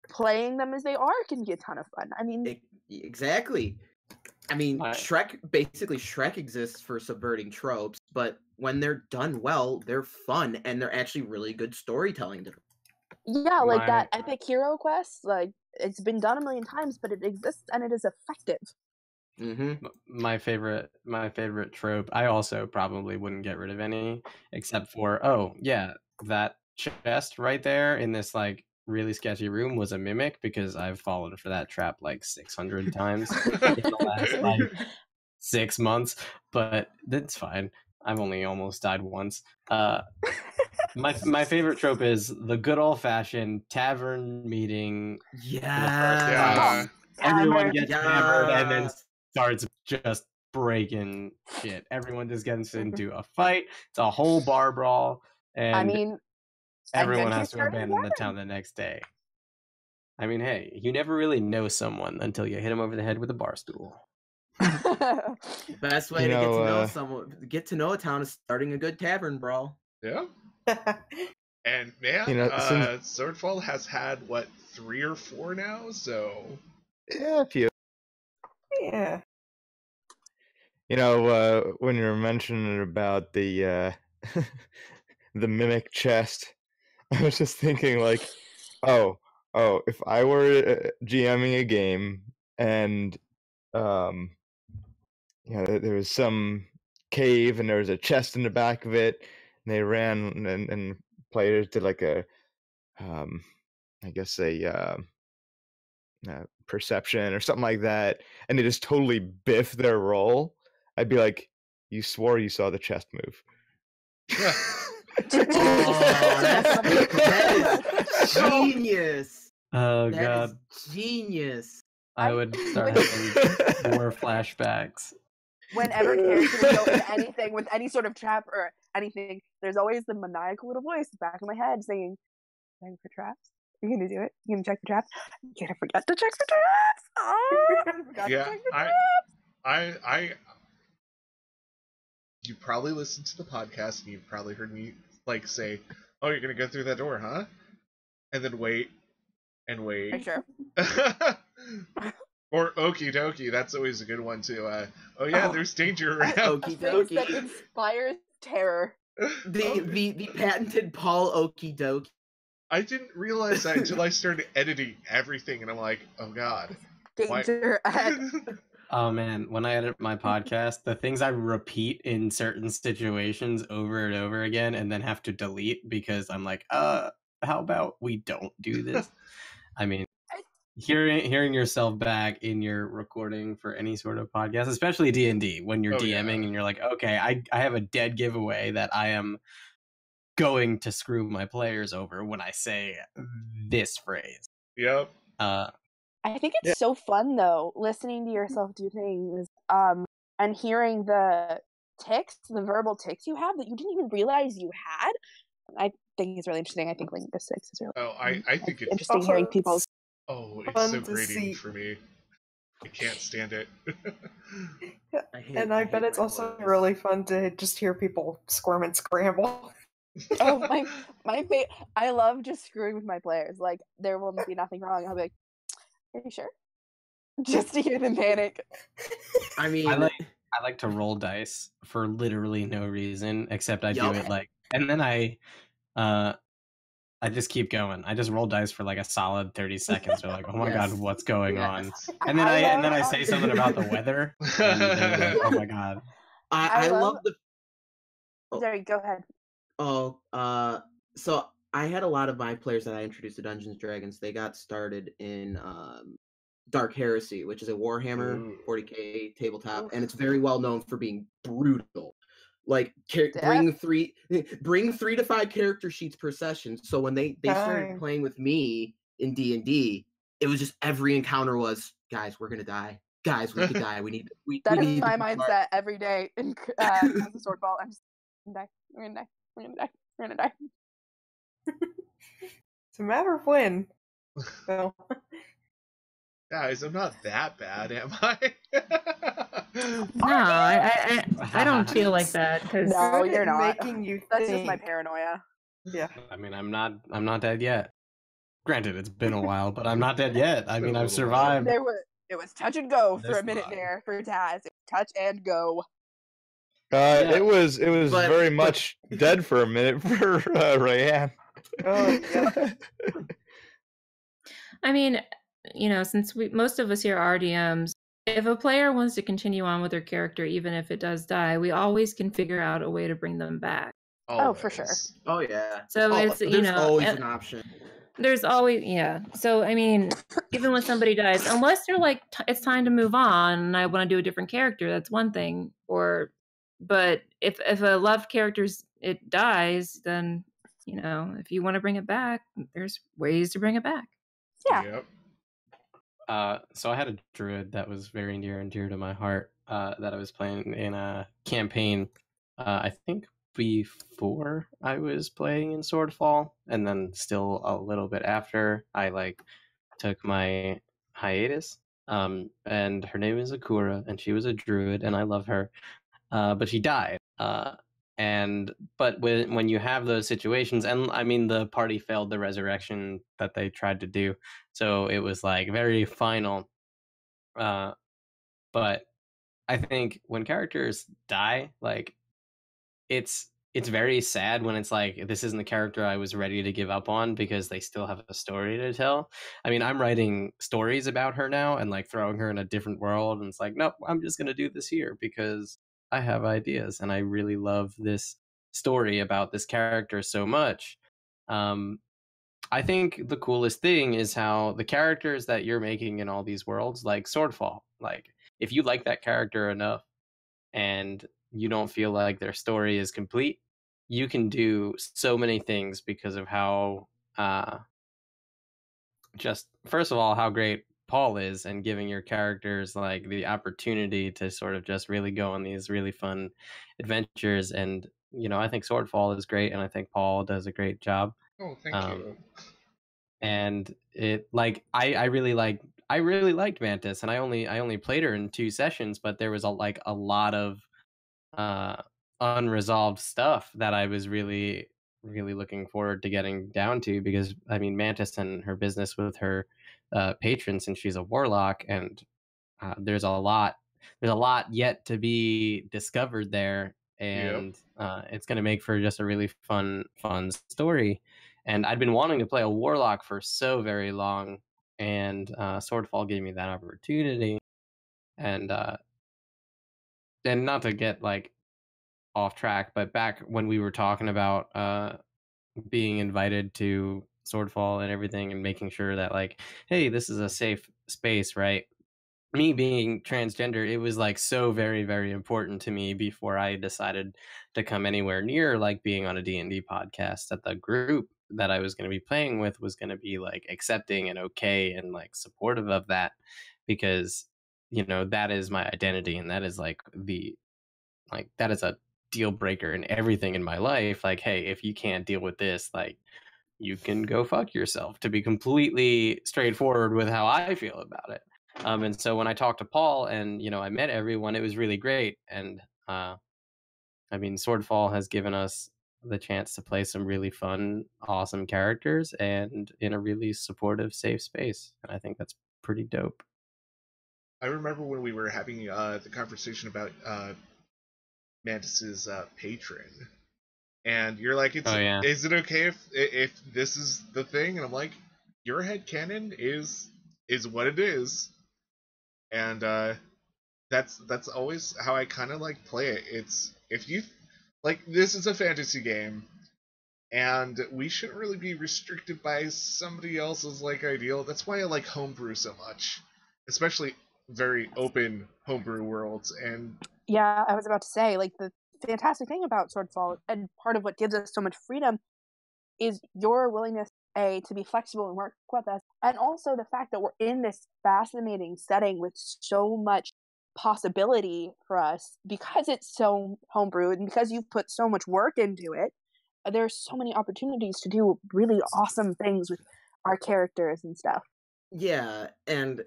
S4: playing them as they are can be a ton of fun. I mean,
S8: exactly. I mean, Shrek exists for subverting tropes, but when they're done well, they're fun and they're actually really good storytelling.
S4: Yeah, like that epic hero quest, like it's been done a million times, but it exists and it is effective.
S8: Mm-hmm.
S9: My favorite trope. I also probably wouldn't get rid of any, except for that chest right there in this like really sketchy room was a mimic, because I've fallen for that trap like 600 times in the last like 6 months. But that's fine. I've only almost died once. My favorite trope is the good old fashioned tavern meeting.
S8: Yeah.
S9: Everyone gets hammered and then starts just breaking shit. Everyone just gets into a fight. It's a whole bar brawl, and
S4: I mean,
S9: everyone has to abandon the town the next day. I mean, hey, you never really know someone until you hit them over the head with a bar stool.
S8: Best way to get to know a town is starting a good tavern brawl.
S1: Yeah. And man, Swordfall has had 3 or 4 now, so
S2: yeah, a few.
S3: Yeah.
S2: When you're mentioning about the the mimic chest, I was just thinking like, if I were GMing a game and there was some cave and there was a chest in the back of it, and they ran and players did like a I guess a perception or something like that, and they just totally biff their roll, I'd be like, you swore you saw the chest move.
S8: That is genius.
S9: Oh
S8: that
S9: god,
S8: is genius.
S9: I would start having more flashbacks.
S4: Whenever characters go into anything with any sort of trap or anything, there's always the maniacal little voice in the back of my head saying, "Are you for traps? You're gonna do it? You're gonna check the traps? You're gonna forget to check the traps? Oh, I forgot to check the traps."
S1: I you probably listened to the podcast and you've probably heard me like say, "Oh, you're gonna go through that door, huh?" And then wait and wait.
S4: Sure.
S1: Or okie dokie, that's always a good one too. There's danger around.
S8: Okie
S4: Things that
S8: dokie.
S4: inspires terror.
S8: The patented Paul okie dokie.
S1: I didn't realize that until I started editing everything, and I'm like, oh god.
S4: Danger ahead.
S9: Oh man, when I edit my podcast, the things I repeat in certain situations over and over again and then have to delete because I'm like, how about we don't do this? I mean, hearing yourself back in your recording for any sort of podcast, especially D&D, when you're DMing and you're like, okay, I have a dead giveaway that I am going to screw my players over when I say this phrase.
S1: Yep.
S4: I think it's so fun though, listening to yourself do things, and hearing the verbal tics you have that you didn't even realize you had. I think it's really interesting. I think linguistics is really
S1: I think it's
S4: interesting hearing people's.
S1: Oh, it's so grating for me. I can't stand it.
S3: I bet it's also really fun to just hear people squirm and scramble.
S4: Oh my I love just screwing with my players. Like there will be nothing wrong. I'll be like, "Are you sure?" Just to hear them panic.
S8: I mean,
S9: I like to roll dice for literally no reason, except I do it like, and then I just keep going. I just roll dice for like a solid 30 seconds. They're like, oh my god, what's going on? And then I say something about the weather, and they're like, oh my god.
S8: I love the.
S4: Sorry, go ahead.
S8: So I had a lot of my players that I introduced to Dungeons & Dragons. They got started in Dark Heresy, which is a Warhammer 40k tabletop, and it's very well known for being brutal. Like bring 3 to 5 character sheets per session. So when they started playing with me in D&D, it was just every encounter was, guys, we're gonna die. Guys, we could die. We need.
S4: That is my mindset every day in the Swordfall. I'm just gonna die. We're gonna die. We're gonna die. We're gonna die.
S3: It's a matter of when. So.
S1: Guys, I'm not that bad, am I?
S7: No, I don't feel like that. Cause
S4: no, you're not.
S3: That's
S4: just my paranoia.
S3: Yeah.
S9: I mean, I'm not dead yet. Granted, it's been a while, but I'm not dead yet. I mean, I've survived.
S4: It was touch and go for a minute there for Taz. Touch and go.
S2: It was very much dead for a minute for Rayanne.
S3: Oh yeah.
S7: I mean, since most of us here are RDMs, if a player wants to continue on with their character, even if it does die, we always can figure out a way to bring them back.
S4: Oh, for sure.
S8: Oh yeah.
S7: So it's
S8: there's always an option.
S7: There's always So I mean, even when somebody dies, unless you're like it's time to move on and I want to do a different character, that's one thing. But if a loved character's it dies, then if you want to bring it back, there's ways to bring it back.
S4: Yeah.
S1: Yep.
S9: So I had a druid that was very near and dear to my heart that I was playing in a campaign. I think before I was playing in Swordfall, and then still a little bit after I took my hiatus. And her name is Akura, and she was a druid, and I love her. But she died. But when you have those situations, and I mean the party failed the resurrection that they tried to do, so it was very final. But I think when characters die, it's very sad when it's this isn't the character I was ready to give up on because they still have a story to tell. I mean, I'm writing stories about her now and throwing her in a different world, and it's nope, I'm just gonna do this here because I have ideas and I really love this story about this character so much. I think the coolest thing is how the characters that you're making in all these worlds, like Swordfall, if you like that character enough and you don't feel like their story is complete, you can do so many things because of how just first of all how great Paul is and giving your characters the opportunity to sort of just really go on these really fun adventures. And I think Swordfall is great, and I think Paul does a great job.
S1: Oh, thank you.
S9: And it I really liked Mantis, and I only played her in 2 sessions, but there was a lot of unresolved stuff that I was really looking forward to getting down to, because I mean Mantis and her business with her patrons, and she's a warlock, and there's a lot yet to be discovered there, and it's going to make for just a really fun story. And I'd been wanting to play a warlock for so very long, and Swordfall gave me that opportunity. And not to get like off track, but back when we were talking about being invited to Swordfall and everything, and making sure that like, hey, this is a safe space, right? Me being transgender, it was like so very, very important to me before I decided to come anywhere near like being on a D&D podcast, that the group that I was going to be playing with was going to be like accepting and okay and like supportive of that, because that is my identity, and that is like that is a deal breaker in everything in my life. Like, hey, if you can't deal with this, like, you can go fuck yourself, to be completely straightforward with how I feel about it. And so when I talked to Paul and, I met everyone, it was really great. And Swordfall has given us the chance to play some really fun, awesome characters and in a really supportive, safe space. And I think that's pretty dope.
S1: I remember when we were having the conversation about Mantis's patron, and you're like,
S9: Oh, yeah.
S1: Is it okay if this is the thing? And I'm like, your headcanon is what it is, and that's always how I kind of like play it. It's, if you like, this is a fantasy game, and we shouldn't really be restricted by somebody else's like ideal. That's why I like homebrew so much, especially very open homebrew worlds. And
S4: Yeah, I was about to say, like, the fantastic thing about Swordfall, and part of what gives us so much freedom, is your willingness, to be flexible and work with us, and also the fact that we're in this fascinating setting with so much possibility for us, because it's so homebrewed and because you've put so much work into it. There's so many opportunities to do really awesome things with our characters and stuff.
S8: Yeah, and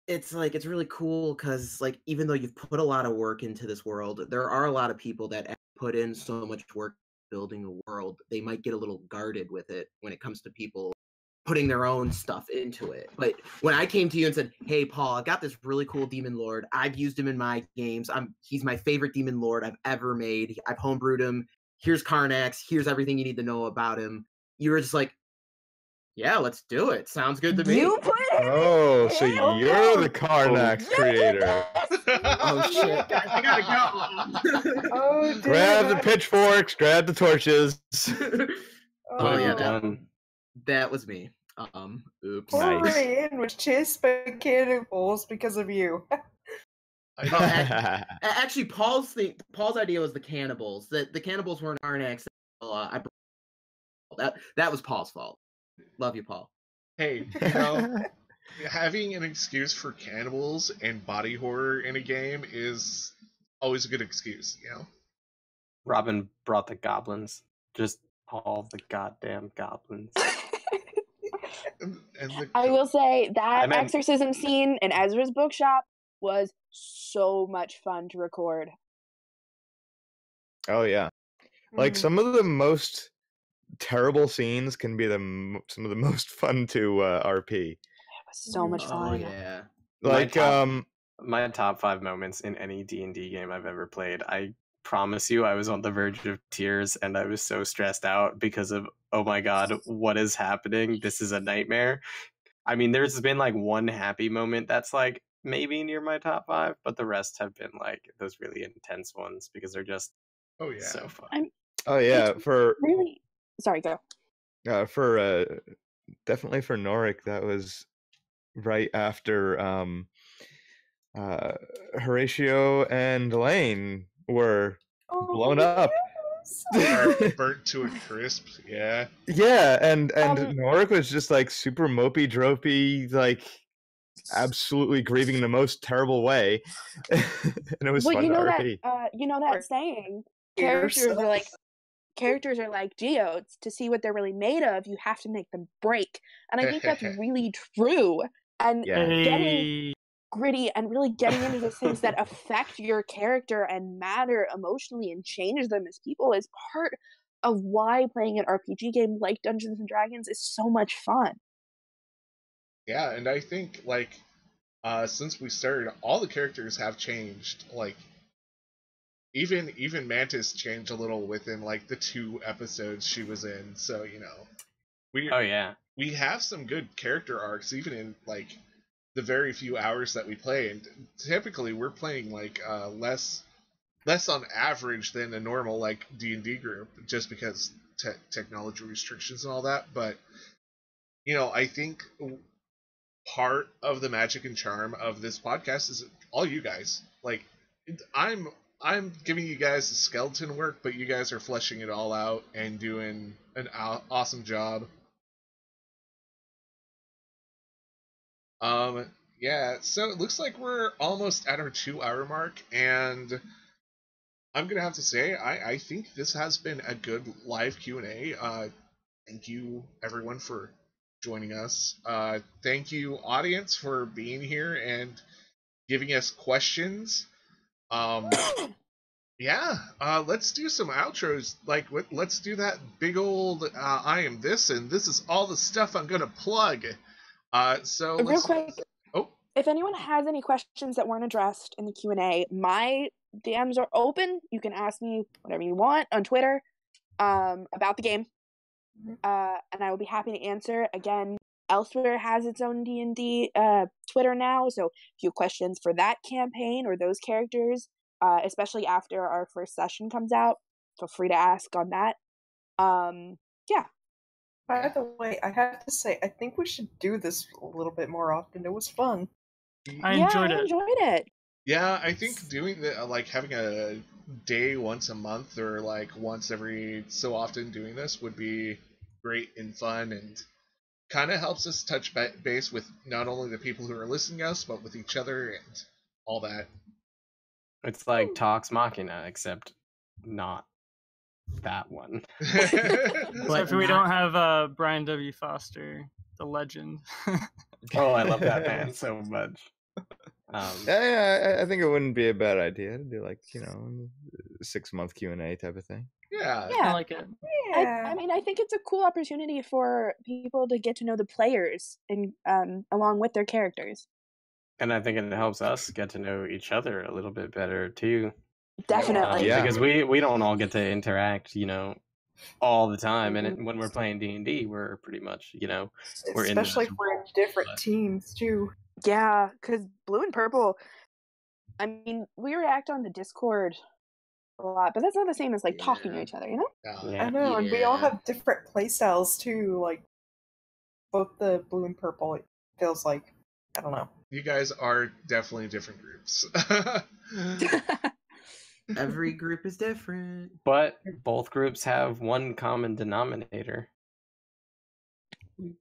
S8: it's like, it's really cool because like, even though you've put a lot of work into this world, there are a lot of people that put in so much work building a world, they might get a little guarded with it when it comes to people putting their own stuff into it. But when I came to you and said, hey Paul, I got this really cool demon lord, I've used him in my games, he's my favorite demon lord I've ever made, I've homebrewed him, here's Karnax, here's everything you need to know about him, you were just like, yeah, let's do it. Sounds good to me.
S4: You put him
S2: Oh, so
S4: in?
S2: you're the Karnax
S4: You
S2: creator.
S4: did this!
S8: Oh shit, guys, I gotta go.
S3: Oh,
S2: Grab the
S3: damn.
S2: pitchforks, grab the torches.
S9: What have you
S3: Oh.
S9: done?
S8: That was me. Oops.
S3: Poor
S2: Nice.
S3: Ryan was chased by cannibals because of you.
S8: Actually, Paul's idea was the cannibals. The cannibals weren't Arnex. That was Paul's fault. Love you, Paul.
S1: hey, having an excuse for cannibals and body horror in a game is always a good excuse,
S9: Robin brought the goblins. Just all the goddamn goblins.
S4: I will say that
S9: I meant-
S4: exorcism scene in Ezra's bookshop was so much fun to record.
S2: Oh yeah, like some of the most terrible scenes can be some of the most fun to RP.
S4: It was so much fun.
S8: Oh yeah.
S2: Like
S9: my top 5 moments in any D&D game I've ever played, I promise you I was on the verge of tears, and I was so stressed out because of, oh my god, what is happening? This is a nightmare. I mean, there's been like one happy moment that's like maybe near my top 5, but the rest have been like those really intense ones because they're just so fun.
S2: Oh yeah, for
S4: really, sorry, go.
S2: For definitely for Norik, that was right after Horatio and Elaine were blown up.
S1: Burnt to a crisp, yeah.
S2: Yeah, and Norik was just like super mopey dropey, like absolutely grieving in the most terrible way. And it was fun to RP.
S4: That saying, characters are like geodes. To see what they're really made of, you have to make them break. And I think that's really true. And getting gritty and really getting into those things that affect your character and matter emotionally and change them as people is part of why playing an RPG game like Dungeons and Dragons is so much fun.
S1: Yeah, and I think like since we started, all the characters have changed. Like even Mantis changed a little within like the 2 episodes she was in. So
S9: Oh yeah.
S1: We have some good character arcs, even in like the very few hours that we play, and typically we're playing like less on average than a normal like D&D group, just because technology restrictions and all that. But I think part of the magic and charm of this podcast is all you guys. Like, I'm giving you guys the skeleton work, but you guys are fleshing it all out and doing an awesome job. Yeah, so it looks like we're almost at our 2-hour mark, and I'm gonna have to say I think this has been a good live Q&A. Thank you everyone for joining us. Thank you audience for being here and giving us questions. Yeah, let's do some outros. Like, let's do that big old I am this, and this is all the stuff I'm gonna plug. So
S4: Real
S1: let's.
S4: quick,
S1: Oh,
S4: if anyone has any questions that weren't addressed in the Q&A, my DMs are open. You can ask me whatever you want on Twitter about the game, and I will be happy to answer. Again, Elsewhere has its own D&D Twitter now, so if you have questions for that campaign or those characters, especially after our first session comes out, feel free to ask on that. Yeah.
S3: By the way, I have to say, I think we should do this a little bit more often. It was fun.
S5: I enjoyed
S4: it.
S1: Yeah, I think doing the like having a day once a month or like once every so often doing this would be great and fun, and kind of helps us touch base with not only the people who are listening to us, but with each other and all that.
S9: It's like Talks Machina, except not that one.
S5: Except we don't have Brian W. Foster, the legend.
S9: Oh, I love that man so much.
S2: Yeah, I think it wouldn't be a bad idea to do like 6-month Q&A type of thing.
S1: Yeah,
S5: I like it.
S3: Yeah.
S4: I mean, I think it's a cool opportunity for people to get to know the players and along with their characters.
S9: And I think it helps us get to know each other a little bit better too.
S4: Definitely.
S2: Yeah.
S9: Because we don't all get to interact, all the time. And when we're playing D&D, we're pretty much, we're in
S3: Especially if
S9: this
S3: we're in different teams, too.
S4: Yeah, because Blue and Purple, I mean, we react on the Discord a lot, but that's not the same as like talking to each other, you know?
S9: Yeah.
S3: I know, and we all have different playstyles, too. Like, both the Blue and Purple, it feels like, I don't know.
S1: You guys are definitely different groups.
S8: Every group is different.
S9: But both groups have one common denominator.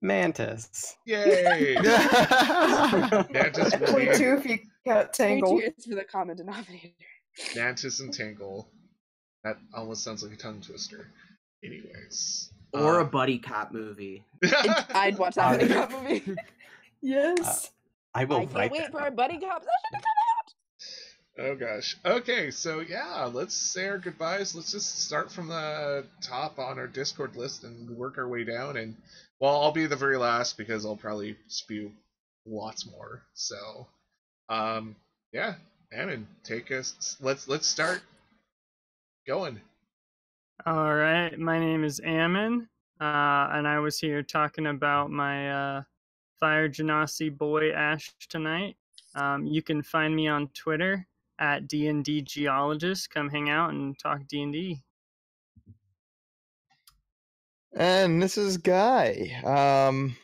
S9: Mantis.
S1: Yay! Mantis will
S3: Actually,
S1: be
S3: two if you count Tangle.
S4: Cheers for the common denominator.
S1: Mantis and Tangle. That almost sounds like a tongue twister. Anyways.
S8: Or a buddy cop movie.
S4: I'd watch that buddy cop movie.
S3: Yes.
S9: I will
S4: I can't wait for a buddy cop session to come out.
S1: Oh gosh. Okay, so yeah, let's say our goodbyes. Let's just start from the top on our Discord list and work our way down. And well, I'll be the very last because I'll probably spew lots more. So, yeah, Ammon, take us. Let's start going.
S5: All right, my name is Ammon, and I was here talking about my Fire Genasi boy Ash tonight. You can find me on Twitter at D&D Geologist. Come hang out and talk D&D.
S2: And this is Guy. I'm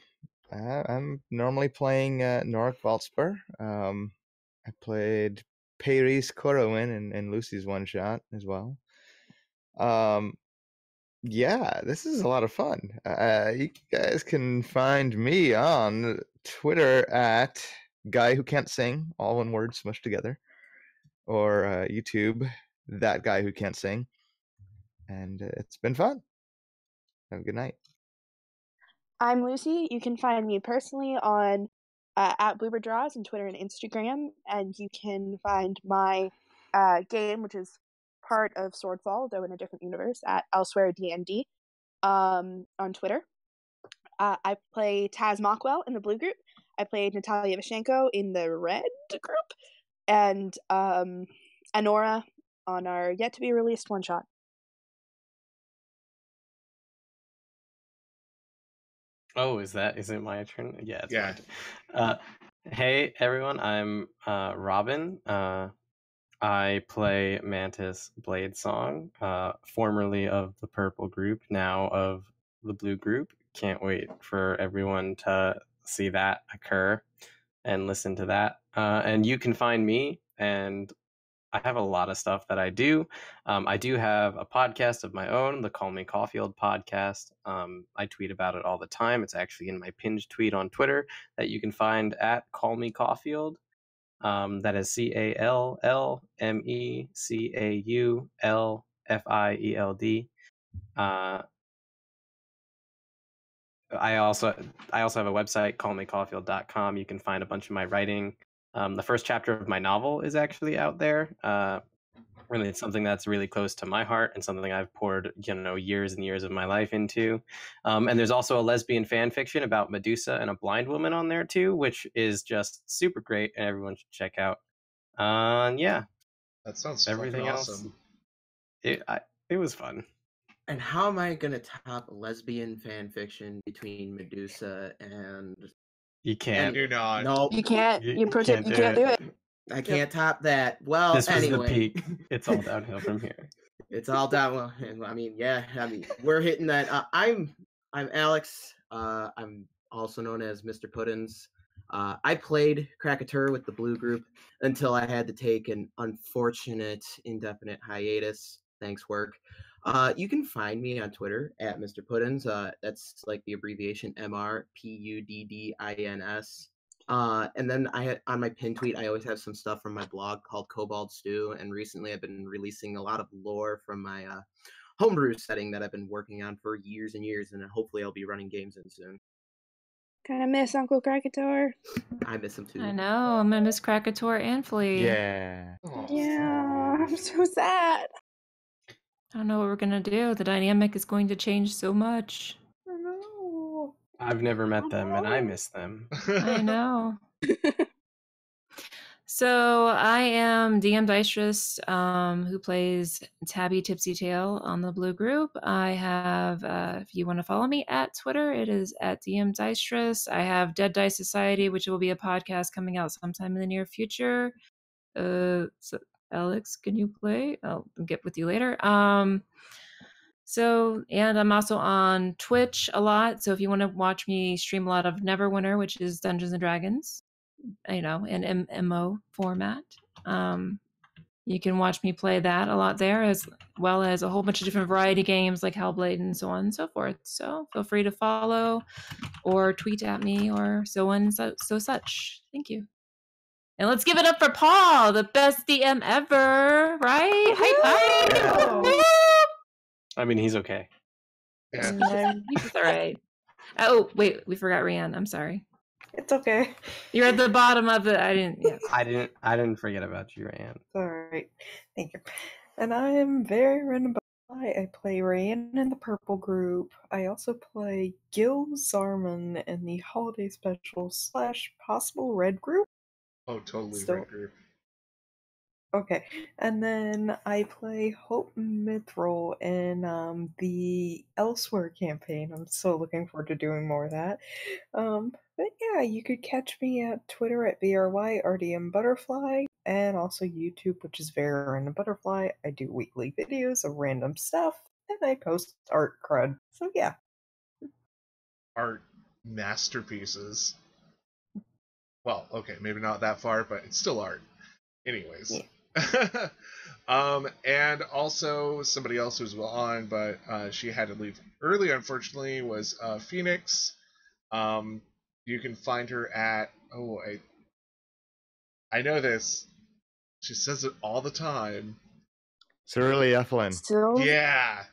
S2: normally playing Norik Valspur. I played Paris Corwin in Lucy's one shot as well. Yeah, this is a lot of fun. You guys can find me on Twitter at Guy Who Can't Sing, all one word smushed together, or YouTube, That Guy Who Can't Sing. And it's been fun. Have a good night.
S4: I'm Lucy. You can find me personally on at Bloober Draws on Twitter and Instagram, and you can find my game, which is part of Swordfall, though in a different universe, at Elsewhere D&D on Twitter. I play Taz Mockwell in the blue group. I played Natalia Vishenko in the red group, and Anora on our yet to be released one shot.
S9: Oh, is it my turn? Yeah, it's
S1: Yeah.
S9: my turn. Hey everyone, I'm Robin. I play Mantis Bladesong, formerly of the Purple Group, now of the Blue Group. Can't wait for everyone to see that occur and listen to that. And you can find me, and I have a lot of stuff that I do. I do have a podcast of my own, the Call Me Caulfield podcast. I tweet about it all the time. It's actually in my pinned tweet on Twitter that you can find at Call Me Caulfield. That is CALLMECAULFIELD. I also have a website, callmecaulfield.com. You can find a bunch of my writing. The first chapter of my novel is actually out there. Really, it's something that's really close to my heart and something I've poured, years and years of my life into. And there's also a lesbian fan fiction about Medusa and a blind woman on there too, which is just super great and everyone should check out. Yeah.
S1: That sounds
S9: Everything
S1: fucking
S9: else,
S1: awesome.
S9: it was fun.
S8: And how am I gonna top lesbian fan fiction between Medusa and?
S9: You can't.
S1: You're not.
S8: Nope.
S4: You can't.
S9: You
S4: You
S9: can't
S4: you can't do it.
S8: I can't top that. Well,
S9: This was
S8: anyway.
S9: the peak. It's all downhill from here.
S8: It's all down. I mean, we're hitting that. I'm Alex. I'm also known as Mr. Puddins. I played Krakatur with the Blue Group until I had to take an unfortunate indefinite hiatus. Thanks, work. You can find me on Twitter at Mr. Puddins. That's like the abbreviation MRPUDDINS. And then on my pin tweet, I always have some stuff from my blog called Cobalt Stew. And recently I've been releasing a lot of lore from my homebrew setting that I've been working on for years and years. And hopefully I'll be running games in soon.
S4: Kind of miss Uncle Krakator.
S8: I miss him too.
S7: I know. I'm gonna miss Krakator and Flea.
S2: Yeah.
S4: Yeah, I'm so sad.
S7: I don't know what we're gonna do. The dynamic is going to change so much.
S4: I know.
S9: I've never met them and I miss them.
S7: I know. So I am DM Deistress, who plays Tabby Tipsy Tail on the Blue Group. I have, if you want to follow me at Twitter, it is at DM Deistress. I have Dead Dice Society, which will be a podcast coming out sometime in the near future. So Alex, can you play? I'll get with you later. So, and I'm also on Twitch a lot. So if you want to watch me stream a lot of Neverwinter, which is Dungeons and Dragons, in MMO format, you can watch me play that a lot there, as well as a whole bunch of different variety games like Hellblade and so on and so forth. So feel free to follow or tweet at me or so on and so such. Thank you. And let's give it up for Paul, the best DM ever, right? Hype.
S9: I mean, he's okay.
S1: Yeah.
S7: He's all right. Oh, wait, we forgot Rianne. I'm sorry.
S3: It's okay.
S7: You're at the bottom of it. I didn't. Yeah.
S9: I didn't forget about you, Anne.
S3: All right. Thank you. And I am very random. I play Rayan in the Purple Group. I also play Gil Zarman in the Holiday Special / Possible Red Group.
S1: Oh, totally
S3: Still-
S1: red group.
S3: Okay, and then I play Hope Mithril in the Elsewhere campaign. I'm so looking forward to doing more of that. But yeah, you could catch me at Twitter at BRYRDMButterfly, and also YouTube, which is Very Random Butterfly. I do weekly videos of random stuff, and I post art crud. So yeah.
S1: Art masterpieces. Well, okay, maybe not that far, but it's still art. Anyways.
S3: Yeah.
S1: And also somebody else who's on, but she had to leave early, unfortunately, was Phoenix. You can find her at I know this. She says it all the time.
S2: Cerulean Eflin.
S4: Still?
S1: Yeah.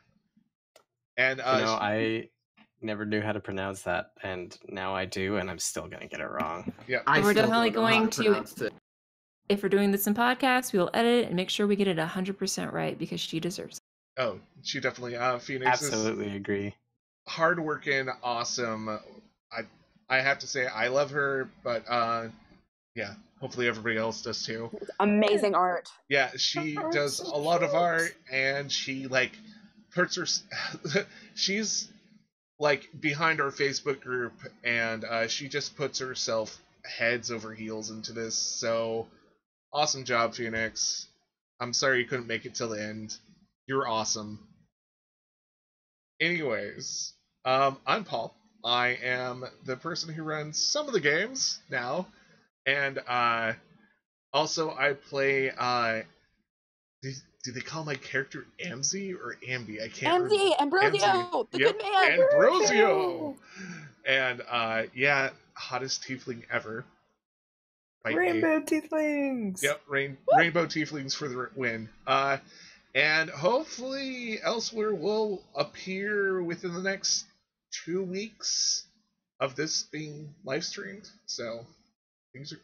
S1: And
S9: I never knew how to pronounce that, and now I do, and I'm still gonna get it wrong.
S1: yeah.
S7: We're
S8: still
S7: definitely
S8: don't know how
S7: going to-
S8: pronounce it.
S7: If we're doing this in podcasts, we will edit it and make sure we get it 100% right because she deserves it.
S1: Oh, she definitely Phoenix is
S9: Absolutely agree.
S1: hardworking, awesome. I have to say I love her, but yeah, hopefully everybody else does too.
S4: Amazing art.
S1: Yeah, she does a lot of art, and she puts her. She's like behind our Facebook group, and she just puts herself heads over heels into this. So awesome job, Phoenix. I'm sorry you couldn't make it till the end. You're awesome. Anyways, I'm Paul. I am the person who runs some of the games now, and also I play. Do they call my character Amzi or Ambi? I can't remember.
S4: Ambrosio, the
S1: Yep,
S4: good man.
S1: Ambrosio. And yeah, hottest tiefling ever. Fight me.
S3: Rainbow tieflings.
S1: Yep, rainbow tieflings for the win. And hopefully Elsewhere will appear within the next 2 weeks of this being live streamed. So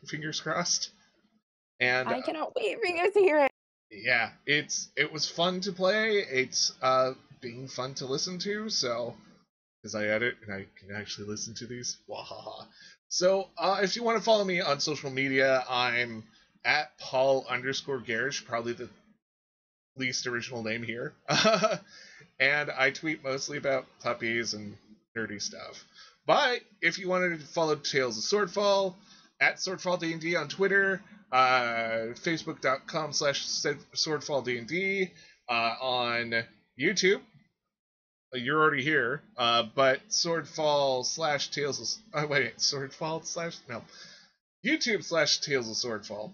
S1: fingers crossed. And
S4: I cannot wait for you guys to hear it.
S1: yeah, it was fun to play. It's being fun to listen to. So because I edit and I can actually listen to these. Wahaha. So if you want to follow me on social media, I'm at Paul_Garish, probably the least original name here. And I tweet mostly about puppies and nerdy stuff. But if you wanted to follow Tales of Swordfall, at SwordfallDND on Twitter, Facebook.com/SwordfallDND, on YouTube. You're already here, but Swordfall/Tales of... Swordfall/ no. YouTube/Tales of Swordfall.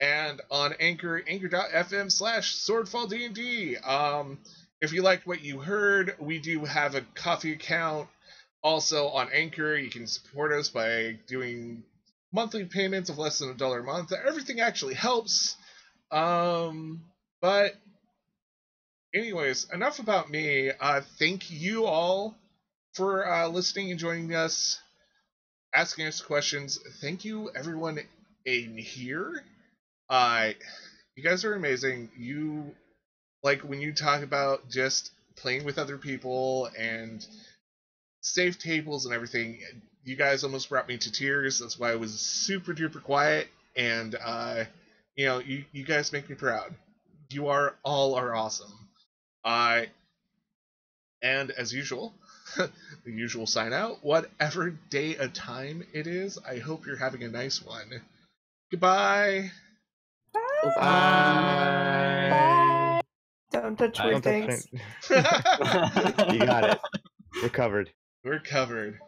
S1: And on Anchor, anchor.fm/SwordfallDND. If you liked what you heard, we do have a coffee account. Also on Anchor, you can support us by doing monthly payments of less than $1 a month. Everything actually helps. But anyways, enough about me. Thank you all for listening and joining us, asking us questions. Thank you, everyone in here. You guys are amazing. You, like, when you talk about just playing with other people and safe tables and everything, you guys almost brought me to tears. That's why I was super duper quiet. And, you guys make me proud. You all are awesome. And as usual, the usual sign out, whatever day of time it is, I hope you're having a nice one. Goodbye.
S3: Bye.
S4: Bye.
S3: Don't touch my
S2: Don't touch
S3: things.
S2: it. You got it. We're covered.
S1: We're covered.